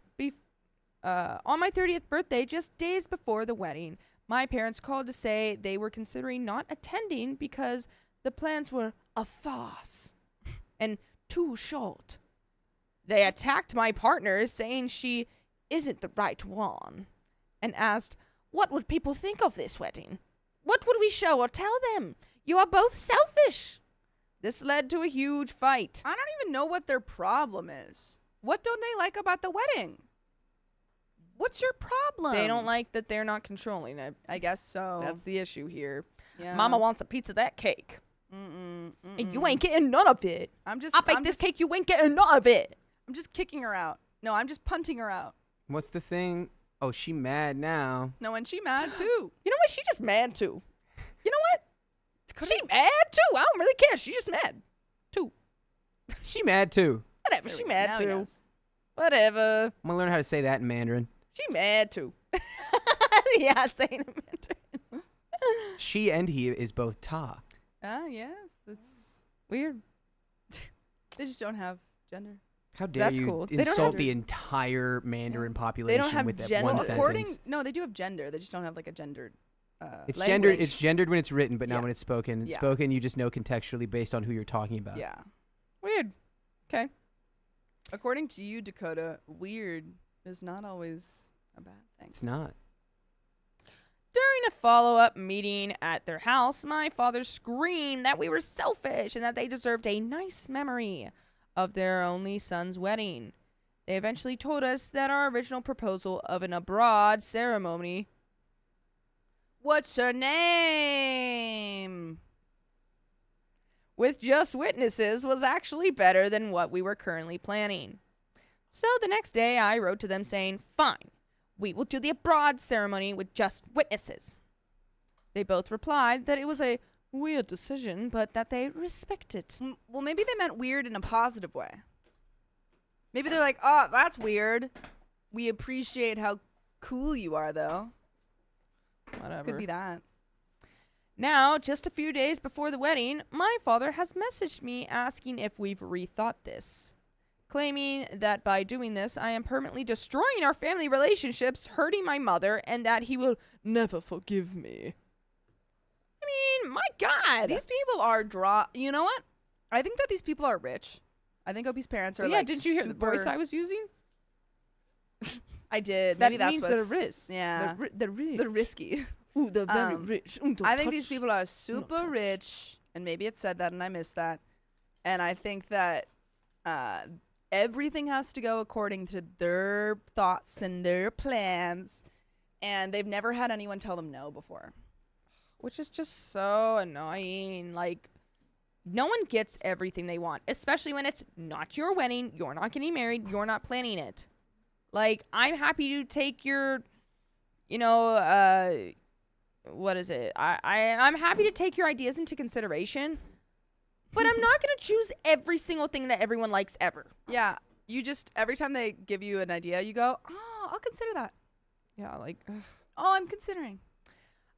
days before the wedding, my parents called to say they were considering not attending because the plans were a farce and too short. They attacked my partner, saying she isn't the right one, and asked, what would people think of this wedding? What would we show or tell them? You are both selfish. This led to a huge fight. I don't even know what their problem is. What don't they like about the wedding? What's your problem? They don't like that they're not controlling it. I guess so. That's the issue here. yeah. Mama wants a piece of that cake. Mm-mm, And you ain't getting none of it. I'm just. I bake this cake, you ain't getting none of it. I'm just kicking her out. No, I'm just punting her out. What's the thing? Oh, she mad now. No, and she mad too. You know what? She just mad too. You know what? Dakota's- She mad too. I don't really care. She just mad too. She mad too. Whatever. There She we go. mad Now he too. knows. Whatever. I'm gonna learn how to say that in Mandarin. She mad too. Yeah, saying it. She and he is both ta. Ah, yes. It's Weird. they just don't have gender. How dare That's you cool. They don't insult have- the entire Mandarin population have with that gender. one Well, sentence? No, they do have gender. They just don't have like a gendered. It's language. gendered. It's gendered when it's written, but not Yeah. when it's spoken. It's Yeah. spoken, you just know contextually based on who you're talking about. Yeah. Weird. Okay. According to you, Dakota, weird is not always a bad thing. It's not. During a follow-up meeting at their house, my father screamed that we were selfish and that they deserved a nice memory of their only son's wedding. They eventually told us that our original proposal of an abroad ceremony, What's her name? with just witnesses, was actually better than what we were currently planning. So the next day, I wrote to them saying, fine, we will do the abroad ceremony with just witnesses. They both replied that it was a weird decision, but that they respect it. Well, maybe they meant weird in a positive way. Maybe they're like, oh, that's weird. We appreciate how cool you are, though. Whatever. Could be that. Now, just a few days before the wedding, my father has messaged me asking if we've rethought this, claiming that by doing this, I am permanently destroying our family relationships, hurting my mother, and that he will never forgive me. I mean, my God. These people are You know what? I think that these people are rich. I think Opie's parents are yeah, like didn't you hear the voice super- I was using? I did. That Maybe that's means what's they're rich. Yeah. They're rich. They're risky. Ooh, they're very Um, rich. Ooh, don't I think these touch. people are super touch. rich, and maybe it said that, and I missed that. And I think that everything has to go according to their thoughts and their plans, and they've never had anyone tell them no before. Which is just so annoying. Like, no one gets everything they want, especially when it's not your wedding, you're not getting married, you're not planning it. Like, I'm happy to take your what is it? I'm happy to take your ideas into consideration, but I'm not going to choose every single thing that everyone likes ever. Yeah. You just, every time they give you an idea, you go, oh, I'll consider that. Yeah, like, ugh. Oh, I'm considering.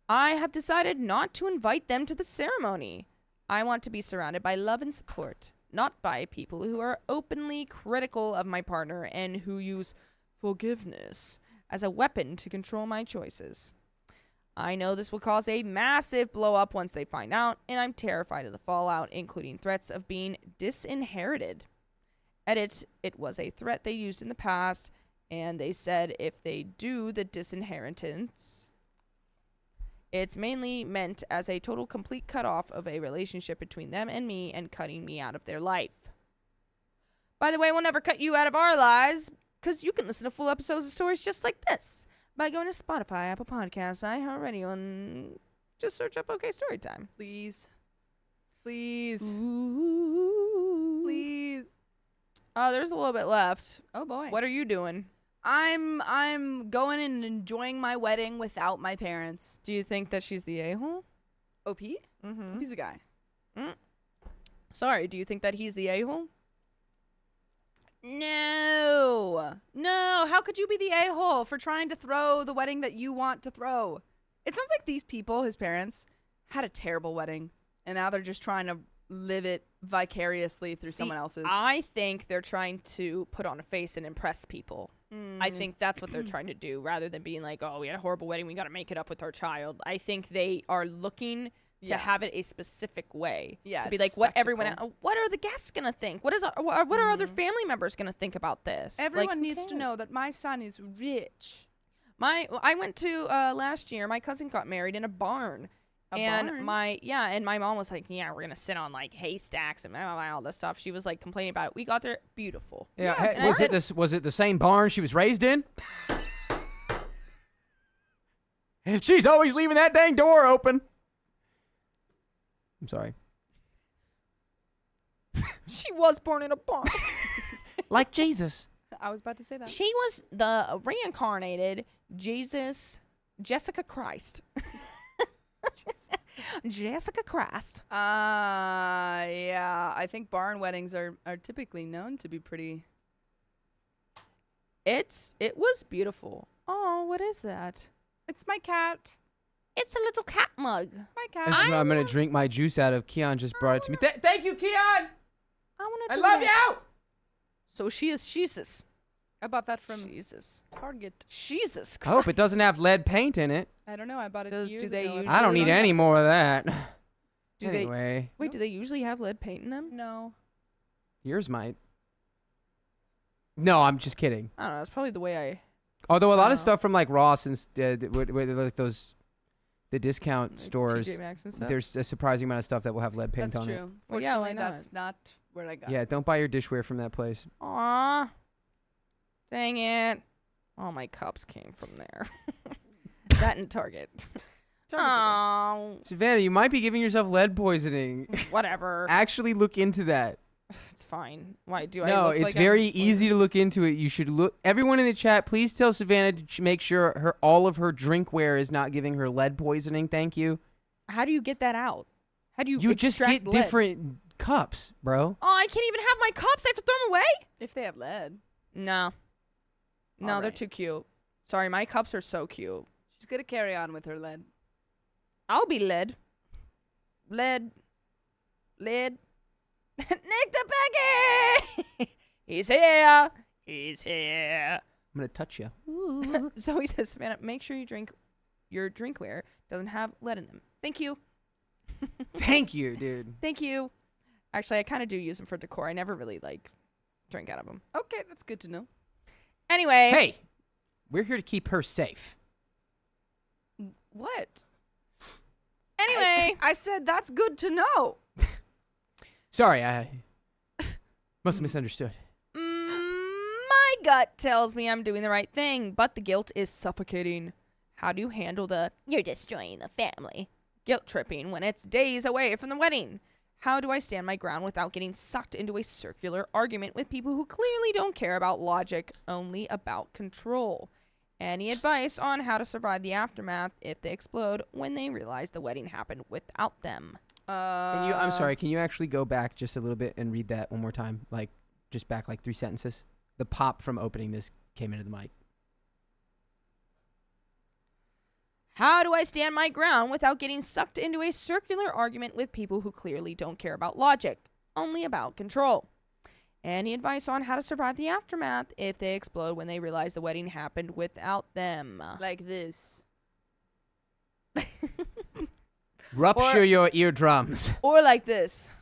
I have decided not to invite them to the ceremony. I want to be surrounded by love and support, not by people who are openly critical of my partner and who use forgiveness as a weapon to control my choices. I know this will cause a massive blow up once they find out, and I'm terrified of the fallout, including threats of being disinherited. Edit, it was a threat they used in the past, and they said if they do the disinheritance, it's mainly meant as a total complete cutoff of a relationship between them and me and cutting me out of their life. By the way, we'll never cut you out of our lives, because you can listen to full episodes of stories just like this by going to Spotify, Apple Podcasts, iHeartRadio, and just search up OK Storytime. Please. Please. Ooh. Please. There's a little bit left. Oh, boy. What are you doing? I'm going and enjoying my wedding without my parents. Do you think that she's the a-hole? OP? Mm-hmm. He's a guy. Sorry, do you think that he's the a-hole? No. No. How could you be the a-hole for trying to throw the wedding that you want to throw? It sounds like these people, his parents, had a terrible wedding, and now they're just trying to live it vicariously through someone else's. I think they're trying to put on a face and impress people. I think that's what they're trying to do, rather than being like, oh, we had a horrible wedding, we got to make it up with our child. I think they are looking to have it a specific way. Yeah, to be it's a like, spectacle. what are the guests going to think? What are other family members going to think about this? Everyone Like, who needs to cares? know that my son is rich. I went to last year, my cousin got married in a barn. Barn? And my mom was like, yeah, we're gonna sit on like haystacks and all this stuff. She was like complaining about it. We got there, beautiful. Yeah, and I said- was it the same barn she was raised in? And she's always leaving that dang door open. I'm sorry. She was born in a barn. Like Jesus. I was about to say that. She was the reincarnated Jessica Christ. Jessica Christ. Yeah. I think barn weddings are typically known to be pretty. It was beautiful. Oh, what is that? It's my cat. It's a little cat mug. It's my cat. This is what I'm going to drink my juice out of. Keon just brought it to me. Thank you, Keon. I love you. So she is Jesus. I bought that from Jesus. Target. Jesus I Christ. hope it doesn't have lead paint in it. I don't know. I bought it Does- years do they ago. usually- I don't need any more of that. Do they- Anyway, Wait, do they usually have lead paint in them? No. yours might. No, I'm just kidding. I don't know. It's probably the way I. Although a lot of Oh. stuff from like Ross and like those, the discount like, stores, TJ Maxx and stuff. there's a surprising amount of stuff that will have lead paint That's on it. true. Well, yeah, why Fortunately, that's not where I got Yeah, it. don't buy your dishware from that place. Aw. Dang it. All my cups came from there. That and Target. Target's Oh, Savannah, you might be giving yourself lead poisoning. whatever. Actually, look into that. It's fine. Why do I No, look it's like very I'm easy to look into it. You should look. Everyone in the chat, please tell Savannah to make sure all of her drinkware is not giving her lead poisoning. Thank you. How do you get that out? How do you You just extract get lead? different cups, bro. Oh, I can't even have my cups. I have to throw them away? If they have lead, No. No, All they're right. too cute. Sorry, my cups are so cute. she's gonna carry on with her lead. I'll be led. Led. Nick the Peggy! He's here. He's here. I'm gonna touch you. Zoe says, Savannah, make sure you drink your drinkware doesn't have lead in them. Thank you. Thank you, dude. Thank you. Actually, I kind of do use them for decor. I never really drink out of them. Okay, that's good to know. Anyway. Hey, we're here to keep her safe. What? Anyway. I said that's good to know. Sorry, I must have misunderstood. My gut tells me I'm doing the right thing, but the guilt is suffocating. How do you handle the "you're destroying the family" guilt tripping when it's days away from the wedding? How do I stand my ground without getting sucked into a circular argument with people who clearly don't care about logic, only about control? Any advice on how to survive the aftermath if they explode when they realize the wedding happened without them? I'm sorry. Can you actually go back just a little bit and read that one more time? Like, just back like 3 sentences. The pop from opening this came into the mic. How do I stand my ground without getting sucked into a circular argument with people who clearly don't care about logic, only about control? Any advice on how to survive the aftermath if they explode when they realize the wedding happened without them? Like this. Rupture your eardrums. Or like this.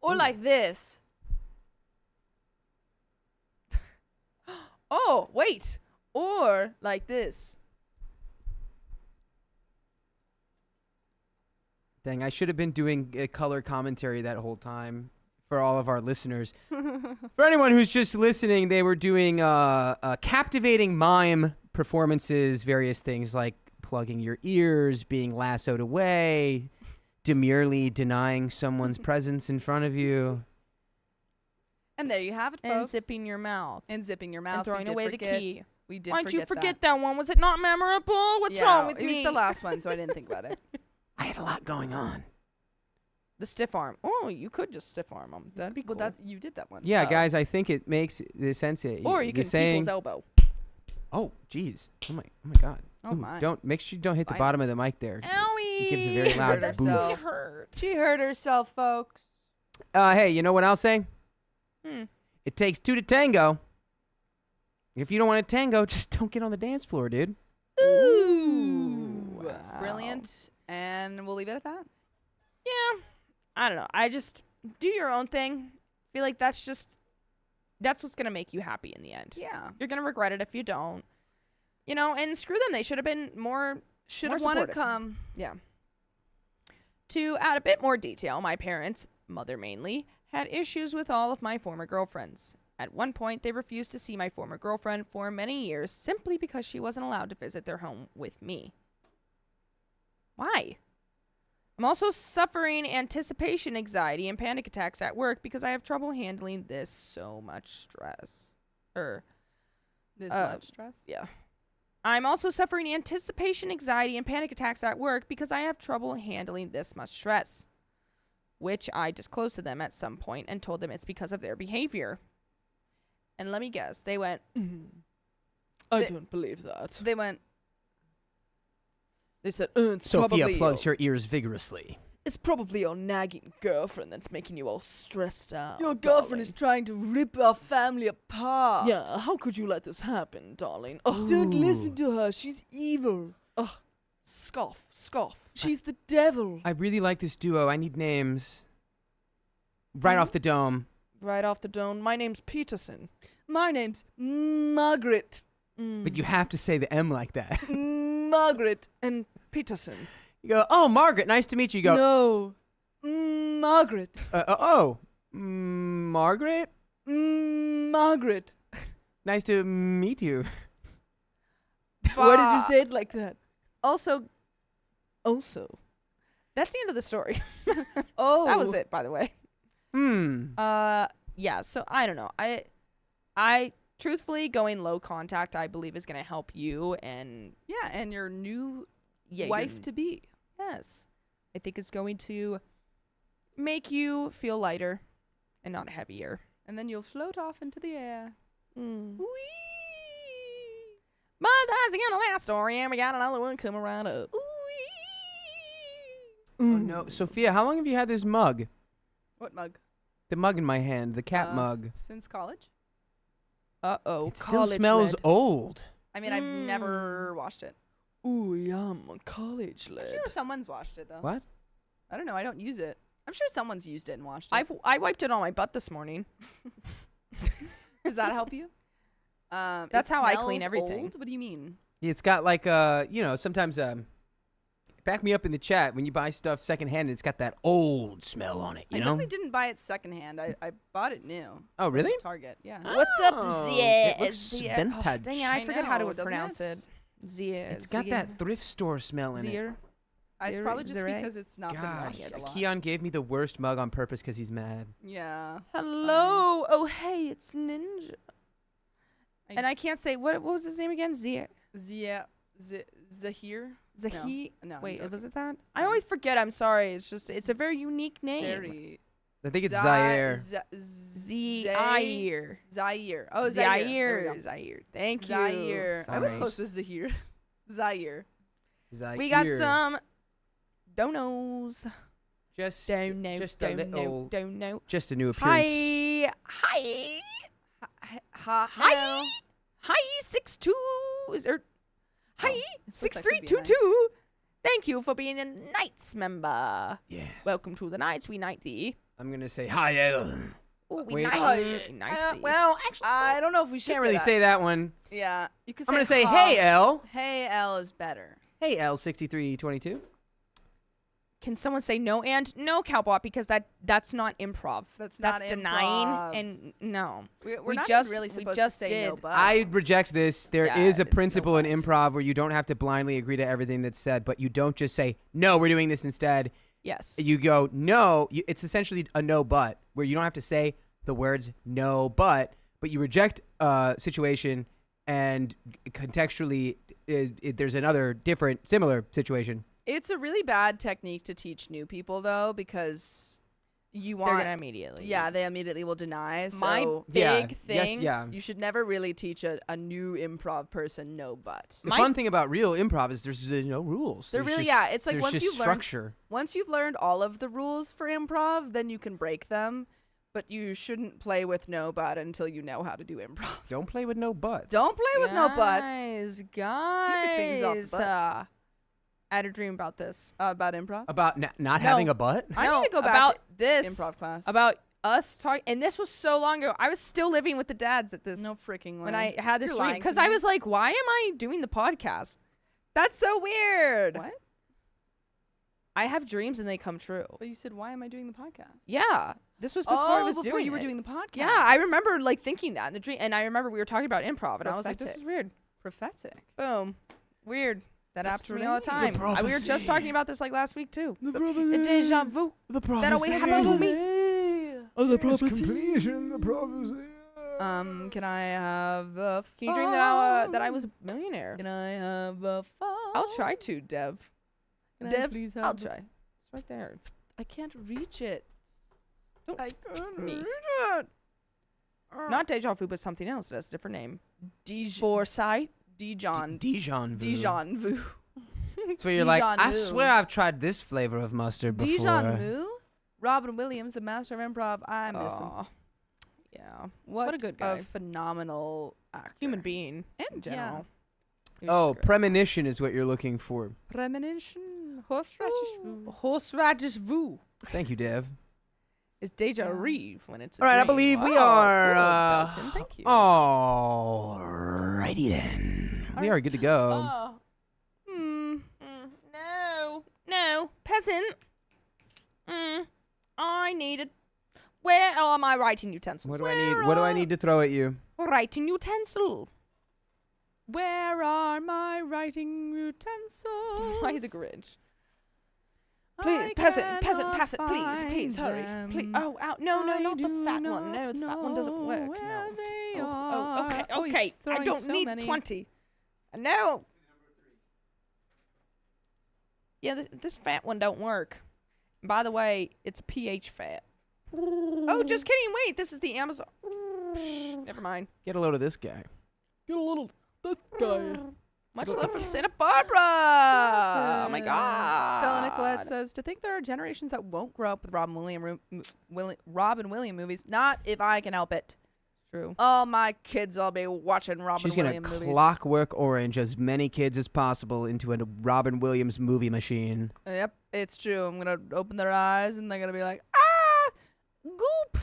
Or like this. Oh, wait. Or like this. Dang, I should have been doing a color commentary that whole time for all of our listeners. For anyone who's just listening, they were doing captivating mime performances, various things like plugging your ears, being lassoed away, demurely denying someone's presence in front of you. And there you have it, folks. And zipping your mouth. And zipping your mouth. And throwing away the key. We did Why'd you forget that. that one? Was it not memorable? What's wrong with me? It was the last one, so I didn't think about it. I had a lot going on. The stiff arm. Oh, you could just stiff arm them. That'd be cool. Well, you did that one. Yeah, guys, I think it makes the sense. Or you can people's elbow. Oh, jeez. Oh my God. Oh, my. Don't make sure you don't hit the Fine. bottom of the mic there. Owie. It gives a very loud hurt boof. herself. She hurt herself, folks. Hey, you know what I'll say? Hmm. It takes 2 to tango. If you don't want to tango, just don't get on the dance floor, dude. Ooh. Wow. Brilliant. And we'll leave it at that. Yeah. I don't know. I just do your own thing. Feel like that's what's going to make you happy in the end. Yeah. You're going to regret it if you don't. You know, and screw them. They should have been more Should more have wanted supportive. come. Yeah. To add a bit more detail, my parents, mother mainly, had issues with all of my former girlfriends. At one point, they refused to see my former girlfriend for many years simply because she wasn't allowed to visit their home with me. Why? I'm also suffering anticipation anxiety and panic attacks at work because I have trouble handling this so much stress. This much stress? Yeah. I'm also suffering anticipation anxiety and panic attacks at work because I have trouble handling this much stress, which I disclosed to them at some point and told them it's because of their behavior. And let me guess, they went, I don't believe that. They went, They said, it's Sophia probably plugs her ears vigorously. It's probably your nagging girlfriend that's making you all stressed out. your girlfriend is trying to rip our family apart. Yeah, how could you let this happen, darling? Oh, Don't listen to her. She's evil. scoff, scoff. She's the devil. I really like this duo. I need names. Right off the dome. Right off the dome, my name's Peterson. My name's Margaret. But you have to say the M like that. Margaret. And Peterson. You go, oh, Margaret, nice to meet you. You go, No. Margaret. Margaret? Margaret. Nice to meet you. Why did you say it like that? Also, that's the end of the story. Oh. That was it, by the way. Yeah, so I don't know. I truthfully, going low contact, I believe is going to help you and Yeah, and your new your wife-to-be. Yes. I think it's going to make you feel lighter and not heavier. And then you'll float off into the air. Mm. Whee! But that's the end of that story, and we got another one coming right up. Oh, no. Sophia, how long have you had this mug? What mug? The mug in my hand, the cat mug. Since college. Uh-oh. It still smells old. I mean, I've never washed it. Ooh, yum. College I'm lid. sure someone's washed it, though. What? I don't know. I don't use it. I'm sure someone's used it and washed it. I wiped it on my butt this morning. Does that help you? That's how I clean everything. Old? What do you mean? It's got like, sometimes, back me up in the chat, when you buy stuff secondhand, it's got that old smell on it, you I know? definitely didn't buy it secondhand. I bought it new. Oh, really? From Target, yeah. What's up, Oh, Zia? it looks Zia. vintage. Dang it, I forget how to know, doesn't pronounce it. Zia. It's got that thrift store smell in it. Zier. It's Zir- probably just Zire? because it's not been God, washed a lot. Keon gave me the worst mug on purpose because he's mad. Yeah. Hello. Oh, hey, it's Ninja. And I can't say what was his name again? Zahir. No. Wait, I'm was joking. it that? I always forget. I'm sorry. It's a very unique name. Zeri. I think it's Zaire. Zaire. Zaire. Oh, Zaire. There we go. Zaire. Thank you. Zaire. I was Sorry. close with Zahir. Zaire. Zaire. We got some donos. Just Don't know. just a Don't know. little, Don't know. just a new appearance. Hi. Hi. Hi. Hi. 62. Is there? Hi. Looks like could be a 6322. Thank you for being a Knights member. Yes. Welcome to the Knights. We knight thee. I'm gonna say hi, El. Oh, we Wait. knight. We knight thee. Well, actually, I don't know if we should can't really that. say that one. Yeah. You could I'm gonna say, hi. hey, El. Hey, L is better. Hey, L6322. Can someone say no and no, Cowbot, because that's not improv. That's not denying improv. and no. We're We not just- really we supposed just to say no, did. but I reject this. There is Yeah, a it's no principle in but. improv where you don't have to blindly agree to everything that's said, but you don't just say, no, we're doing this instead. Yes. You go, no. It's essentially a no but, where you don't have to say the words no but you reject a situation and contextually there's another different, similar situation. it's a really bad technique to teach new people though, because you They're want gonna immediately. yeah, they immediately will deny. My So Yeah, big yes, thing. yeah. you should never really teach a new improv person no but. The My- fun thing about real improv is there's no rules. There There's really- just- yeah, it's like there's once just you've learned- structure. Once you've learned all of the rules for improv, then you can break them, but you shouldn't play with no but until you know how to do improv. Don't play with no buts. Don't play with no buts. Guys, things off the butts. I had a dream about this. About improv? About not No. having a butt? I No, need to go back about to this. improv class. About us talking, and this was so long ago. I was still living with the dads at this. no freaking way. when I had this You're dream, lying to because I me. was like, why am I doing the podcast? That's so weird. What? I have dreams and they come true. But you said, why am I doing the podcast? Yeah, this was before I was before doing you were it. doing the podcast. Yeah, I remember like thinking that in the dream, and I remember we were talking about improv, and I was like, this is Prophetic. weird. Prophetic. Boom, weird. That happens to me all the Strange. time. The We were just prophecy. talking about this like last week too. The Deja vu. The That always happened to me. Oh, the completion, the prophecy. Can I have the Can you dream that I was a millionaire? Can I have a phone? I'll try to, Dev. Can I Dev, please have I'll the try. It's right there. I can't reach it. Don't I f- can't me. reach it. Not deja vu, but something else. It has a different name. Dijon. Foresight. Dijon. Dijon. Dijon vu. That's where you're like, Dijon I vu. swear I've tried this flavor of mustard before. Dijon vu. Robin Williams, the master of improv. I miss him. Aw. Yeah. What a good guy. A phenomenal actor. Human being in Yeah. general. He was Oh, just great. premonition is what you're looking for. Premonition. Horseradish vu. Horseradish vu Thank you, Dev. is deja Yeah. reeve when it's a All right, I dream. believe we Wow, are. cool, Dalton, thank you. Alrighty then. We are good to go. Oh. No, peasant. I needed. Where are my writing utensils? What do I need? What do I need to throw at you? Writing utensil. Where are my writing utensils? Why the Grinch? Please, peasant, pass it, please, hurry, please. Oh, ow, no, not the fat one. No, the fat one doesn't work. No. Okay. I don't need 20. No. Yeah, this fat one don't work. By the way, it's a pH fat. Oh, just kidding. Wait, this is the Amazon. Never mind. Get a load of this guy. Get a little this guy. Much love from Santa Barbara. Oh my God. Stella Nicolette says, to think there are generations that won't grow up with Robin Williams movies. Not if I can help it. True. All my kids will be watching Robin She's gonna Williams movies. clockwork orange as many kids as possible into a Robin Williams movie machine. Yep, it's true. I'm going to open their eyes and they're going to be like, Goop!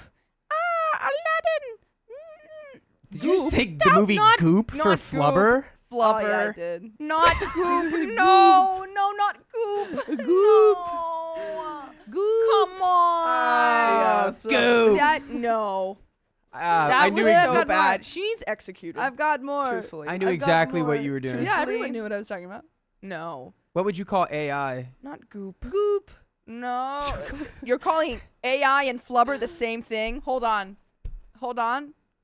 Aladdin! Did you say the movie not- Goop not for Goop. Flubber? Oh, yeah, I Flubber. did. Not Goop. No, not Goop. Goop. No. Come on. Goop. That no. I That knew was ex- so bad. She needs executed. I've got more. truthfully. I knew I've got exactly what more. you were doing. Yeah, Truthfully. everyone knew what I was talking about. No. What would you call AI? Not Goop. Goop. No. You're calling AI and Flubber the same thing? Hold on.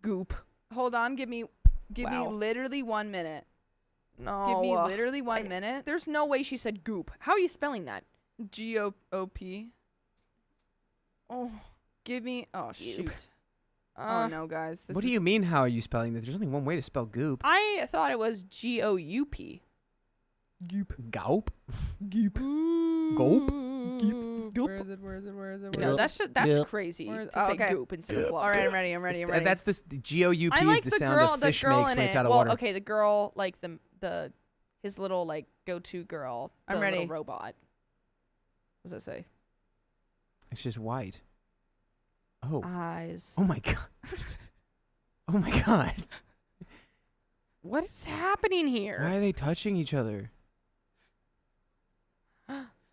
Goop. Hold on. Give me Give me Wow. literally 1 minute. No. Give me literally 1 minute. There's no way she said goop. How are you spelling that? GOOP. Oh. Give me. Oh, Goop. shoot. Oh, no, guys. This What do you mean? How are you spelling this? There's only one way to spell goop. I thought it was GOUP. Gulp. Goop. Gulp? Goop. Where is it? Where is it? Where is it? Where No, is it? that's Yep. crazy Where's- to say okay. goop instead of All glop. right, I'm ready. I'm ready. I'm ready. That's the GOUP I like is the the sound girl, a the fish girl makes in when it's it. out of Well, water. okay, the girl, like the his little like go-to girl. I'm the ready. Little robot. What does that say? It's just white. Oh. Eyes. Oh my god. Oh my god. What is happening here? Why are they touching each other?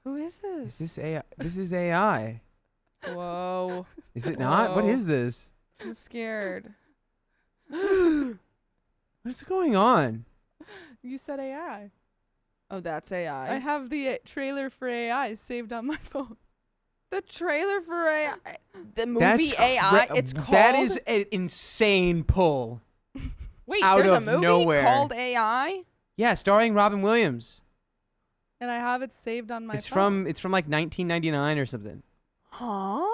Who is this? Is this AI? This is AI. Whoa. Is it not? What Whoa. is this? I'm scared. What's going on? You said AI. Oh, that's AI. I have the trailer for AI saved on my phone. the trailer for AI. The movie That's AI. cra- It's called. That is an insane pull. Wait, out there's of a movie nowhere. called AI. Yeah, starring Robin Williams. And I have it saved on my It's phone. from like 1999 or something. Huh?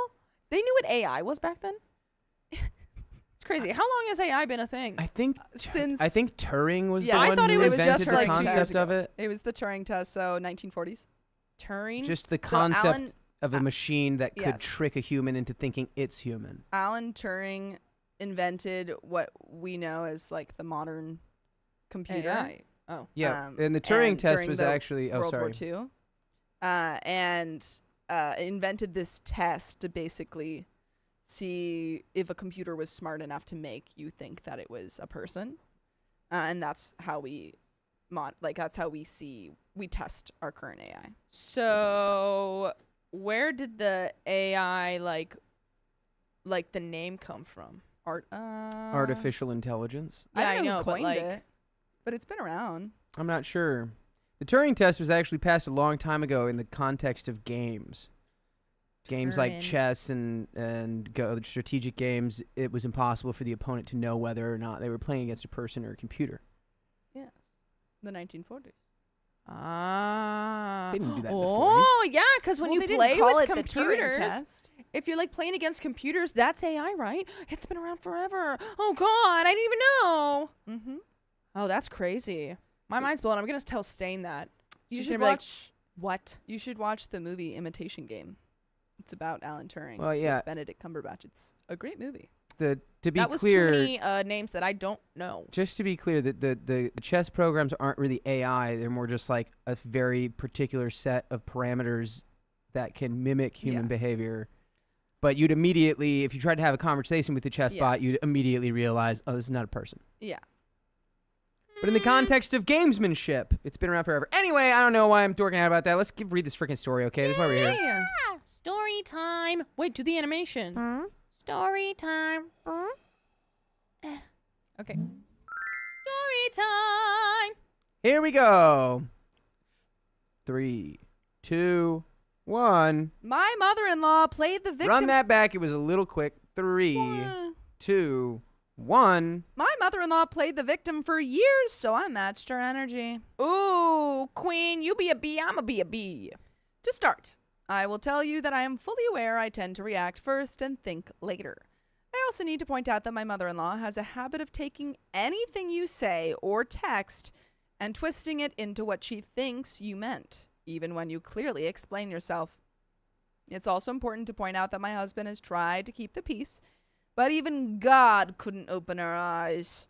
They knew what AI was back then. It's crazy. How long has AI been a thing? I think Since- I think Turing was Yeah, the I one thought who it was invented just the like 2 concept years of ago. it. It was the Turing test, so 1940s. Turing. Just the So concept Alan- of a machine that could yes. trick a human into thinking it's human. Alan Turing invented what we know as like the modern computer. AI. Oh. Yeah, and the Turing and test during was the actually World sorry. War II, and invented this test to basically see if a computer was smart enough to make you think that it was a person, and that's how we that's how we test our current AI. So, where did the AI like the name come from? Artificial intelligence. Yeah, I don't know, know, who but coined like, it, but it's been around. I'm not sure. The Turing test was actually passed a long time ago in the context of games. Games like Turing. chess and strategic games, it was impossible for the opponent to know whether or not they were playing against a person or a computer. Yes, the 1940s. Ah. They didn't do that in the 40s. Oh, yeah, because when Well, you they didn't play call with it the Turing computers, test. if you're like playing against computers, that's AI, right? It's been around forever. Oh God, I didn't even know. Mm-hmm. Oh, that's crazy. My mind's blown. I'm gonna tell Stain that. You She's should gonna be like, watch. what? You should watch the movie Imitation Game. It's about Alan Turing. Well, It's with yeah. Benedict Cumberbatch. It's a great movie. To be That was clear, too many names that I don't know. just to be clear, that the chess programs aren't really AI. They're more just like a very particular set of parameters that can mimic human Yeah. behavior. But you'd immediately, if you tried to have a conversation with the chess Yeah. bot, you'd immediately realize, oh, this is not a person. Yeah. But in the context of gamesmanship, it's been around forever. Anyway, I don't know why I'm dorking out about that. Let's read this freaking story, okay? That's why we're here. Yeah. Story time. Wait, do the animation. Story time. Okay. Story time. Here we go. 3, 2, 1. My mother-in-law played the victim. Run that back. It was a little quick. 3, Uh, 2, 1. My mother-in-law played the victim for years, so I matched her energy. Ooh, Queen, you be a bee, I'ma be a bee. To start, I will tell you that I am fully aware I tend to react first and think later. I also need to point out that my mother-in-law has a habit of taking anything you say or text and twisting it into what she thinks you meant, even when you clearly explain yourself. It's also important to point out that my husband has tried to keep the peace, but even God couldn't open her eyes.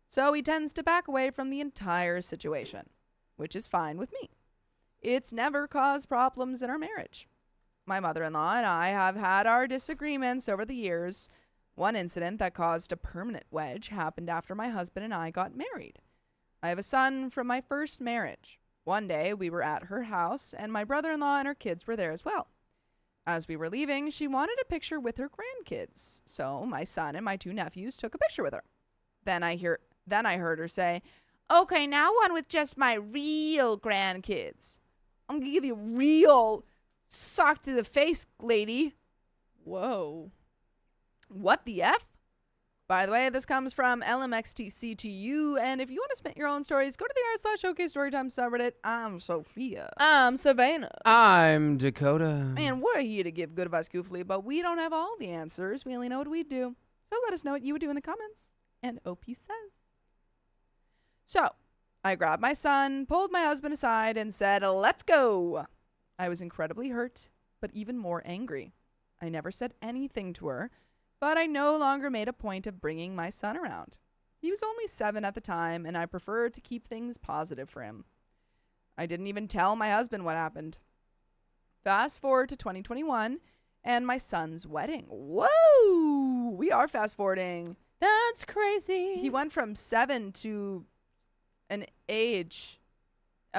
So he tends to back away from the entire situation, which is fine with me. It's never caused problems in our marriage. My mother-in-law and I have had our disagreements over the years. One incident that caused a permanent wedge happened after my husband and I got married. I have a son from my first marriage. One day, we were at her house, and my brother-in-law and her kids were there as well. As we were leaving, she wanted a picture with her grandkids, so my son and my 2 nephews took a picture with her. Then I heard her say, "Okay, now one with just my real grandkids. I'm gonna give you a real sock to the face, lady." Whoa. What the F? By the way, this comes from LMXTCTU, and if you want to submit your own stories, go to the r/OK Storytime subreddit. I'm Sophia. I'm Savannah. I'm Dakota. And we're here to give good advice goofily, but we don't have all the answers. We only know what we do. So let us know what you would do in the comments. And OP says. So, I grabbed my son, pulled my husband aside, and said, let's go. I was incredibly hurt, but even more angry. I never said anything to her, but I no longer made a point of bringing my son around. He was only 7 at the time, and I preferred to keep things positive for him. I didn't even tell my husband what happened. Fast forward to 2021 and my son's wedding. Whoa! We are fast forwarding. That's crazy. He went from 7 to a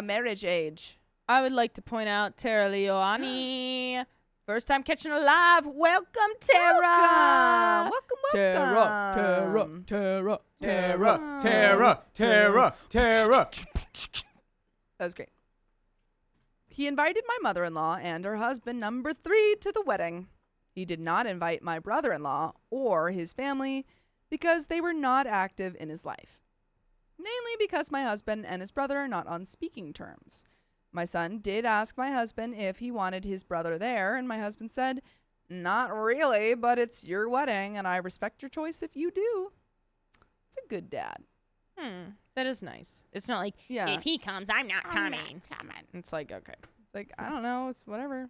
marriage age. I would like to point out Tara Leoani. First time catching her live. Welcome, Tara. Welcome. Tara. That was great. He invited my mother-in-law and her husband, number 3, to the wedding. He did not invite my brother-in-law or his family because they were not active in his life. Mainly because my husband and his brother are not on speaking terms. My son did ask my husband if he wanted his brother there, and my husband said, not really, but it's your wedding, and I respect your choice if you do. It's a good dad. That is nice. It's not like, Yeah. if he comes, I'm not coming. It's like, okay. It's like, I don't know, it's whatever.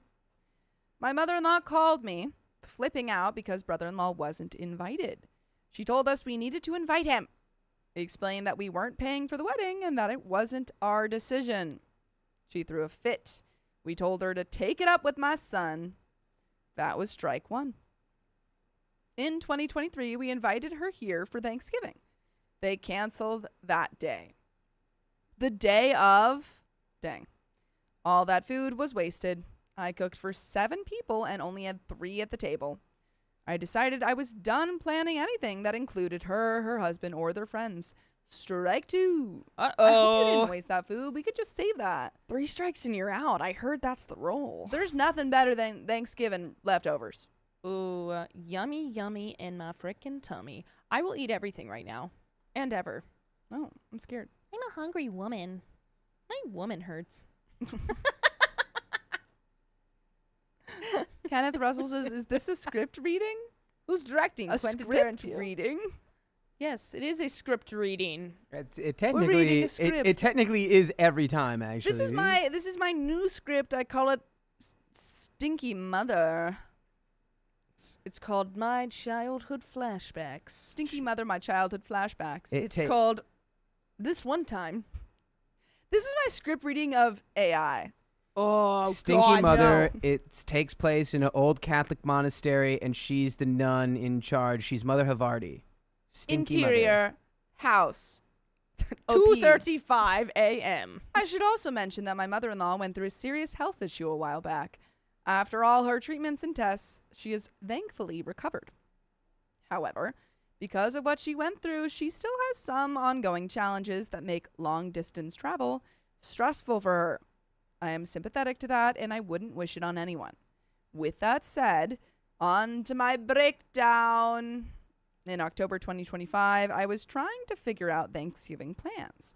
My mother-in-law called me, flipping out because brother-in-law wasn't invited. She told us we needed to invite him. He explained that we weren't paying for the wedding and that it wasn't our decision. She threw a fit. We told her to take it up with my son. That was strike 1. In 2023, we invited her here for Thanksgiving. They canceled that day. The day of... Dang. All that food was wasted. I cooked for 7 people and only had 3 at the table. I decided I was done planning anything that included her, her husband, or their friends. Strike 2. I hope you didn't waste that food. We could just save that. 3 strikes and you're out. I heard that's the rule. There's nothing better than Thanksgiving leftovers. Ooh, yummy, yummy in my frickin' tummy. I will eat everything right now. And ever. Oh, I'm scared. I'm a hungry woman. My woman hurts. Kenneth Russell says, is this a script reading? Who's directing? A Quentin script Tarantino. reading? Yes, it is a script reading. It reading technically a script. it technically is every time actually. This is my new script. I call it Stinky Mother. It's called My Childhood Flashbacks. Stinky Mother, My Childhood Flashbacks. It It's ta- called This One Time. This is my script reading of AI. Oh, Stinky God, Mother. no. It takes place in an old Catholic monastery, and she's the nun in charge. She's Mother Havarti. Stinky Interior house. OP. 2:35 a.m. I should also mention that my mother-in-law went through a serious health issue a while back. After all her treatments and tests, she is thankfully recovered. However, because of what she went through, she still has some ongoing challenges that make long-distance travel stressful for her. I am sympathetic to that, and I wouldn't wish it on anyone. With that said, on to my breakdown. In October 2025, I was trying to figure out Thanksgiving plans.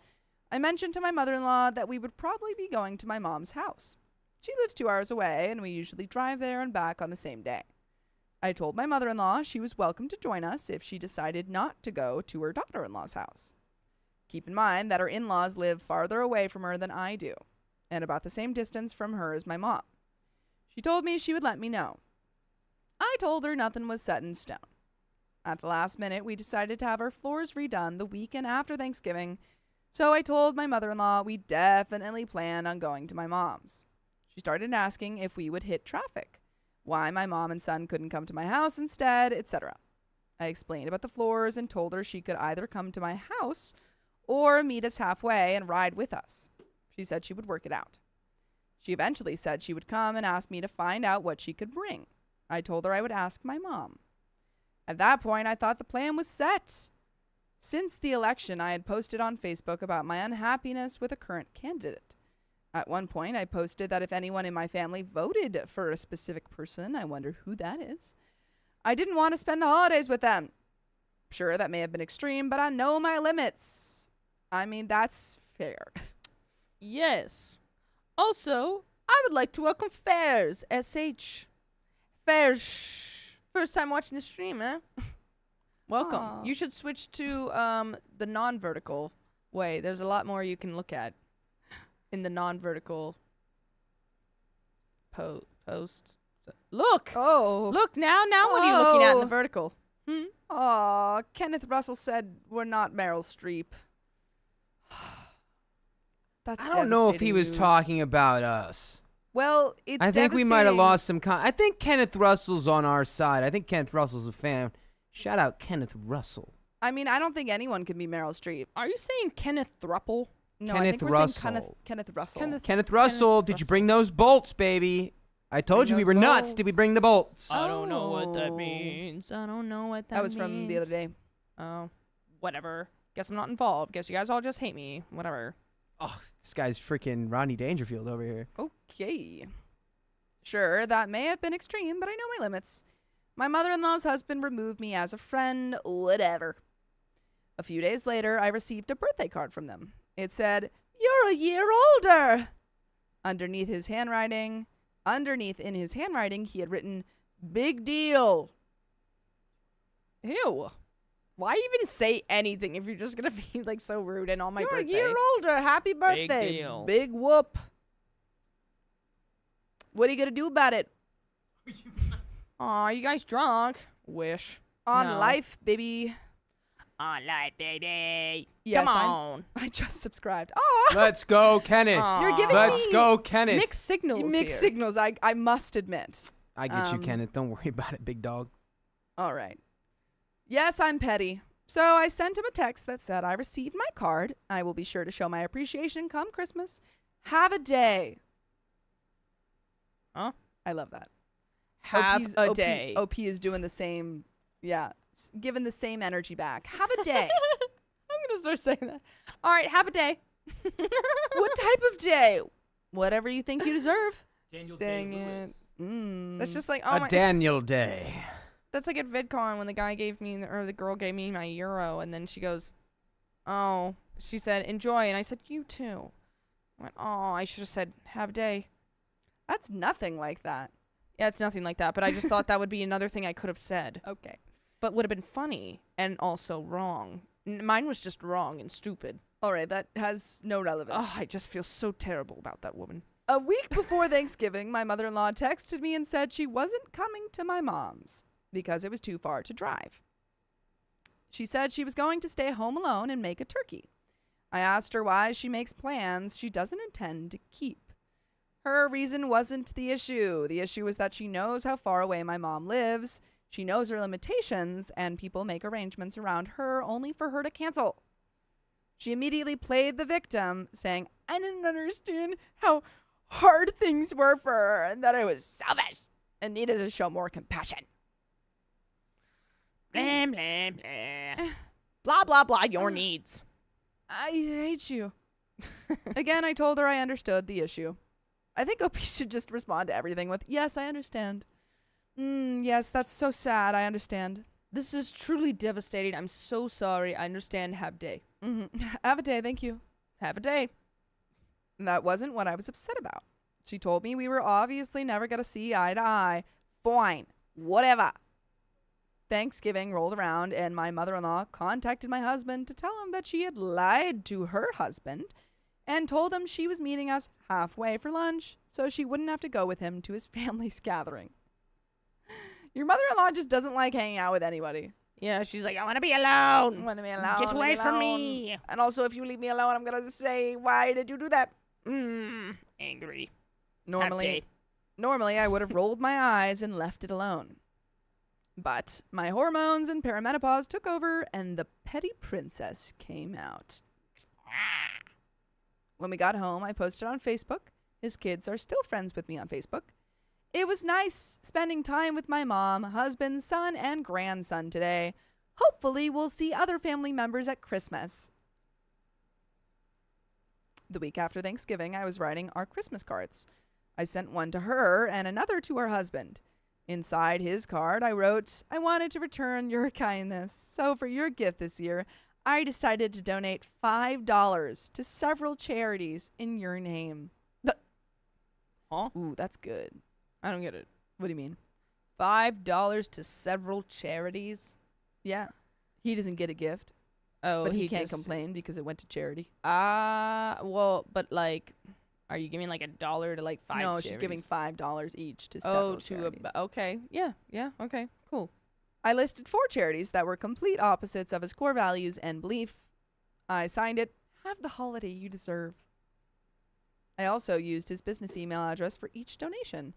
I mentioned to my mother-in-law that we would probably be going to my mom's house. She lives 2 hours away, and we usually drive there and back on the same day. I told my mother-in-law she was welcome to join us if she decided not to go to her daughter-in-law's house. Keep in mind that her in-laws live farther away from her than I do, and about the same distance from her as my mom. She told me she would let me know. I told her nothing was set in stone. At the last minute, we decided to have our floors redone the weekend after Thanksgiving, so I told my mother-in-law we definitely plan on going to my mom's. She started asking if we would hit traffic, why my mom and son couldn't come to my house instead, etc. I explained about the floors and told her she could either come to my house or meet us halfway and ride with us. She said she would work it out. She eventually said she would come and ask me to find out what she could bring. I told her I would ask my mom. At that point, I thought the plan was set. Since the election, I had posted on Facebook about my unhappiness with a current candidate. At one point, I posted that if anyone in my family voted for a specific person, I wonder who that is, I didn't want to spend the holidays with them. Sure, that may have been extreme, but I know my limits. I mean, that's fair. Yes. Also, I would like to welcome Fairs, SH. Fairs. First time watching the stream, eh? Welcome. Aw. You should switch to the non-vertical way. There's a lot more you can look at in the non-vertical post. Look! Oh. Look, now what are you looking at in the Oh. vertical? Aw, Kenneth Russell said we're not Meryl Streep. That's I don't know if he devastating was news. talking about us. Well, it's I think we might have devastating. lost some. I think Kenneth Russell's on our side. I think Kenneth Russell's a fan. Shout out Kenneth Russell. I mean, I don't think anyone can be Meryl Streep. Are you saying Kenneth Thruple? No, I Kenneth think we're saying Russell. Kenneth Russell. Kenneth Russell, did you bring those bolts, baby? I told Bring you we those were nuts. Did we bolts. bring the bolts? I don't know what that Oh. means. I don't know what that That was from the other day. Oh, whatever. Guess I'm not involved. Guess you guys all just hate me. Whatever. Oh, this guy's freaking Rodney Dangerfield over here. Okay. Sure, that may have been extreme, but I know my limits. My mother-in-law's husband removed me as a friend, whatever. A few days later, I received a birthday card from them. It said, "You're a year older." Underneath in his handwriting, he had written, "Big deal." Ew. Why even say anything if you're just gonna be like so rude and on my You're birthday? a year older. Happy birthday. deal. Big whoop. What are you going to do about it? Aw, you guys drunk? Wish. On No. life, baby. On life, baby. Yes, Come I'm- on. I just subscribed. Oh, Let's go, Kenneth. You're giving Let's me go, Kenneth. Mixed signals. mixed here. signals, I must admit. I get you, Um, Kenneth. Don't worry about it, big dog. All right. Yes, I'm petty. So I sent him a text that said, "I received my card. I will be sure to show my appreciation come Christmas. Have a day." Huh? I love that. Have OP's a day. OP is doing the same, giving the same energy back. Have a day. I'm gonna start saying that. All right, have a day. What type of day? Whatever you think you deserve. Daniel Dang it. Mm. That's just like A Daniel Day. That's like at VidCon when the guy gave me or the girl gave me my euro and then she goes, "Oh," she said, "Enjoy," and I said, "You too." I went, "Oh, I should have said have a day." That's nothing like that. Yeah, it's nothing like that, but I just thought that would be another thing I could have said, Okay. but would have been funny and also wrong. Mine was just wrong and stupid. All right, that has no relevance. Oh, I just feel so terrible about that woman. A week before Thanksgiving, my mother-in-law texted me and said she wasn't coming to my mom's because it was too far to drive. She said she was going to stay home alone and make a turkey. I asked her why she makes plans she doesn't intend to keep. Her reason wasn't the issue. The issue was that she knows how far away my mom lives. She knows her limitations, and people make arrangements around her only for her to cancel. She immediately played the victim, saying, "I didn't understand how hard things were for her and that I was selfish and needed to show more compassion." Blah, blah, blah. Blah, blah, blah, your needs. I hate you. Again, I told her I understood the issue. I think OP should just respond to everything with, "Yes, I understand." Yes, that's so sad. I understand. This is truly devastating. I'm so sorry. I understand. Have a day. Have a day. Thank you. Have a day. That wasn't what I was upset about. She told me we were obviously never going to see eye to eye. Fine. Whatever. Thanksgiving rolled around, and my mother-in-law contacted my husband to tell him that she had lied to her husband and told him she was meeting us halfway for lunch so she wouldn't have to go with him to his family's gathering. Your mother-in-law just doesn't like hanging out with anybody. Yeah, she's like, I want to be alone. Want to be alone, Get away leave from alone. me. And also, if you leave me alone, I'm going to say, "Why did you do that?" Angry. Normally, I would have rolled my eyes and left it alone. But my hormones and perimenopause took over, and the petty princess came out. When we got home, I posted on Facebook. His kids are still friends with me on Facebook. It was nice spending time with my mom, husband, son, and grandson today. Hopefully, we'll see other family members at Christmas. The week after Thanksgiving, I was writing our Christmas cards. I sent one to her and another to her husband. Inside his card, I wrote, I wanted to return your kindness. So for your gift this year, I decided to donate $5 to several charities in your name. Huh? Ooh, that's good. I don't get it. What do you mean? $5 to several charities. Yeah. He doesn't get a gift, Oh, but he can't just, complain because it went to charity. Well, but like, are you giving like $1 to like 5? No, charities? she's giving $5 each to several charities. Okay, yeah, okay, cool. I listed 4 charities that were complete opposites of his core values and belief. I signed it, have the holiday you deserve. I also used his business email address for each donation.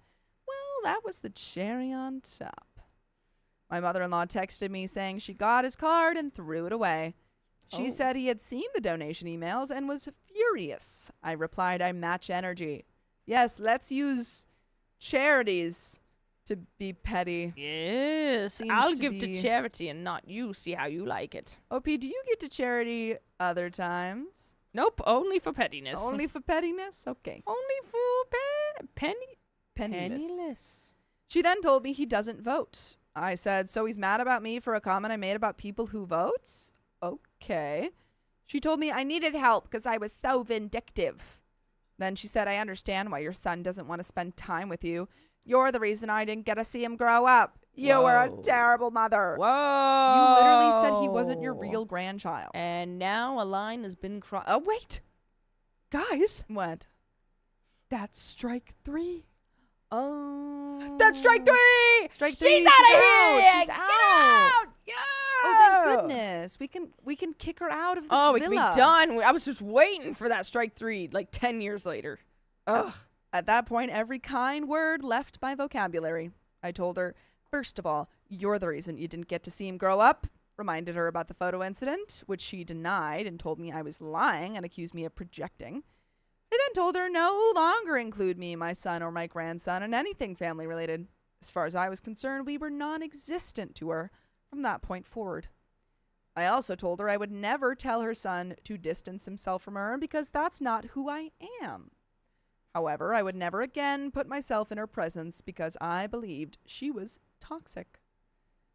Well, that was the cherry on top. My mother-in-law texted me saying she got his card and threw it away. She said he had seen the donation emails and was furious. I replied, I match energy. Yes, let's use charities to be petty. Yes, Seems I'll to give to be- charity and not you. See how you like it. OP, do you get to charity other times? Nope, only for pettiness. Only for pettiness? Okay. Only for Penniless. penniless. She then told me he doesn't vote. I said, so he's mad about me for a comment I made about people who vote? Okay. She told me I needed help because I was so vindictive. Then she said, I understand why your son doesn't want to spend time with you. You're the reason I didn't get to see him grow up. You were a Whoa. terrible mother. Whoa! You literally said he wasn't your real grandchild. And now a line has been crossed. Oh wait, guys, What? that's strike 3. Oh. That's strike 3. Strike She's 3. outta She's here. out. She's Get out. out. Yeah. Oh, thank goodness. We can kick her out of the Oh, we villa. can be done. I was just waiting for that strike 3, like 10 years later. Ugh. At that point, every kind word left my vocabulary. I told her, first of all, you're the reason you didn't get to see him grow up. Reminded her about the photo incident, which she denied and told me I was lying and accused me of projecting. I then told her no longer include me, my son, or my grandson in anything family related. As far as I was concerned, we were non-existent to her from that point forward. I also told her I would never tell her son to distance himself from her because that's not who I am. However, I would never again put myself in her presence because I believed she was toxic.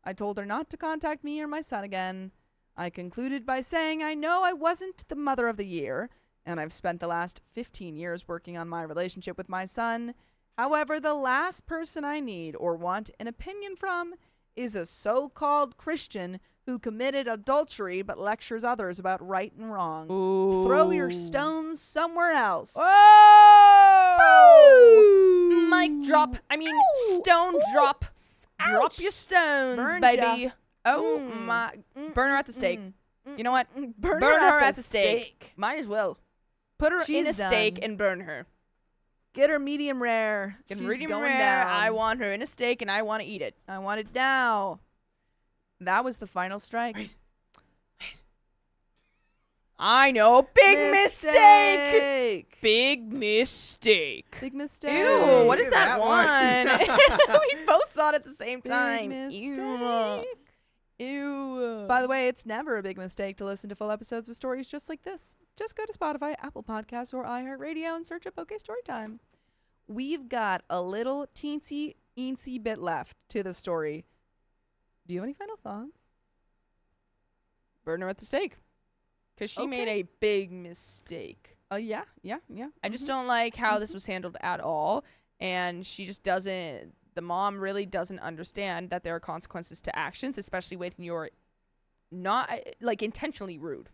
I told her not to contact me or my son again. I concluded by saying I know I wasn't the mother of the year, and I've spent the last 15 years working on my relationship with my son. However, the last person I need or want an opinion from is a so-called Christian who committed adultery but lectures others about right and wrong. Ooh. Throw your stones somewhere else. Oh! Mic drop. I mean, stone drop. Drop Ouch. your stones, Burned baby. ya. Oh Mm. my! Mm, Burn her at the mm, stake. mm, You know what? mm. Burn her at the stake. Might as well. Put her in She's a steak done. and burn her. Get her medium rare. Get She's medium going rare. down. I want her in a steak and I want to eat it. I want it now. That was the final strike. I know. Big mistake. Big mistake. Big mistake. Ew, what is Look at that that one? We both saw it at the same Big time. mistake. Ew. By the way, it's never a big mistake to listen to full episodes with stories just like this. Just go to Spotify, Apple Podcasts, or iHeartRadio and search up OK Storytime. We've got a little teensy bit left to the story. Do you have any final thoughts? Burn her at the stake. Because she made a big mistake. Yeah. I just don't like how this was handled at all. And she just doesn't, the mom really doesn't understand that there are consequences to actions, especially when you're not, like, intentionally rude.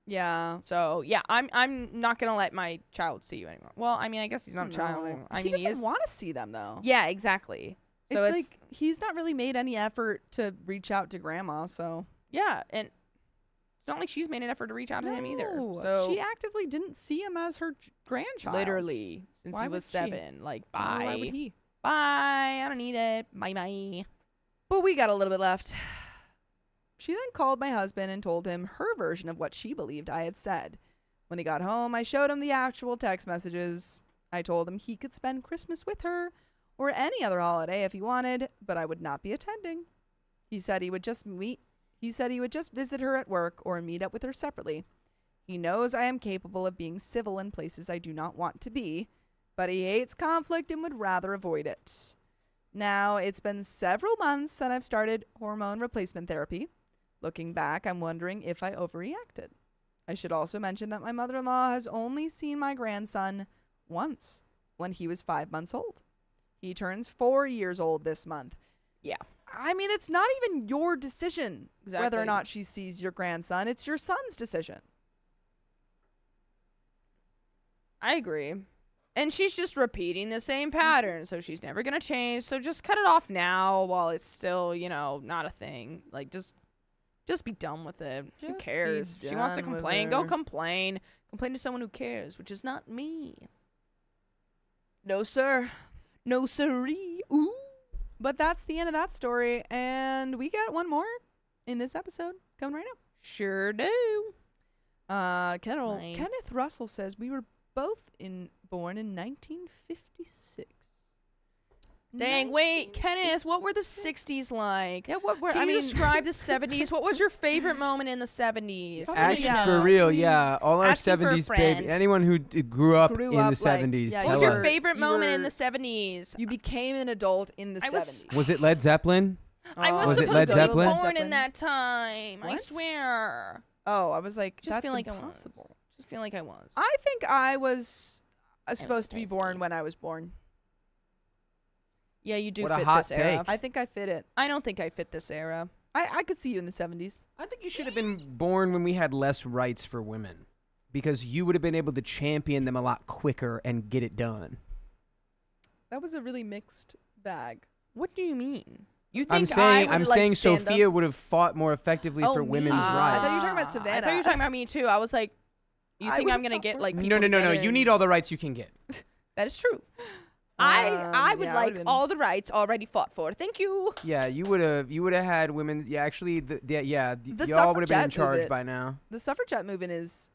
Yeah. So, yeah, I'm not going to let my child see you anymore. Well, I mean, I guess he's not a child anymore. I he mean, doesn't want to see them, though. Yeah, exactly. So it's like he's not really made any effort to reach out to grandma, so. yeah, and it's not like she's made an effort to reach out to him either. No, So she actively didn't see him as her grandchild. literally, since Why he was would she? 7, like, Or bye. Why would he? Bye. I don't need it. Bye. But we got a little bit left. She then called my husband and told him her version of what she believed I had said. When he got home, I showed him the actual text messages. I told him he could spend Christmas with her or any other holiday if he wanted, but I would not be attending. He said he would just visit her at work or meet up with her separately. He knows I am capable of being civil in places I do not want to be, but he hates conflict and would rather avoid it. Now, it's been several months that I've started hormone replacement therapy. Looking back, I'm wondering if I overreacted. I should also mention that my mother-in-law has only seen my grandson once when he was 5 months old. He turns 4 years old this month. Yeah. I mean, it's not even your decision whether Exactly. or not she sees your grandson. It's your son's decision. I agree. And she's just repeating the same pattern, so she's never going to change. So just cut it off now while it's still, not a thing. Like, just be done with it. Who Just be cares? She wants to done with complain. Go her. complain. Complain to someone who cares, which is not me. No, sir. No siree. Ooh. But that's the end of that story. And we got one more in this episode coming right now. Sure do. Kenneth Russell says we were both born in 1956. Dang, wait, Kenneth, what were the 60s like? Yeah, what were Can you describe the 70s? What was your favorite moment in the 70s? Somebody Actually, know. for real, yeah. All our Asking for a 70s baby. friend. Anyone who grew up Grew in up, the like, 70s, yeah, What tell was you your were- us. favorite you moment in were- the 70s? You became an adult in the I was- 70s. Was it Led Zeppelin? I was Was it supposed Led to be Zeppelin? born in that time. I What? swear. Oh, I was like, Just that's feel like impossible. I was. Just feel like I was. I think I was supposed to be 50. born when I was born. Yeah, you do What a fit hot this era. take. I think I fit it. I don't think I fit this era. I could see you in the 70s. I think you should have been born when we had less rights for women, because you would have been able to champion them a lot quicker and get it done. That was a really mixed bag. What do you mean? You think I'm saying, I I'm would, like, saying stand Sophia up? would have fought more effectively Oh, for me. women's I rights. thought you were talking about I Savannah. thought you were talking about me too. I was like, you I think I'm would've gonna fought get for- like No, people no, no, no. together You need and- all the rights you can get. That is true. I would yeah, I like would've been- all the rights already fought for. Thank you. Yeah, you would have had women's. Yeah, actually, y'all would have been in suffragette charge movement. by now. The suffragette movement is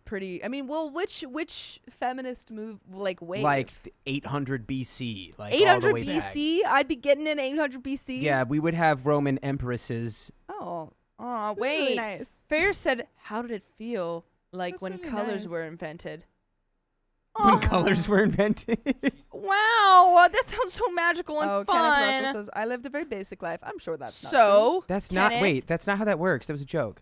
pretty. I mean, well, which feminist move wave? Like 800 BC, like all 800 the way back. BC. I'd be getting in 800 BC. Yeah, we would have Roman empresses. Oh, Oh, this is wait. really nice. Fair said, how did it feel like That's when really colors nice. were invented? When colors were invented. Wow, that sounds so magical and Oh, Kenneth Russell fun. says, "I lived a very basic life." I'm sure that's not true. So, That's not. Kenneth- Wait, that's not how that works. That was a joke.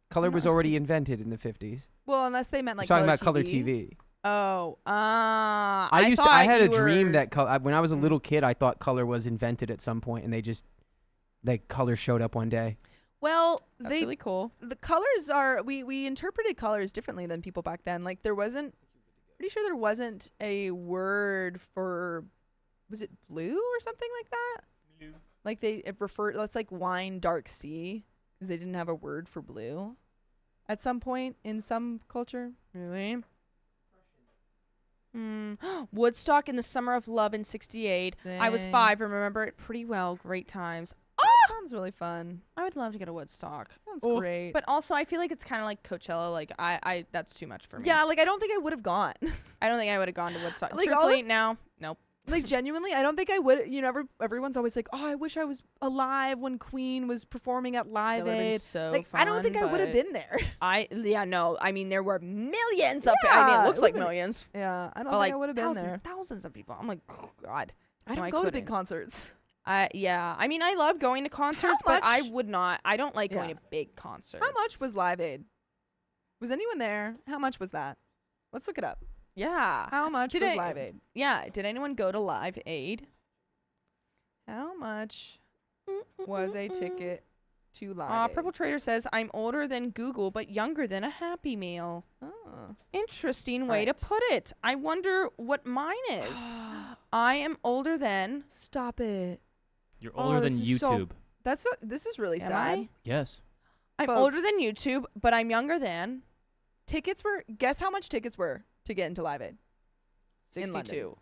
Color was No. already invented in the 50s. Well, unless they meant We're like talking color about color TV. I I had a thought you dream were- that when I was a little kid, I thought color was invented at some point, and they just color showed up one day. Well, That's really cool. the colors are we interpreted colors differently than people back then. Like there wasn't pretty sure there wasn't a word for, was it blue or something like that? Blue. Like it referred, that's like wine dark sea, because they didn't have a word for blue at some point in some culture. Really? Woodstock in the summer of love in '68. I was Dang. 5 and remember it pretty well. Great times. That sounds really fun. I would love to go to Woodstock. Sounds Oh, great. But also, I feel like it's kind of like Coachella. Like, I that's too much for me. yeah, like I don't think I would have gone. I don't think I would have gone to Woodstock. Like, all Truthfully, now, nope. Like genuinely, I don't think I would. You know, everyone's always like, "Oh, I wish I was alive when Queen was performing at Live That would've been Aid." so Like, I don't think fun, I would have but been there. No. I mean, there were millions of. I mean, Yeah, it looks it like would've been- millions. Yeah, I don't But, think like I would have been there. thousands of people. I'm like, oh God. I No, don't I go to big couldn't. concerts. Yeah. I mean, I love going to concerts, but I much- would not. I don't like going Yeah. to big concerts. How much was Live Aid? Was anyone there? How much was that? Let's look it up. Yeah. How much Did was I- Live Aid? Yeah. Did anyone go to Live Aid? How much was a ticket to Live Aid? Purple Trader says, I'm older than Google, but younger than a Happy Meal. Oh. Interesting way to Right. put it. I wonder what mine is. I am older than. Stop it. You're Oh, older than this is so- YouTube. This is really Am sad. I? Yes. I'm Folks. older than YouTube, but I'm younger than Tickets were, guess how much tickets were to get into Live Aid? In London. 62.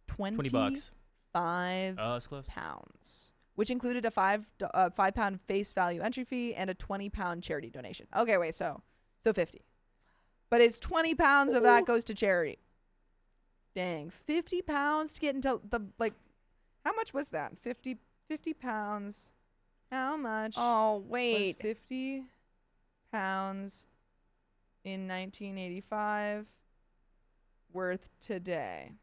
20 bucks. 5 Oh, that's close. pounds, which included a £5 face value entry fee and a £20 charity donation. Okay, wait, so 50, but it's 20 pounds of that goes to charity. Dang, 50 pounds to get into the how much was that? 50 pounds. How much Oh, was wait. 50 pounds in 1985 worth today?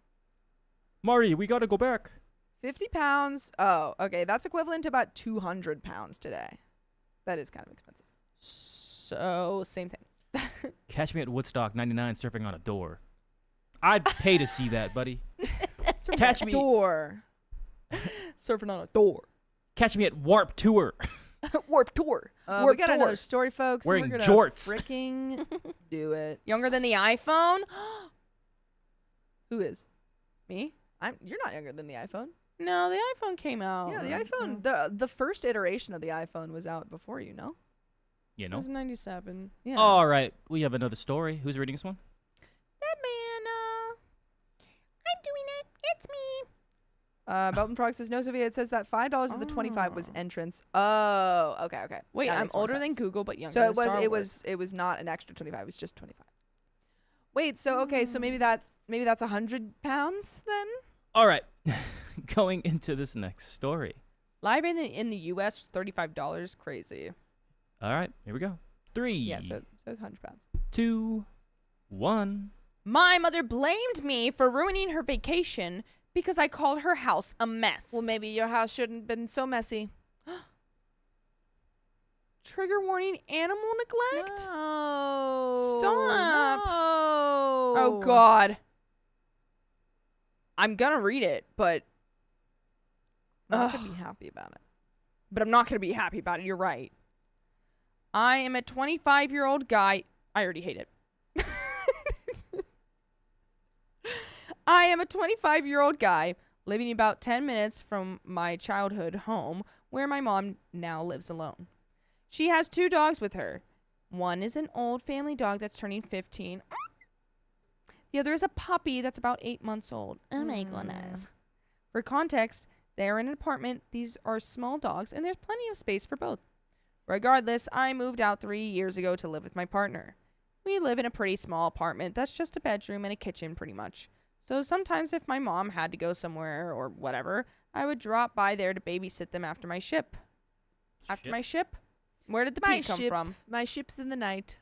Marty, we gotta go back. 50 pounds. Oh, okay. That's equivalent to about 200 pounds today. That is kind of expensive. So, same thing. Catch me at Woodstock 99 surfing on a door. I'd pay to see that, buddy. Catch me. Door. Surfing on a door. Catch me at Warp Tour. Warp tour. We Warp got tour. another story, folks. and Wearing we're gonna jorts. freaking do it. Younger than the iPhone? Who is? Me? You're not younger than the iPhone. No, the iPhone came out. Yeah, the iPhone. The first iteration of the iPhone was out before you know. You It know? was 97. Yeah. All right, we have another story. Who's reading this one? that man. I'm doing it. It's me. Belton Frog says no, Sophia. It says that $5 of the 25 was Oh. entrance. Oh, okay. Wait, That I'm makes more older than sense. Google, but younger So than it was Star it Wars. was not an extra 25. It was just 25. Wait, so okay, so maybe that's 100 pounds then. All right, going into this next story. Live in the U.S. was $35. Crazy. All right, here we go. 3, Yeah, so it's 100 pounds. 2, 1. My mother blamed me for ruining her vacation because I called her house a mess. Well, maybe your house shouldn't have been so messy. Trigger warning: animal neglect. No. Stop. No. Oh God. I'm gonna read it, but I'm not Ugh. gonna be happy about it. I'm not gonna be happy about it. You're right. I am a 25-year-old guy. I already hate it. I am a 25-year-old guy living about 10 minutes from my childhood home where my mom now lives alone. She has 2 dogs with her. One is an old family dog that's turning 15. The other is a puppy that's about 8 months old. Oh my goodness. For context, they are in an apartment. These are small dogs, and there's plenty of space for both. Regardless, I moved out 3 years ago to live with my partner. We live in a pretty small apartment that's just a bedroom and a kitchen pretty much. So sometimes if my mom had to go somewhere or whatever, I would drop by there to babysit them after my ship. After my ship? Where did the My P come ship. from? My ship's in the night.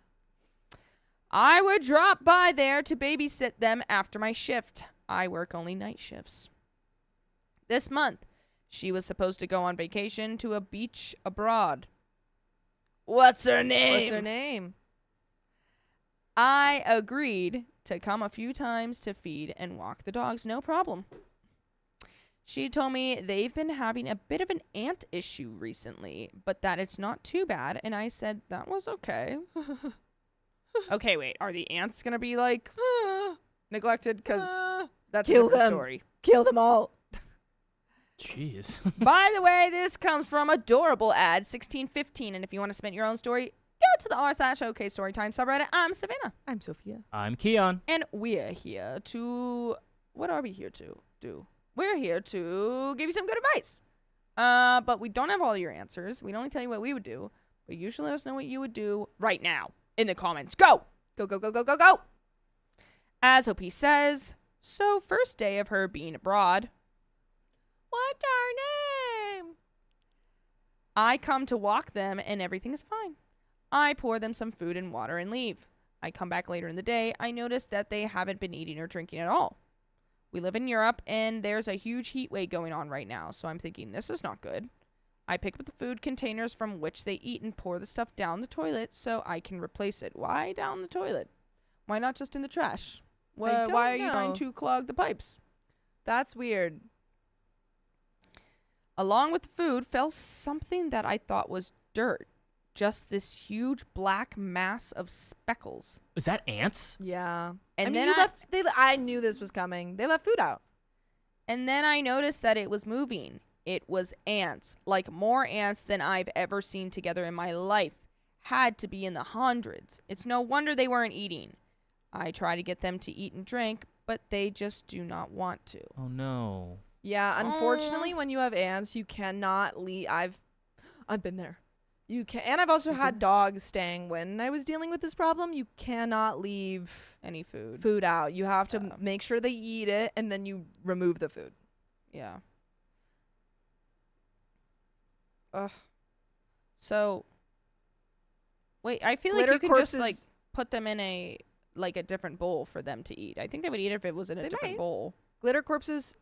I would drop by there to babysit them after my shift. I work only night shifts. This month, she was supposed to go on vacation to a beach abroad. What's her name? What's her name? I agreed to come a few times to feed and walk the dogs, no problem. She told me they've been having a bit of an ant issue recently, but that it's not too bad, and I said that was okay. Okay, wait, are the ants gonna be like neglected? Because that's a Kill different them. story. Kill them all. Jeez. By the way, this comes from Adorable Ad 1615, and if you want to submit your own story, go to the r/OK Storytime subreddit. I'm Savannah, I'm Sophia. I'm Keon. and we're here to. What are we here to do? We're here to give you some good advice. But we don't have all your answers. We'd only tell you what we would do, but you should let us know what you would do right now in the comments. Go! Go, go, go, go, go, go. As OP says, so first day of her being abroad, What's our name? I come to walk them and everything is fine. I pour them some food and water and leave. I come back later in the day. I notice that they haven't been eating or drinking at all. We live in Europe and there's a huge heat wave going on right now, so I'm thinking this is not good. I pick up the food containers from which they eat and pour the stuff down the toilet so I can replace it. Why down the toilet? Why not just in the trash? don't Why are you trying know. to clog the pipes? That's weird. Along with the food fell something that I thought was dirt. Just this huge black mass of speckles. Is that ants? Yeah. And I mean, then I knew this was coming. They left food out. And then I noticed that it was moving. It was ants, like more ants than I've ever seen together in my life. Had to be in the hundreds. It's no wonder they weren't eating. I try to get them to eat and drink, but they just do not want to. Oh no. Yeah, unfortunately, when you have ants, you cannot leave. I've been there. You can, and I've also had dogs staying when I was dealing with this problem. You cannot leave Any food. food out. You have to Yeah. make sure they eat it, and then you remove the food. Yeah. Ugh. So, wait, I feel like Glitter you could just, like, corpses- put them in a different bowl for them to eat. I think they would eat it if it was in a They different might. bowl. glitter corpses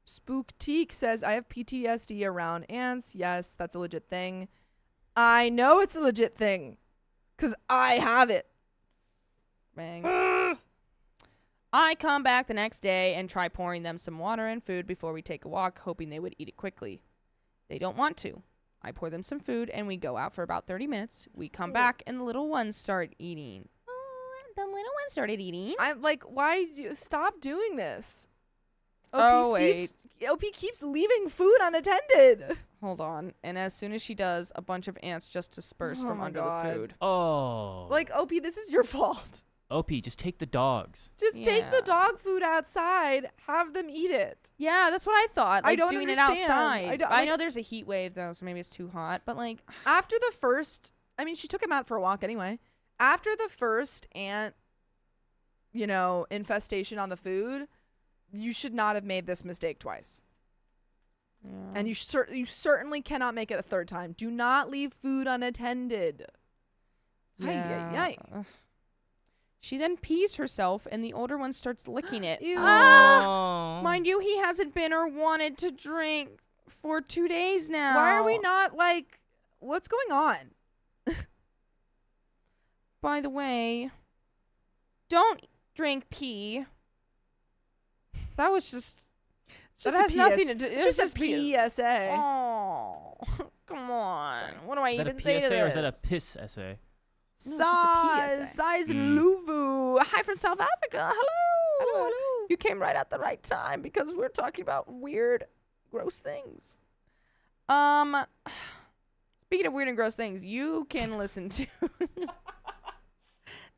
Spookteak says, I have PTSD around ants. Yes, that's a legit thing. I know it's a legit thing because I have it. Bang. I come back the next day and try pouring them some water and food before we take a walk, hoping they would eat it quickly. They don't want to. I pour them some food and we go out for about 30 minutes. We come back and the little ones start eating. The little one started eating. I'm like, why do you stop doing this? Oh, wait. OP keeps leaving food unattended. Hold on. And as soon as she does, a bunch of ants just disperse Oh from my under God. the food. Oh. Like, OP, this is your fault. OP, just take the dogs. Just take the Yeah. dog food outside. Have them eat it. Yeah, that's what I thought. I Like, don't doing understand. it outside. I don't- I like- know there's a heat wave though, so maybe it's too hot. But like, After the first, I mean, she took him out for a walk anyway. After the first ant, infestation on the food, you should not have made this mistake twice. And you certainly cannot make it a third time. Do not leave food unattended. Ay. Ugh. She then pees herself, and the older one starts licking it. Ew. Oh. Mind you, he hasn't been or wanted to drink for 2 days now. Why are we not like, what's going on? By the way, don't drink pee. That was just. It's That just has a nothing to do. It's just a PSA. Oh, come on. What do I Is that even a say to PSA or is this? that a piss essay? No, it's just a PSA. Size Mm. Luvu. Hi from South Africa. Hello. Hello. You came right at the right time because we're talking about weird, gross things. Speaking of weird and gross things, you can listen to.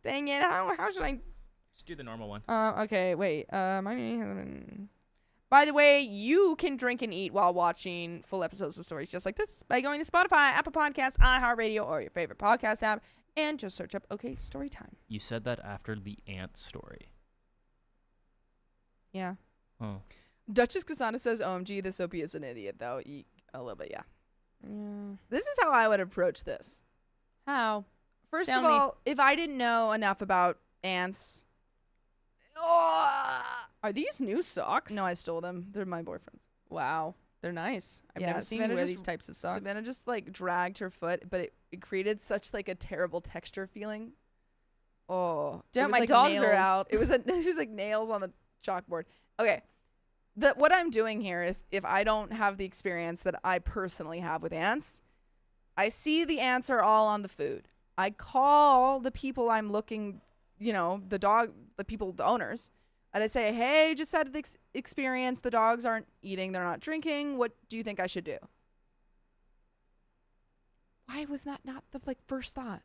Dang it! How should I? Just do the normal one. Okay, wait. By the way, you can drink and eat while watching full episodes of stories just like this by going to Spotify, Apple Podcasts, iHeartRadio, or your favorite podcast app, and just search up OK Storytime. You said that after the ant story. Yeah. Oh. Duchess Kasana says, OMG, this OP is an idiot, though. Eek. A little bit, yeah. Yeah. This is how I would approach this. How? First Tell of me. all, if I didn't know enough about ants. Are these new socks? No, I stole them. They're my boyfriend's. Wow. They're nice. I've Yeah, never seen you Savannah wear just- these types of socks. Savannah just like dragged her foot, but it created such like a terrible texture feeling. Oh, Damn, it was my like dogs are nails. out. It was like nails on the chalkboard. Okay, what I'm doing here, if I don't have the experience that I personally have with ants, I see the ants are all on the food. I call the people I'm looking, the owners, and I say, hey, just had the experience. The dogs aren't eating. They're not drinking. What do you think I should do? Why was that not the first thought?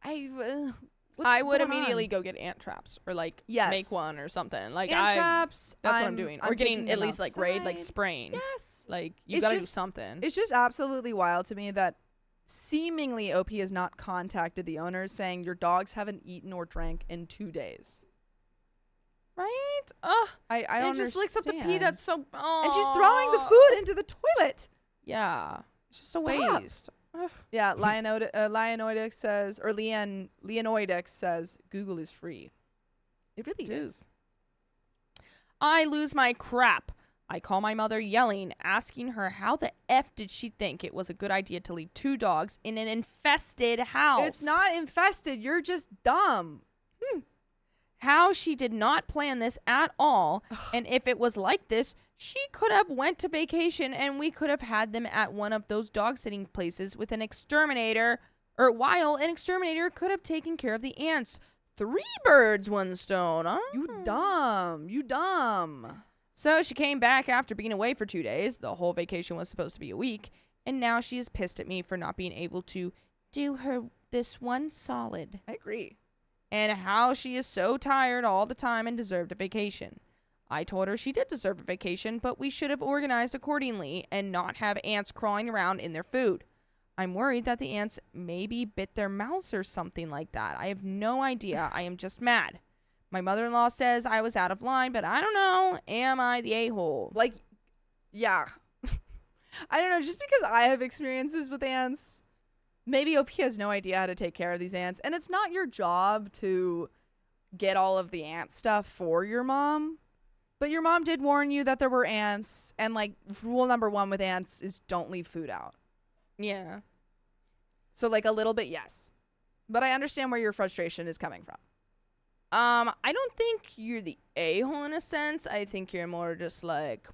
I would immediately go get ant traps or Yes. make one or something. Like ant traps. That's what I'm doing. Or getting taking at them least like raid, like outside. spraying. Yes. Like you It's gotta do just- something. It's just absolutely wild to me that seemingly OP has not contacted the owners saying your dogs haven't eaten or drank in 2 days. Right? Ugh. I don't It just licks up the pee. understand. That's so. Oh. And she's throwing the food into the toilet. Yeah. It's just a Stop. waste. Yeah, Leonoidix says, or Leonoidix says, Google is free. It really is. I lose my crap. I call my mother yelling, asking her how the F did she think it was a good idea to leave 2 dogs in an infested house. It's not infested. You're just dumb. How she did not plan this at all, and if it was like this, she could have went to vacation and we could have had them at one of those dog sitting places with an exterminator, or while an exterminator could have taken care of the ants. 3 birds, 1 stone. Huh? You dumb. You dumb. So she came back after being away for 2 days. The whole vacation was supposed to be a week, and now she is pissed at me for not being able to do her this one solid. I agree. And how she is so tired all the time and deserved a vacation. I told her she did deserve a vacation, but we should have organized accordingly and not have ants crawling around in their food. I'm worried that the ants maybe bit their mouths or something like that. I have no idea. I am just mad. My mother-in-law says I was out of line, but I don't know. Am I the a-hole? Like, yeah. I don't know. Just because I have experiences with ants, maybe OP has no idea how to take care of these ants. And it's not your job to get all of the ant stuff for your mom. But your mom did warn you that there were ants, and like rule number 1 with ants is don't leave food out. Yeah. So like a little bit, yes. But I understand where your frustration is coming from. I don't think you're the a-hole in a sense. I think you're more just like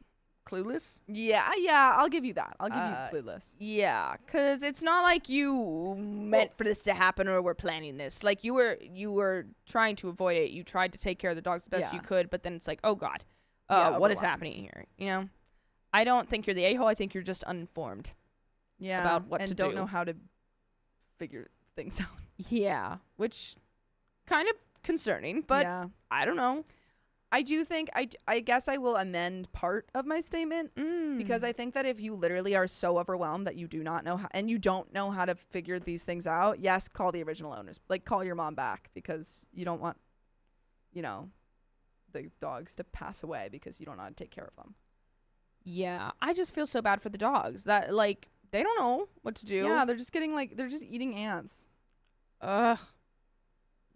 clueless. Yeah, I'll give you that. I'll give you clueless. Yeah, because it's not like you meant for this to happen or were planning this. Like you were trying to avoid it. You tried to take care of the dogs the best you could, but then it's like, oh God, what is happening here? You know, I don't think you're the a-hole. I think you're just uninformed. Yeah, about what and to don't do. know how to figure things out. Yeah, which kind of concerning, but yeah. I don't know. I do think I guess I will amend part of my statement because I think that if you literally are so overwhelmed that you do not know how, and you don't know how to figure these things out, yes, call the original owners. Like call your mom back because you don't want, you know, the dogs to pass away because you don't know how to take care of them. Yeah, I just feel so bad for the dogs that like they don't know what to do. Yeah, they're just eating ants. Ugh.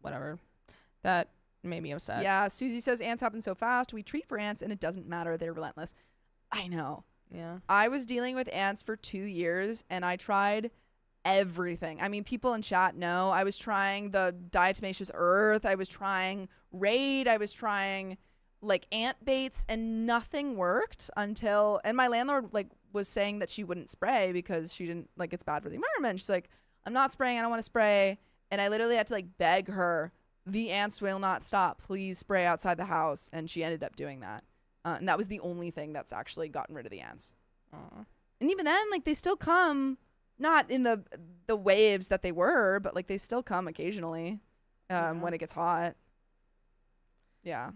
Whatever. That made me upset. Yeah, Susie says ants happen so fast. We treat for ants and it doesn't matter. They're relentless. I know. Yeah. I was dealing with ants for 2 years and I tried everything. I mean, people in chat know. I was trying the diatomaceous earth. I was trying Raid. I was trying like ant baits and nothing worked until, and my landlord like was saying that she wouldn't spray because she didn't like, it's bad for the environment. She's like, I'm not spraying. I don't want to spray. And I literally had to like beg her, the ants will not stop. Please spray outside the house. And she ended up doing that. And that was the only thing that's actually gotten rid of the ants. And even then, like they still come, not in the waves that they were, but like they still come occasionally when it gets hot. Yeah.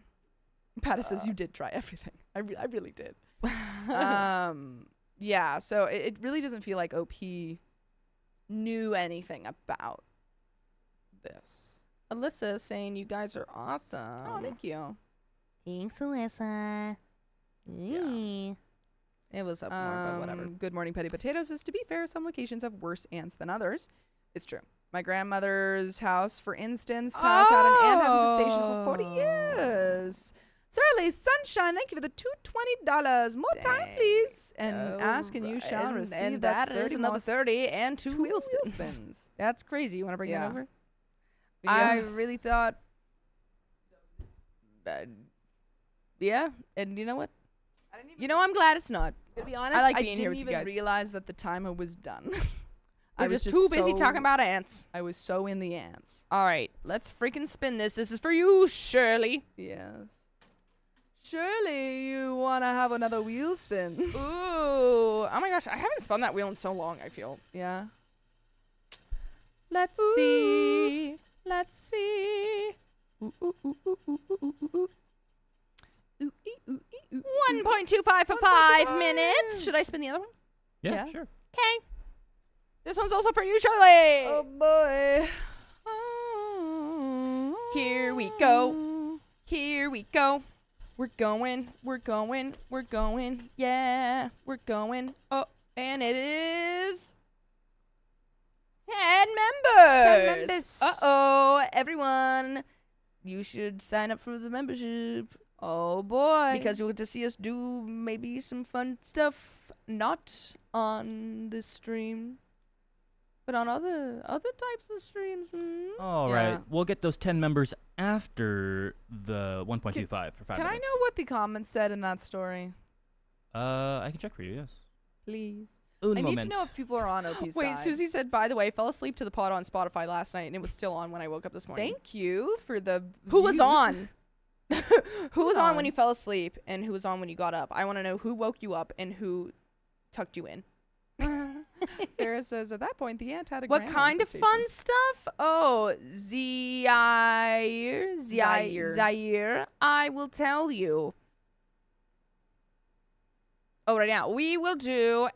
Patty says you did try everything. I really did. Yeah. So it really doesn't feel like OP knew anything about this. Alyssa is saying you guys are awesome. Oh, thank you. Thanks, Alyssa. Yeah. It was up more, but whatever. Good morning, Petty Potatoes says, to be fair, some locations have worse ants than others. It's true. My grandmother's house, for instance, has had an ant infestation for 40 years. Surly Sunshine, thank you for the $220. More time, please. And ask and you shall receive. And That's that is 30 another more 30 and two wheel wheel spins. spins. That's crazy. You want to bring Yeah. that over? Yes. I really thought... yeah, and you know what? I didn't even, You know, I'm glad it's not. to be honest, I like I being here didn't with you even guys. realize that the timer was done. I was just too busy talking about ants. I was so in the ants. All right, let's freaking spin this. This is for you, Shirley. Yes. Surely you want to have another wheel spin. Ooh. Oh my gosh, I haven't spun that wheel in so long, I feel. Yeah. Let's see. Let's see. Ooh, ooh, ooh, ooh, ooh, ooh, ooh, ooh. Ooh, ee, ooh, ee, ooh, 1.25 for 5 minutes. Should I spin the other one? Yeah, Yeah. sure. Okay. This one's also for you, Shirley. Oh boy. Here we go. Here we go. We're going. We're going. We're going. Yeah, we're going. Oh, and it is 10 members. 10 members. Uh-oh, everyone. You should sign up for the membership. Oh boy. Because you'll get to see us do maybe some fun stuff, not on this stream, but on other types of streams. All Yeah. right. We'll get those 10 members after the 1.25 for 5 Can I minutes. know what the comments said in that story? I can check for you, yes. Please. Un I moment. need to know if people are on OP's Wait, side. Susie said, by the way, fell asleep to the pod on Spotify last night, and it was still on when I woke up this morning. Thank you for the Who was views. on? Who was on when on? you fell asleep, and who was on when you got up? I want to know who woke you up and who tucked you in. Sarah says, at that point, the ant had a What grand kind of infestation. fun stuff? Oh, Zaire. I will tell you. Oh, right now. We will do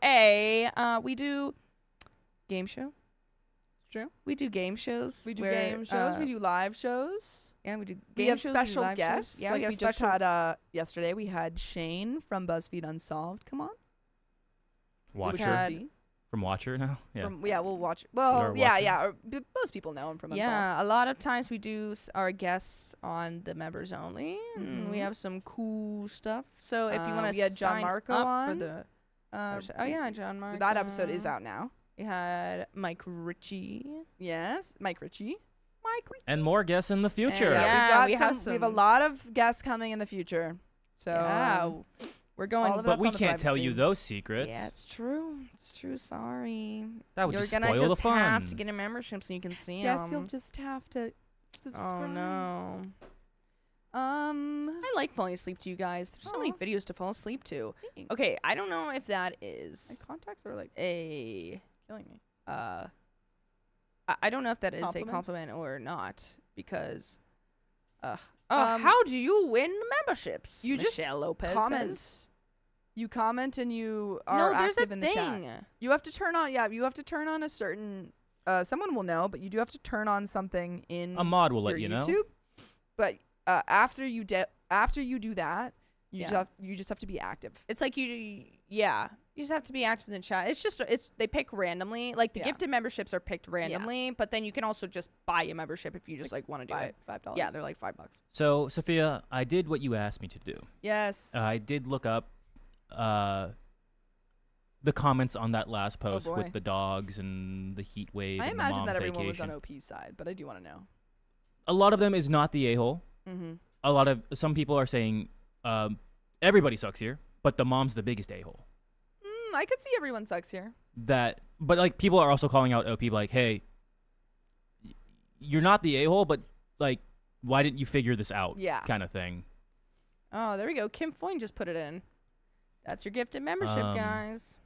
we do game show. True. We do game shows. We do where, game shows. We do live shows. Yeah, we do game We have shows, special live shows. guests. Yeah, like we have we just special. had yesterday. We had Shane from BuzzFeed Unsolved. Come on. Watch Which her. is had- C. From Watcher now? Yeah. We'll watch. You are Well, yeah, watching? yeah. Most people know him from Unsolved. Yeah, a lot of times we do our guests on the members only, and we Mhm. have some cool stuff. So if you want to we had John sign Marco up on. for the, oh yeah, John Marco. That episode is out now. We had Mike Ritchie. Yes, Mike Ritchie. And more guests in the future. Yeah, we we have have a some- lot of guests coming in the future. So Yeah, we're going. all of But that's we on the can't private tell you stream. those secrets. Yeah, it's true. It's true. Sorry. That would You're just gonna spoil just the fun. have to get a membership so you can see Yes, them. you'll just have to subscribe. Oh no. I I like falling asleep to you guys. There's so many Aw. videos to fall asleep to. think Okay, I don't know if that my is contacts are like a killing me. I don't know if that is a Compliment? compliment or not because Um, how do you win memberships? you just Michelle Lopez comment. says. You comment and you are No, there's active a in the thing. chat. You have to turn on. Yeah, you have to turn on a certain. Someone will know, but you do have to turn on something in A mod will your let you know. YouTube. But after you do that, you Yeah. just have to be active. It's like you just have to be active in the chat. It's they pick randomly. Like the Yeah. gifted memberships are picked randomly, but then you can also just buy a membership if you just like want to do it. $5. Yeah, they're like $5. So, Sophia, I did what you asked me to do. Yes. I did look up the comments on that last post boy. with the dogs and the heat wave I and the imagine mom's that everyone was vacation. on OP's side, but I do want to know. A lot of them is not the a-hole. Mm-hmm. A lot of some people are saying everybody sucks here, but the mom's the biggest a-hole. I could see everyone sucks here. But like people are also calling out OP like, hey, you're not the a-hole, but like, why didn't you figure this out? Yeah. Kind of thing. Oh, there we go. Kim Foyne just put it in. That's your gifted membership, guys.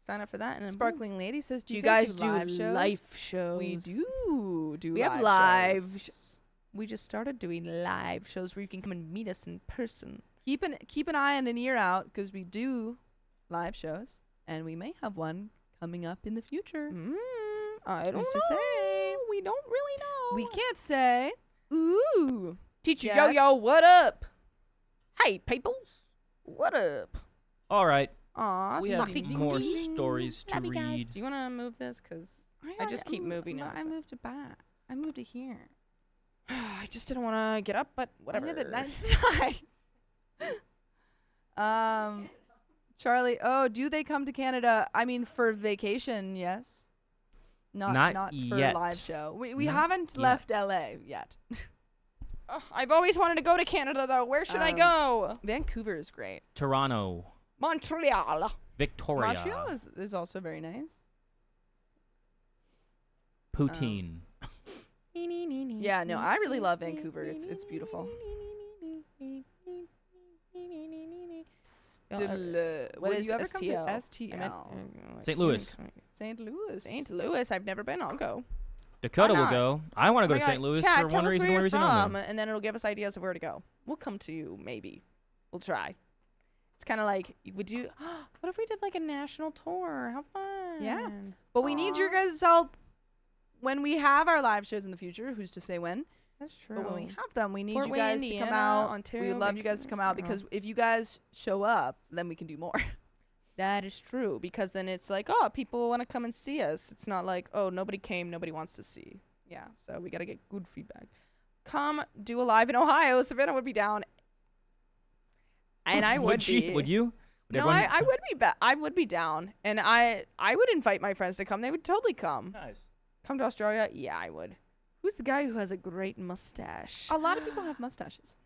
Sign up for that. And Sparkling Lady says, do you guys do live shows? live shows? We do. We have live shows. We just started doing live shows where you can come and meet us in person. Keep an eye and an ear out because we do live shows, and we may have one coming up in the future. I don't Who's know. to say? We don't really know. We can't say. Ooh. Teacher yet. Yo-Yo, what up? Hey, peoples. What up? All right. Aw, We have sucky more cookie. stories to Love you guys. read. Do you want to move this? Because I just keep moving No, it. I moved it back. I moved it here. I just didn't want to get up, but whatever. I knew that Charlie, do they come to Canada? I mean, for vacation, yes. Not for yet. live show. We Not haven't yet. left LA yet. I've always wanted to go to Canada, though. Where should I go? Vancouver is great. Toronto, Montreal. Victoria, Montreal is also very nice. poutine. Yeah, no, I really love Vancouver. It's beautiful. What Will is you ever come to STL? STL? St. Louis. St. Louis. St. Louis. I've never been. I'll go. Dakota Why will not? go. I want to Oh go my to God. St. Louis Chat, for tell one us reason, where one you're reason from, only. and then it'll give us ideas of where to go. We'll come to you, maybe. We'll try. It's kind of like, would you? What if we did like a national tour? How fun! Yeah. But we need your guys' help when we have our live shows in the future. Who's to say when? That's true. But when we have them, we need Fort you Wayne, guys to Indiana, come out. Ontario, We would love you guys to come out Vancouver. because if you guys show up, then we can do more. That is true, because then it's like, oh, people want to come and see us. It's not like, oh, nobody came, nobody wants to see. Yeah. So we got to get good feedback. Come do a live in Ohio. Savannah would be down. And I would she? be. Would you? Would No, everyone I would be I would be down. And I would invite my friends to come. They would totally come. Nice. Come to Australia? Yeah, I would. Who's the guy who has a great mustache? A lot of people have mustaches.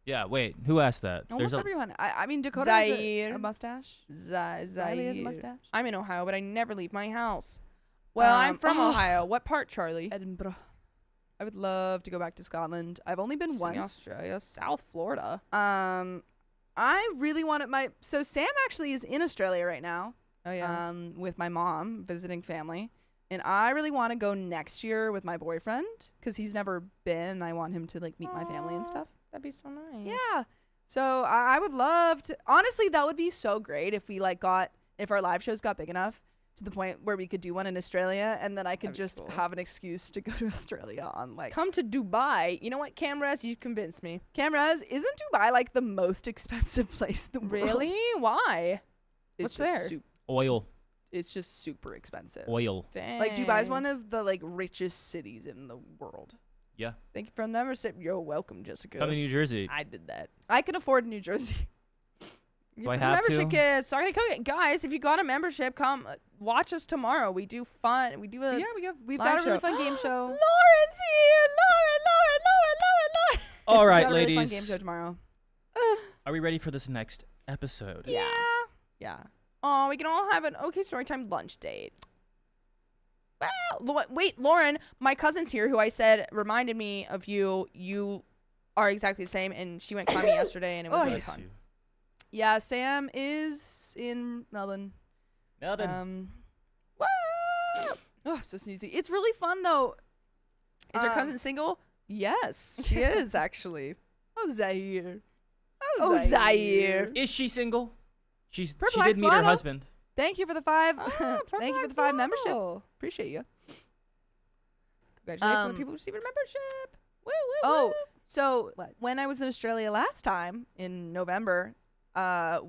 Yeah. Wait. Who asked that? Almost everyone. I mean, Dakota has a Zaire. mustache. Zaire. Riley has a mustache. I'm in Ohio, but I never leave my house. Well, I'm from Ohio. What part, Charlie? Edinburgh. I would love to go back to Scotland. I've only been Sydney, once. Australia, South Florida. I really wanted so Sam actually is in Australia right now. Oh yeah. With my mom visiting family, and I really want to go next year with my boyfriend because he's never been. And I want him to like meet my family and stuff. That'd be so nice. Yeah. So I would love to. Honestly, that would be so great if we if our live shows got big enough to the point where we could do one in Australia, and then I could That'd be just cool. have an excuse to go to Australia on like. Come to Dubai. You know what, cameras? You convinced me. Cameras, isn't Dubai like the most expensive place in the world? Really? Why? It's What's just there? Oil. it's just super expensive. Oil. Dang. Like Dubai's one of the like richest cities in the world. Yeah. Thank you for the membership. You're welcome, Jessica. Come to New Jersey. I did that. I can afford New Jersey. Do I have membership to? kids. Sorry, guys. If you got a membership, come watch us tomorrow. We do fun. We do a We've live got a really show. fun game show. Lauren's here. Lauren. All right, We've got a really ladies. fun game show tomorrow. Are we ready for this next episode? Yeah. Yeah. Oh, we can all have an OK Storytime lunch date. Well, wait, Lauren, my cousin's here who I said reminded me of you. You are exactly the same, and she went climbing yesterday, and it was really Bless fun. you. Yeah, Sam is in Melbourne. Melbourne. Oh, I'm so sneezy. It's really fun though. Is your cousin single? Yes, she is actually. Oh, Zaire. Oh, Zaire. Is she single? She Purple did meet her Axolotl? husband. Thank you for the 5. Ah, Thank you for the 5 memberships. Appreciate you. Congratulations on the people who received a membership. Woo, woo, Oh, woo. so What? when I was in Australia last time in November,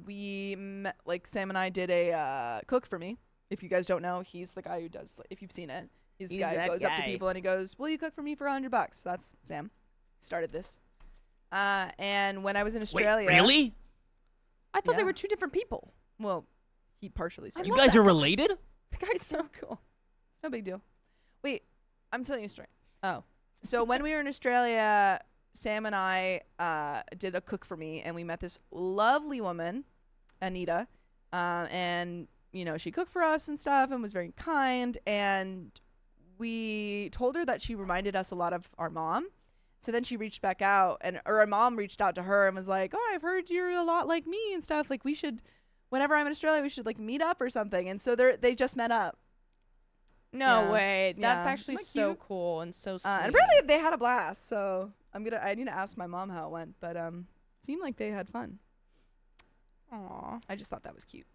we met, like Sam and I did a cook for me. If you guys don't know, he's the guy who does. If you've seen it, he's the He's guy who that goes up to guy. people and he goes, "Will you cook for me for $100?" That's Sam. Started this. And when I was in Australia, Wait, really? I thought Yeah. they were two different people. Well, he partially started. You guys are related? The guy's so cool. It's no big deal. Wait, I'm telling you a story. Oh. So when we were in Australia, Sam and I did a cook for me, and we met this lovely woman, Anita, and you know she cooked for us and stuff, and was very kind. And we told her that she reminded us a lot of our mom. So then she reached back out, or our mom reached out to her and was like, "Oh, I've heard you're a lot like me and stuff. Like we should, whenever I'm in Australia, we should like meet up or something." And so they just met up. No Yeah. way. That's Yeah. actually Isn't that so cute? cool and so sweet. And apparently they had a blast. So I need to ask my mom how it went, but seemed like they had fun. Aw. I just thought that was cute.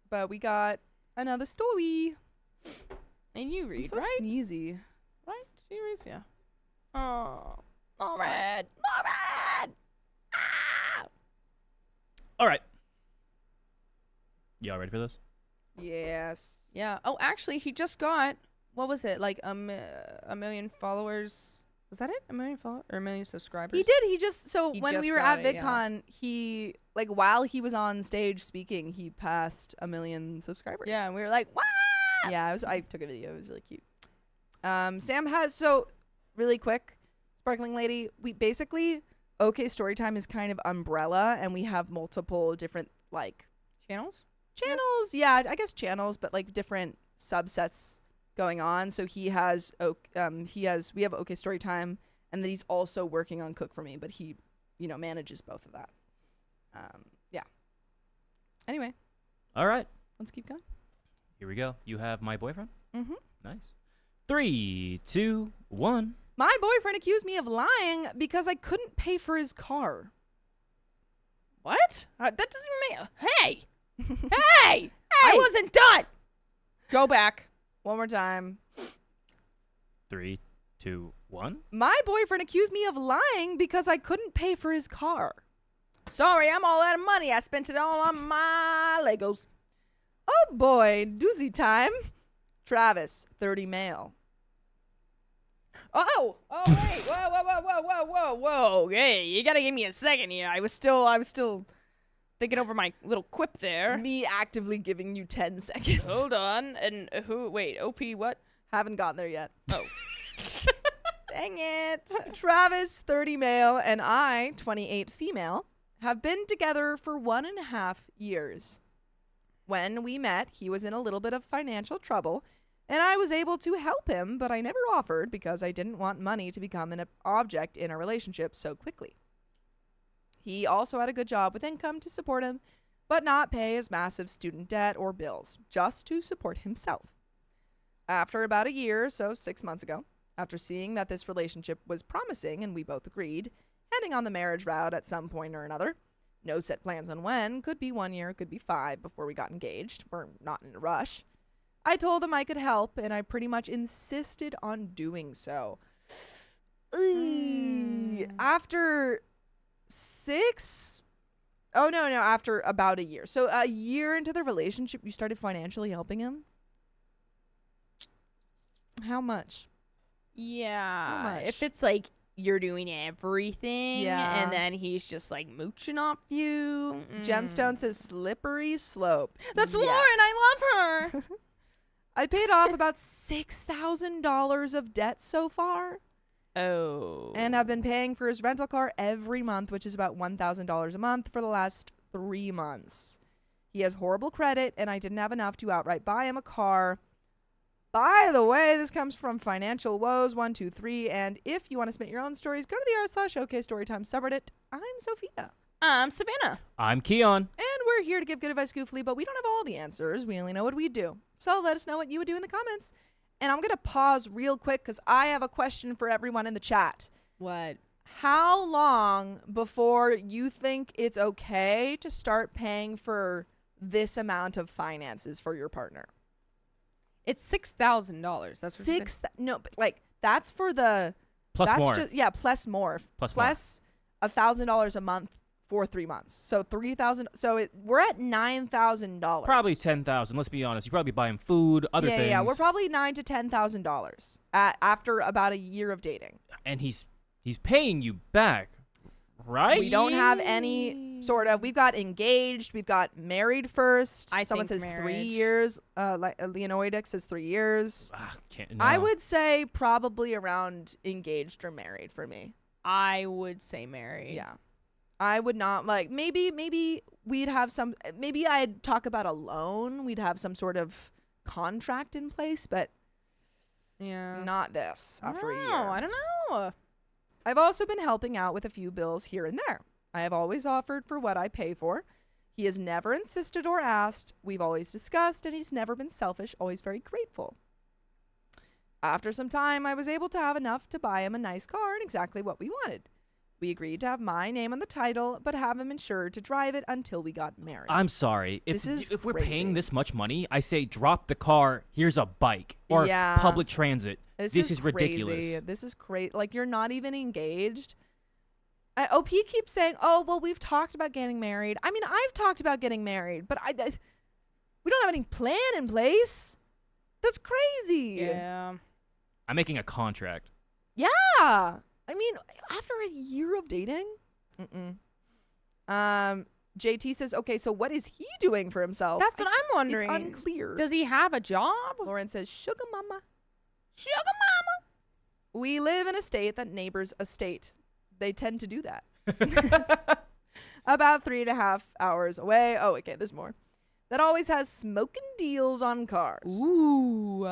But we got another story. And you I'm read, so right? sneezy. Right? She reads, yeah. Oh. Lauren. Lauren! Ah! All right. Y'all ready for this? Yes. Yeah. Oh, actually, he just got, what was it? Like a million followers. Was that it? A million followers? Or a million subscribers? He did. He just He when just we were got at it, yeah. VidCon, he like while he was on stage speaking, he passed 1 million subscribers. Yeah, and we were like, what? Yeah, I took a video. It was really cute. Sam has so really quick, Sparkling Lady. We basically OK Storytime is kind of umbrella, and we have multiple different like Channels? channels. Yeah, I guess channels, but like different subsets going on. So we have OK Storytime, and then he's also working on Cook for Me, but he, manages both of that. Yeah. Anyway, All right. let's keep going. Here we go. You have my boyfriend? Mm-hmm. Nice. 3, 2, 1. My boyfriend accused me of lying because I couldn't pay for his car. What? That doesn't even make. Hey! Hey! I wasn't done! Go back. One more time. 3, 2, 1. My boyfriend accused me of lying because I couldn't pay for his car. Sorry, I'm all out of money. I spent it all on my Legos. Oh boy, doozy time. Travis, 30 male. Oh, wait. Whoa. Hey, you gotta give me a second here. I was still thinking over my little quip there. Me actively giving you 10 seconds. Hold on. And wait, OP what? Haven't gotten there yet. Oh. Dang it. Travis, 30 male, and I, 28 female, have been together for 1.5 years. When we met, he was in a little bit of financial trouble, and I was able to help him, but I never offered because I didn't want money to become an object in a relationship so quickly. He also had a good job with income to support him, but not pay his massive student debt or bills, just to support himself. After about a year, so 6 months ago, after seeing that this relationship was promising and we both agreed, heading on the marriage route at some point or another, no set plans on when, could be 1 year, could be 5 before we got engaged, we're not in a rush. I told him I could help, and I pretty much insisted on doing so. After 6 Oh, no, after about a year. So a year into the relationship, you started financially helping him? How much? Yeah. much? If it's like you're doing everything Yeah. and then he's just like mooching off you. Gemstone says slippery slope. That's Yes. Lauren. I love her. I paid off about $6,000 of debt so far Oh. and have been paying for his rental car every month, which is about $1,000 a month for the last 3 months. He has horrible credit, and I didn't have enough to outright buy him a car. By the way, this comes from Financial Woes 123, and if you want to submit your own stories, go to the r/OK Storytime subreddit. I'm Sophia. I'm Savannah. I'm Keon. And we're here to give good advice goofily, but we don't have all the answers. We only know what we do. So let us know what you would do in the comments. And I'm going to pause real quick because I have a question for everyone in the chat. What? How long before you think it's okay to start paying for this amount of finances for your partner? It's $6,000. That's what you said? No, but like that's for the Plus that's more. plus more Plus more. plus $1,000 a month for 3 months. So 3,000. So we're at $9,000. Probably 10,000. Let's be honest. You probably buy him food, other things. Yeah, we're probably $9,000 to $10,000 after about a year of dating. And he's paying you back, right? We don't have any sort of. We've got engaged. We've got married first. I Someone think says 3 marriage. years. Like Leonoidic says 3 years. No. I would say probably around engaged or married for me. I would say married. Yeah. I would not like maybe we'd have some maybe I'd talk about a loan. We'd have some sort of contract in place, but Yeah. not this after a year. I don't know. I've also been helping out with a few bills here and there. I have always offered for what I pay for. He has never insisted or asked. We've always discussed, and he's never been selfish, always very grateful. After some time, I was able to have enough to buy him a nice car and exactly what we wanted. We agreed to have my name on the title, but have him insured to drive it until we got married. I'm sorry. This is If we're crazy. paying this much money, I say drop the car. Here's a bike or Yeah. public transit. This is crazy. ridiculous. This is crazy. Like, you're not even engaged. OP keeps saying, oh, well, we've talked about getting married. I mean, I've talked about getting married, but we don't have any plan in place. That's crazy. Yeah. I'm making a contract. Yeah. I mean, after a year of dating? JT says, okay, so what is he doing for himself? That's what I'm wondering. It's unclear. Does he have a job? Lauren says, sugar mama. Sugar mama. We live in a state that neighbors a state. They tend to do that. About 3.5 hours away. Oh, okay, there's more. That always has smoking deals on cars. Ooh.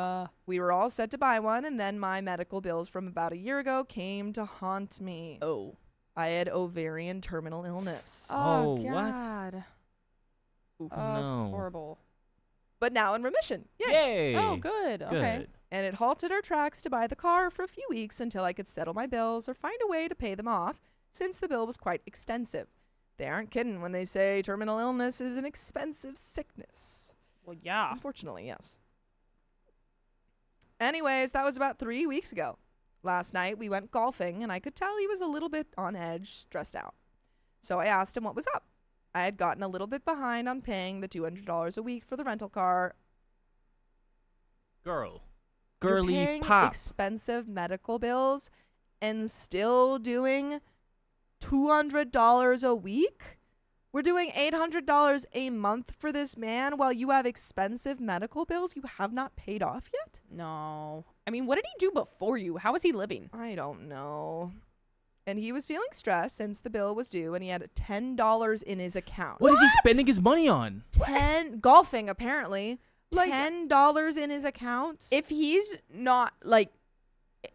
We were all set to buy one, and then my medical bills from about a year ago came to haunt me. Oh. I had ovarian terminal illness. Oh, what? God. Oof. no. Horrible. But now in remission. Yay. Yay. Oh, good. Okay. Good. And it halted our tracks to buy the car for a few weeks until I could settle my bills or find a way to pay them off, since the bill was quite extensive. They aren't kidding when they say terminal illness is an expensive sickness. Well, yeah. Unfortunately, yes. Anyways, that was about 3 weeks ago. Last night, we went golfing, and I could tell he was a little bit on edge, stressed out. So I asked him what was up. I had gotten a little bit behind on paying the $200 a week for the rental car. Girl. You're Girly paying pop. expensive medical bills and still doing $200 a week? We're doing $800 a month for this man while you have expensive medical bills you have not paid off yet? No. I mean, what did he do before you? How was he living? I don't know. And he was feeling stressed since the bill was due and he had $10 in his account. What is he spending his money on? Golfing, apparently. Like- $10 in his account? If he's not, like,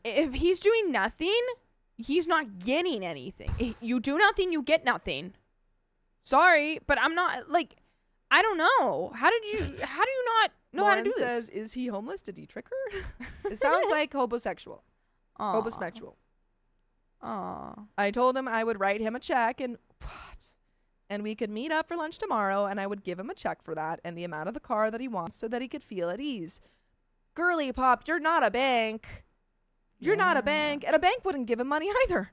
if he's doing nothing, he's not getting anything. If you do nothing, you get nothing. Sorry, but I'm not, like, I don't know. How do you not know how to Lauren do says, this? is he homeless? Did he trick her? It sounds like homosexual. Homosexual. Aw. I told him I would write him a check and we could meet up for lunch tomorrow and I would give him a check for that and the amount of the car that he wants so that he could feel at ease. Girly pop, you're not a bank. You're not a bank, and a bank wouldn't give him money either.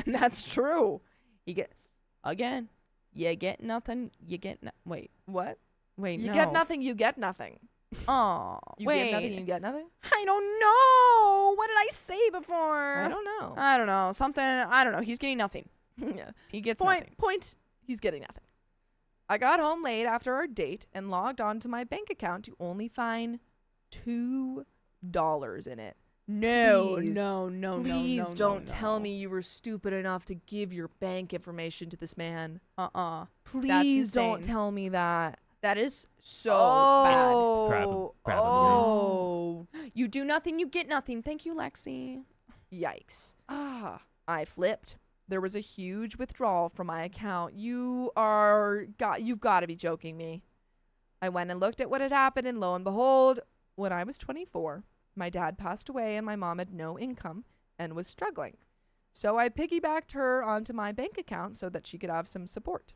That's true. Again, You get nothing. You get wait. What? Wait, You no. get nothing, you get nothing. Oh, You wait. give nothing, you get nothing? I don't know. What did I say before? I don't know. I don't know. Something. I don't know. He's getting nothing. Yeah. He gets nothing. Point. He's getting nothing. I got home late after our date and logged on to my bank account to only find $2 in it. No, Please. no. Please don't tell me you were stupid enough to give your bank information to this man. Please don't insane. tell me that. That is so Oh, Crab. oh, You do nothing, you get nothing. Thank you, Lexi. yikes. I flipped. There was a huge withdrawal from my account. You've got to be joking me. I went and looked at what had happened, and lo and behold, when I was 24, my dad passed away and my mom had no income and was struggling. So I piggybacked her onto my bank account so that she could have some support.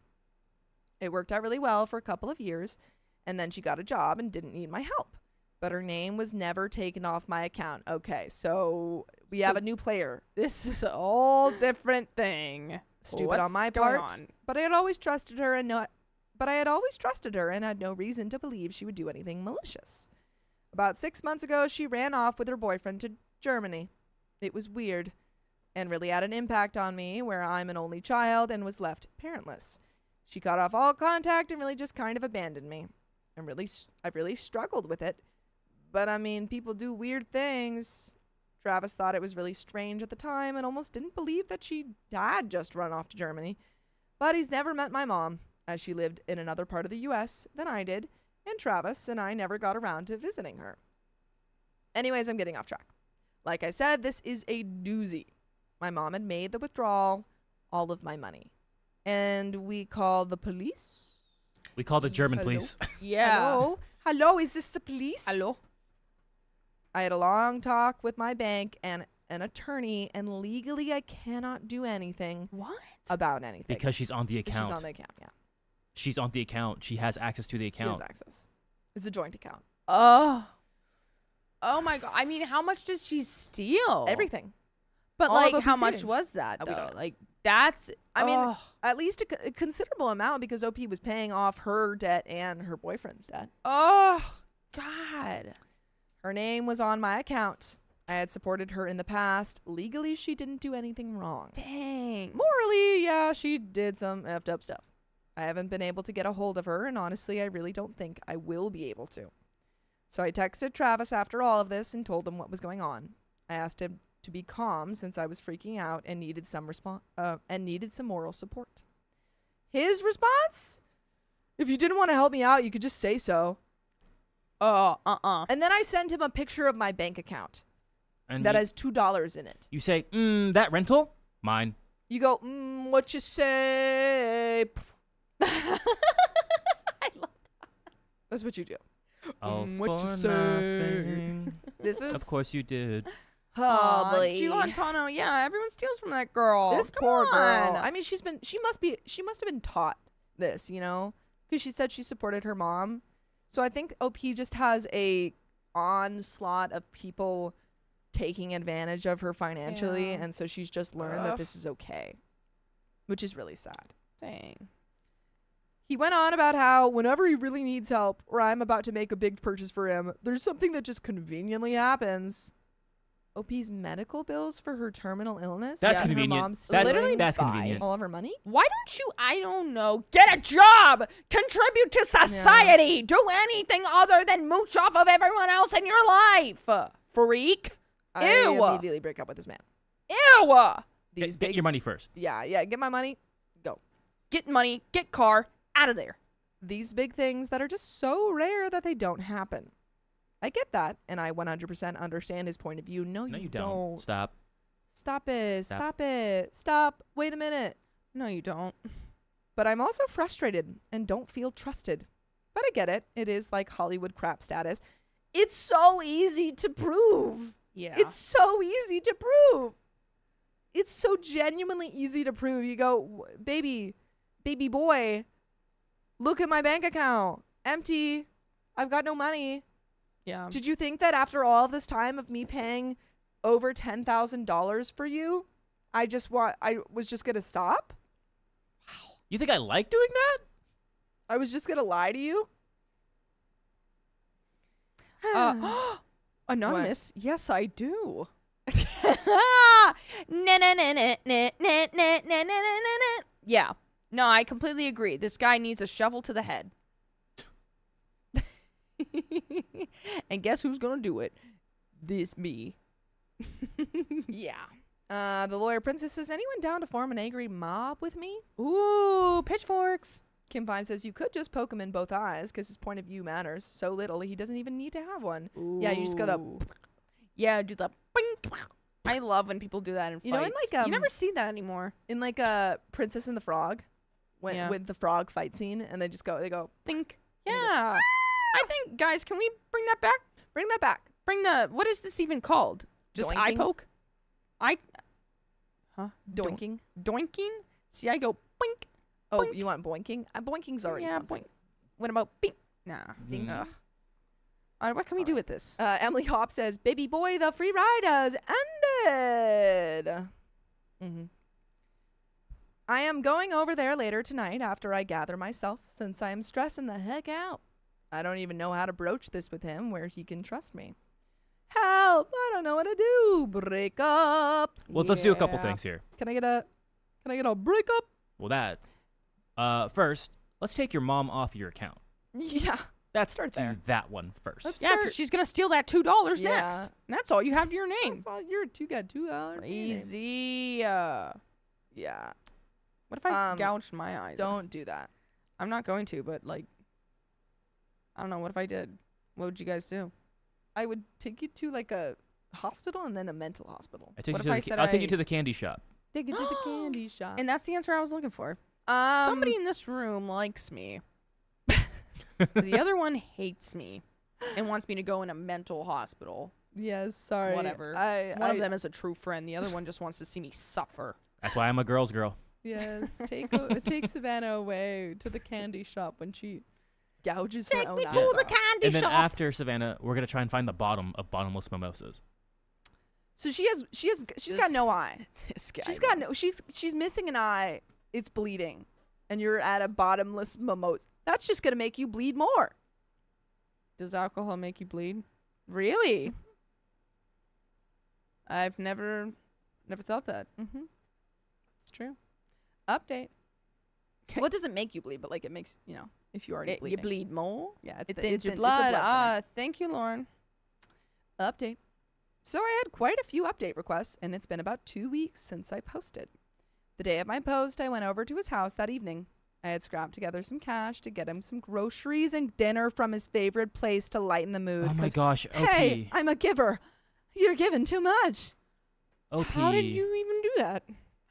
It worked out really well for a couple of years, and then she got a job and didn't need my help. But her name was never taken off my account. Okay, so we have a new player. This is a whole different thing. Stupid on my part. But I had always trusted her and had no reason to believe she would do anything malicious. About 6 months ago, she ran off with her boyfriend to Germany. It was weird and really had an impact on me, where I'm an only child and was left parentless. She cut off all contact and really just kind of abandoned me. I've really struggled with it. But I mean, people do weird things. Travis thought it was really strange at the time and almost didn't believe that she had just run off to Germany. But he's never met my mom, as she lived in another part of the U.S. than I did, and Travis and I never got around to visiting her. Anyways, I'm getting off track. Like I said, this is a doozy. My mom had made the withdrawal, all of my money. And we call the police. We call the German Hello? police. Yeah. Hello, is this the police? Hello? I had a long talk with my bank and an attorney, and legally I cannot do anything What? about anything. Because she's on the account. She's on the account, yeah. She's on the account. She has access to the She has account. access. It's a joint account. Oh my god. I mean, how much does she steal? Everything. But all of like, how OP's much savings. was that We though? don't know. Like, that's. I mean, oh. at least a considerable amount, because OP was paying off her debt and her boyfriend's debt. Oh God. Her name was on my account. I had supported her in the past. Legally, she didn't do anything wrong. Dang. Morally, yeah, she did some effed up stuff. I haven't been able to get a hold of her, and honestly, I really don't think I will be able to. So I texted Travis after all of this and told him what was going on. I asked him to be calm since I was freaking out and needed some moral support. His response? If you didn't want to help me out, you could just say so. And then I sent him a picture of my bank account And that you, has $2 in it. you say, that rental? Mine. You go, what you say? I love that. That's what you do. Oh, what for you say? nothing. This is Of course you did. Oh, boy. Giuliano, yeah, everyone steals from that girl. This Come poor girl. on. I mean, she must have been taught this, because she said she supported her mom. So I think OP just has a onslaught of people taking advantage of her financially, Yeah. and so she's just learned that Ugh. this is okay, which is really sad. Dang. He went on about how whenever he really needs help or I'm about to make a big purchase for him, there's something that just conveniently happens. OP's medical bills for her terminal illness. That's and her convenient. mom's That's, stealing that's buy. convenient. all of her money. Why don't you, I don't know, get a job, contribute to society, do anything other than mooch off of everyone else in your life? Freak. I Ew. immediately break up with this man. Ew. These Get big, your money first. yeah, get my money. Go. Get money, get car, out of there. These big things that are just so rare that they don't happen. I get that, and I 100% understand his point of view. No, No, you you don't. Stop. Stop it. Stop. Stop it. Stop. Wait a minute. No, you don't. But I'm also frustrated and don't feel trusted. But I get it. It is like Hollywood crap status. It's so easy to prove. Yeah. It's so easy to prove. It's so genuinely easy to prove. You go, baby boy, look at my bank account. Empty. I've got no money. yeah. Did you think that after all this time of me paying over $10,000 for you, I was just going to stop? Wow. You think I like doing that? I was just gonna lie to you. Anonymous. Yes, I do. Yeah. No, I completely agree. This guy needs a shovel to the head. And guess who's gonna do it? This me. Yeah. The lawyer princess says, anyone down to form an angry mob with me? Ooh, pitchforks. Kim Pine says you could just poke him in both eyes because his point of view matters so little he doesn't even need to have one. Yeah, you just go to. Yeah, do the bing. I love when people do that in fights. You know, in like, you never see that anymore. In like Princess and the Frog, with the frog fight scene, and they go Think. Yeah. I think, guys, can we bring that back? Bring that back. Bring the, what is this even called? Just eye Doinking? poke? Doinking. Doinking? See, I go boink. Oh, boink. you want boinking? Boinking's already Yeah, something. boink. What about beep? Nah. Mm. Ugh. All right, what can we do with this? Emily Hop says, baby boy, the free ride has ended. Mm-hmm. I am going over there later tonight after I gather myself, since I am stressing the heck out. I don't even know how to broach this with him where he can trust me. Help! I don't know what to do. Break up. Well, let's do a couple Yeah. things here. Can I get a break up? Well, first, let's take your mom off your account. Yeah. Let's Start do there. that one first. Let's Yeah, start. because she's going to steal that $2 Yeah. next. And that's all you have to your name. That's all- You're got $2. Crazy. Yeah. What if I Um, gouged my eyes? Don't do that. I'm not going to, but like, I don't know. What if I did? What would you guys do? I would take you to like a hospital and then a mental hospital. I take What you if I to the, said I'll take I- you to the candy shop. Take you to the candy shop. And that's the answer I was looking for. Somebody in this room likes me. The other one hates me and wants me to go in a mental hospital. Yes, sorry. Whatever. I One of them is a true friend. The other one just wants to see me suffer. That's why I'm a girl's girl. Yes, take Savannah away to the candy shop when she gouges her own eyes out. candy And then after Savannah, we're gonna try and find the bottom of bottomless mimosas. So she's got no eye. This guy. She's missing an eye. It's bleeding, and you're at a bottomless mimosa. That's just gonna make you bleed more. Does alcohol make you bleed? Really? I've never thought that. Mm-hmm. It's true. Update. Well, it doesn't make you bleed, but like it makes if you already You bleeding. bleed more. Yeah, It the- thins your it's a blood. thinner. Thank you, Lauren. Update. So I had quite a few update requests, and it's been about 2 weeks since I posted. The day of my post, I went over to his house that evening. I had scrapped together some cash to get him some groceries and dinner from his favorite place to lighten the mood. Oh my 'cause, gosh, OP. Hey, I'm a giver. You're giving too much. OP. How did you even do that?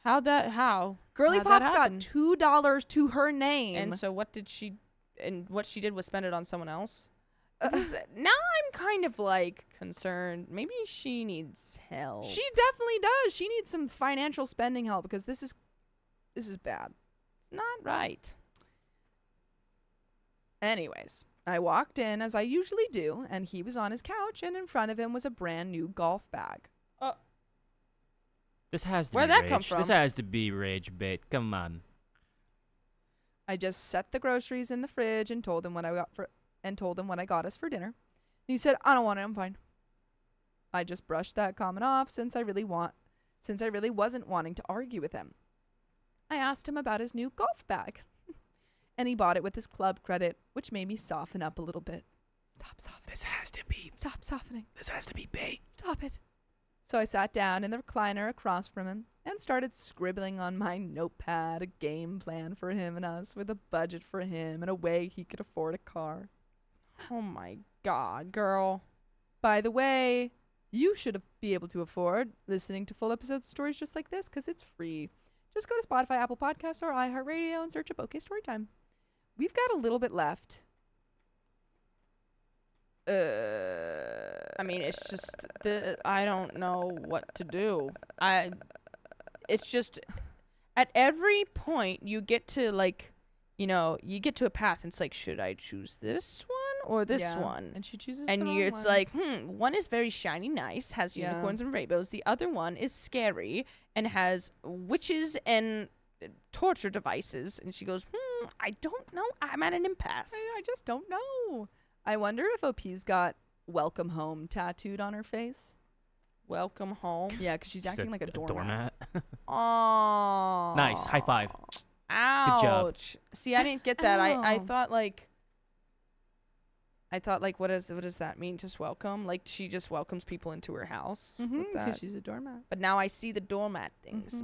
How? Girly How'd that Pop's got happen? $2 to her name. And so what did she? And what she did was spend it on someone else. Uh, Now I'm kind of like concerned. Maybe she needs help. she definitely does. She needs some financial spending help because this is bad. It's not right. Anyways, I walked in as I usually do, and he was on his couch, and in front of him was a brand new golf bag. This has to Where'd be that rage. come from? This has to be rage bait. Come on. I just set the groceries in the fridge and told him what I got us for dinner. He said, "I don't want it. I'm fine." I just brushed that comment off since I really wasn't wanting to argue with him. I asked him about his new golf bag, and he bought it with his club credit, which made me soften up a little bit. Stop softening. This has to be. Stop softening. This has to be bait. Stop it. So I sat down in the recliner across from him and started scribbling on my notepad a game plan for him and us with a budget for him and a way he could afford a car. Oh my God, girl. By the way, you should be able to afford listening to full episodes of stories just like this because it's free. Just go to Spotify, Apple Podcasts, or iHeartRadio and search up OK Storytime. We've got a little bit left. I mean, it's just I don't know what to do. It's just at every point you get to you get to a path and it's like, should I choose this one or this Yeah. one? And she chooses And the wrong it's one. like, one is very shiny, nice, has Yeah. unicorns and rainbows. The other one is scary and has witches and torture devices. And she goes, I don't know. I'm at an impasse. I just don't know. I wonder if OP's got "Welcome Home" tattooed on her face. Welcome home. Yeah, because she's acting like a doormat. Oh. Nice. High five. Ouch. job. See, I didn't get that. I Ow. thought like what does that mean? Just welcome? Like she just welcomes people into her house with Because that. she's a doormat. But now I see the doormat things.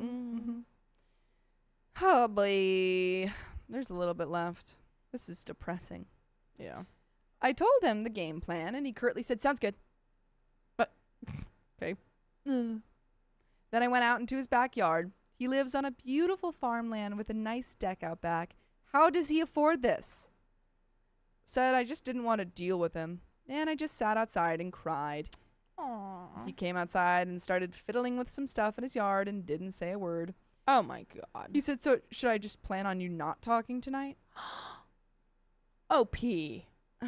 Oh boy, there's a little bit left. This is depressing. Yeah. I told him the game plan, and he curtly said, "Sounds good." But okay. Then I went out into his backyard. He lives on a beautiful farmland with a nice deck out back. How does he afford this? Said I just didn't want to deal with him, and I just sat outside and cried. Aww. He came outside and started fiddling with some stuff in his yard and didn't say a word. Oh my god. He said, "So should I just plan on you not talking tonight?" OP.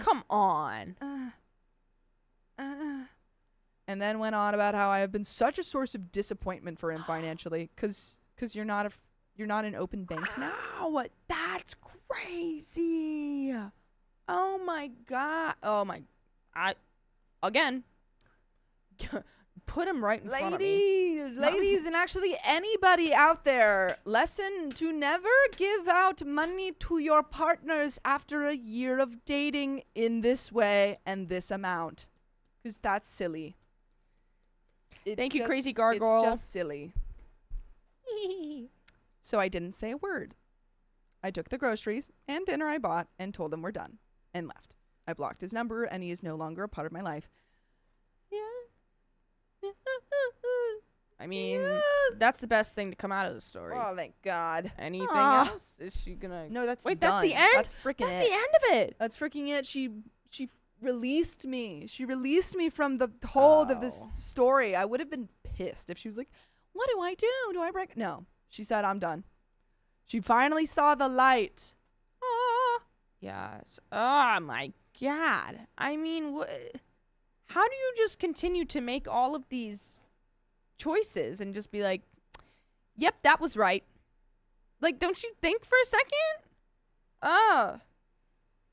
Come on. And then went on about how I have been such a source of disappointment for him financially, cause you're not an open bank now. Wow, that's crazy. Oh my god. Oh my. Again. Put him right in front of me. Ladies, and actually anybody out there, lesson to never give out money to your partners after a year of dating in this way and this amount, because that's silly. Thank you, Crazy Gargoyle. It's just silly. So I didn't say a word. I took the groceries and dinner I bought and told him we're done and left. I blocked his number and he is no longer a part of my life. Yeah. I mean, that's the best thing to come out of the story. Oh, thank God. Anything Aw. else? Is she gonna? No, that's Wait, done. that's the end? That's freaking That's it. the end of it. That's freaking it. She released me. She released me from the hold of this Oh. story. I would have been pissed if she was like, "What do I do? Do I break?" No. She said, "I'm done." She finally saw the light. Ah. Yes. Oh my god. I mean, how do you just continue to make all of these choices and just be like, "Yep, that was right." Like, don't you think for a second?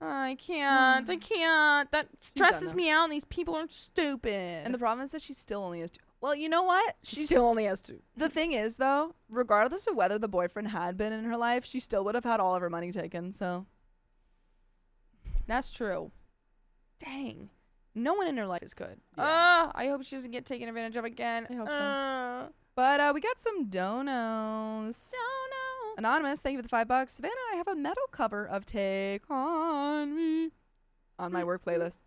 I can't. I can't. That stresses done me out, and these people are stupid. And the problem is that she still only has two. Well, you know what? she still only has two. The thing is, though, regardless of whether the boyfriend had been in her life, she still would have had all of her money taken. So, That's true. Dang. No one in her life is good. Yeah. I hope she doesn't get taken advantage of again. I hope so. But we got some donos. No. Anonymous, thank you for the $5. Savannah, I have a metal cover of "Take On Me" on my work playlist.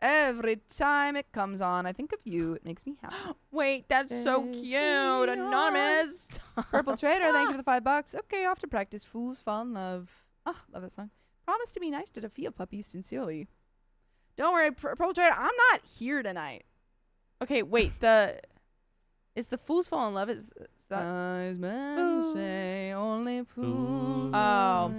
Every time it comes on, I think of you. It makes me happy. Wait, that's so Take cute. me on. Anonymous. Purple Trader, thank you for the $5. Okay, off to practice. Fools fall in love. Ah, love that song. Promise to be nice to the Fia puppies, sincerely. Don't worry, Purple Trader, I'm not here tonight. Okay, wait. Is the Fools Fall in Love? Is that? Wise men say only fools. Oh.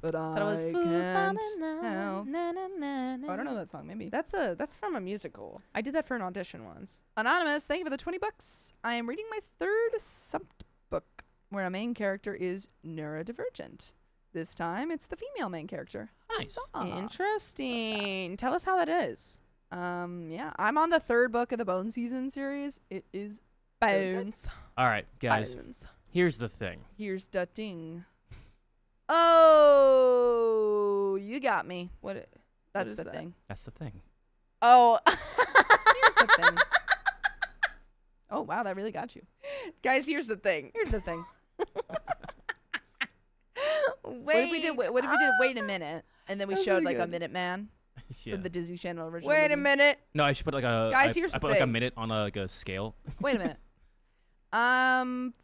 But Thought it was I Fools Fall can't in Love. help. Na, na, na, na. Oh, I don't know that song. Maybe. That's from a musical. I did that for an audition once. Anonymous, thank you for the $20. I am reading my third subbed book, where a main character is neurodivergent. This time, it's the female main character. Nice. Huzzah. Interesting. Tell us how that is. Yeah, I'm on the third book of the Bone Season series. It is Bones. All right, guys. Bones. Here's the thing. Here's the ding. Oh, you got me. What That's is the that? thing. That's the thing. Oh. Here's the thing. Oh wow, that really got you. Guys, here's the thing. Here's the thing. Wait. What if we did? Wait a minute, and then we That's showed really like a good. Minute Man Yeah. from the Disney Channel original. Wait a movie. minute. No, I should put like a. Guys, I here's the put like a thing. minute on like a scale. Wait a minute.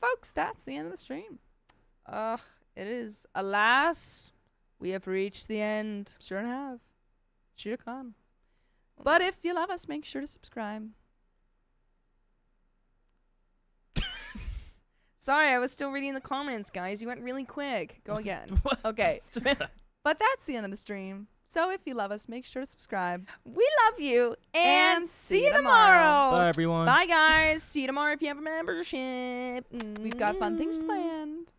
Folks, that's the end of the stream. It is. Alas, we have reached the end. Sure have. Sure come. But if you love us, make sure to subscribe. Sorry, I was still reading the comments, guys. You went really quick. Go again. Okay. Savannah. But that's the end of the stream. So if you love us, make sure to subscribe. We love you and And see you tomorrow. Bye, everyone. Bye, guys. See you tomorrow if you have a membership. We've got fun things planned.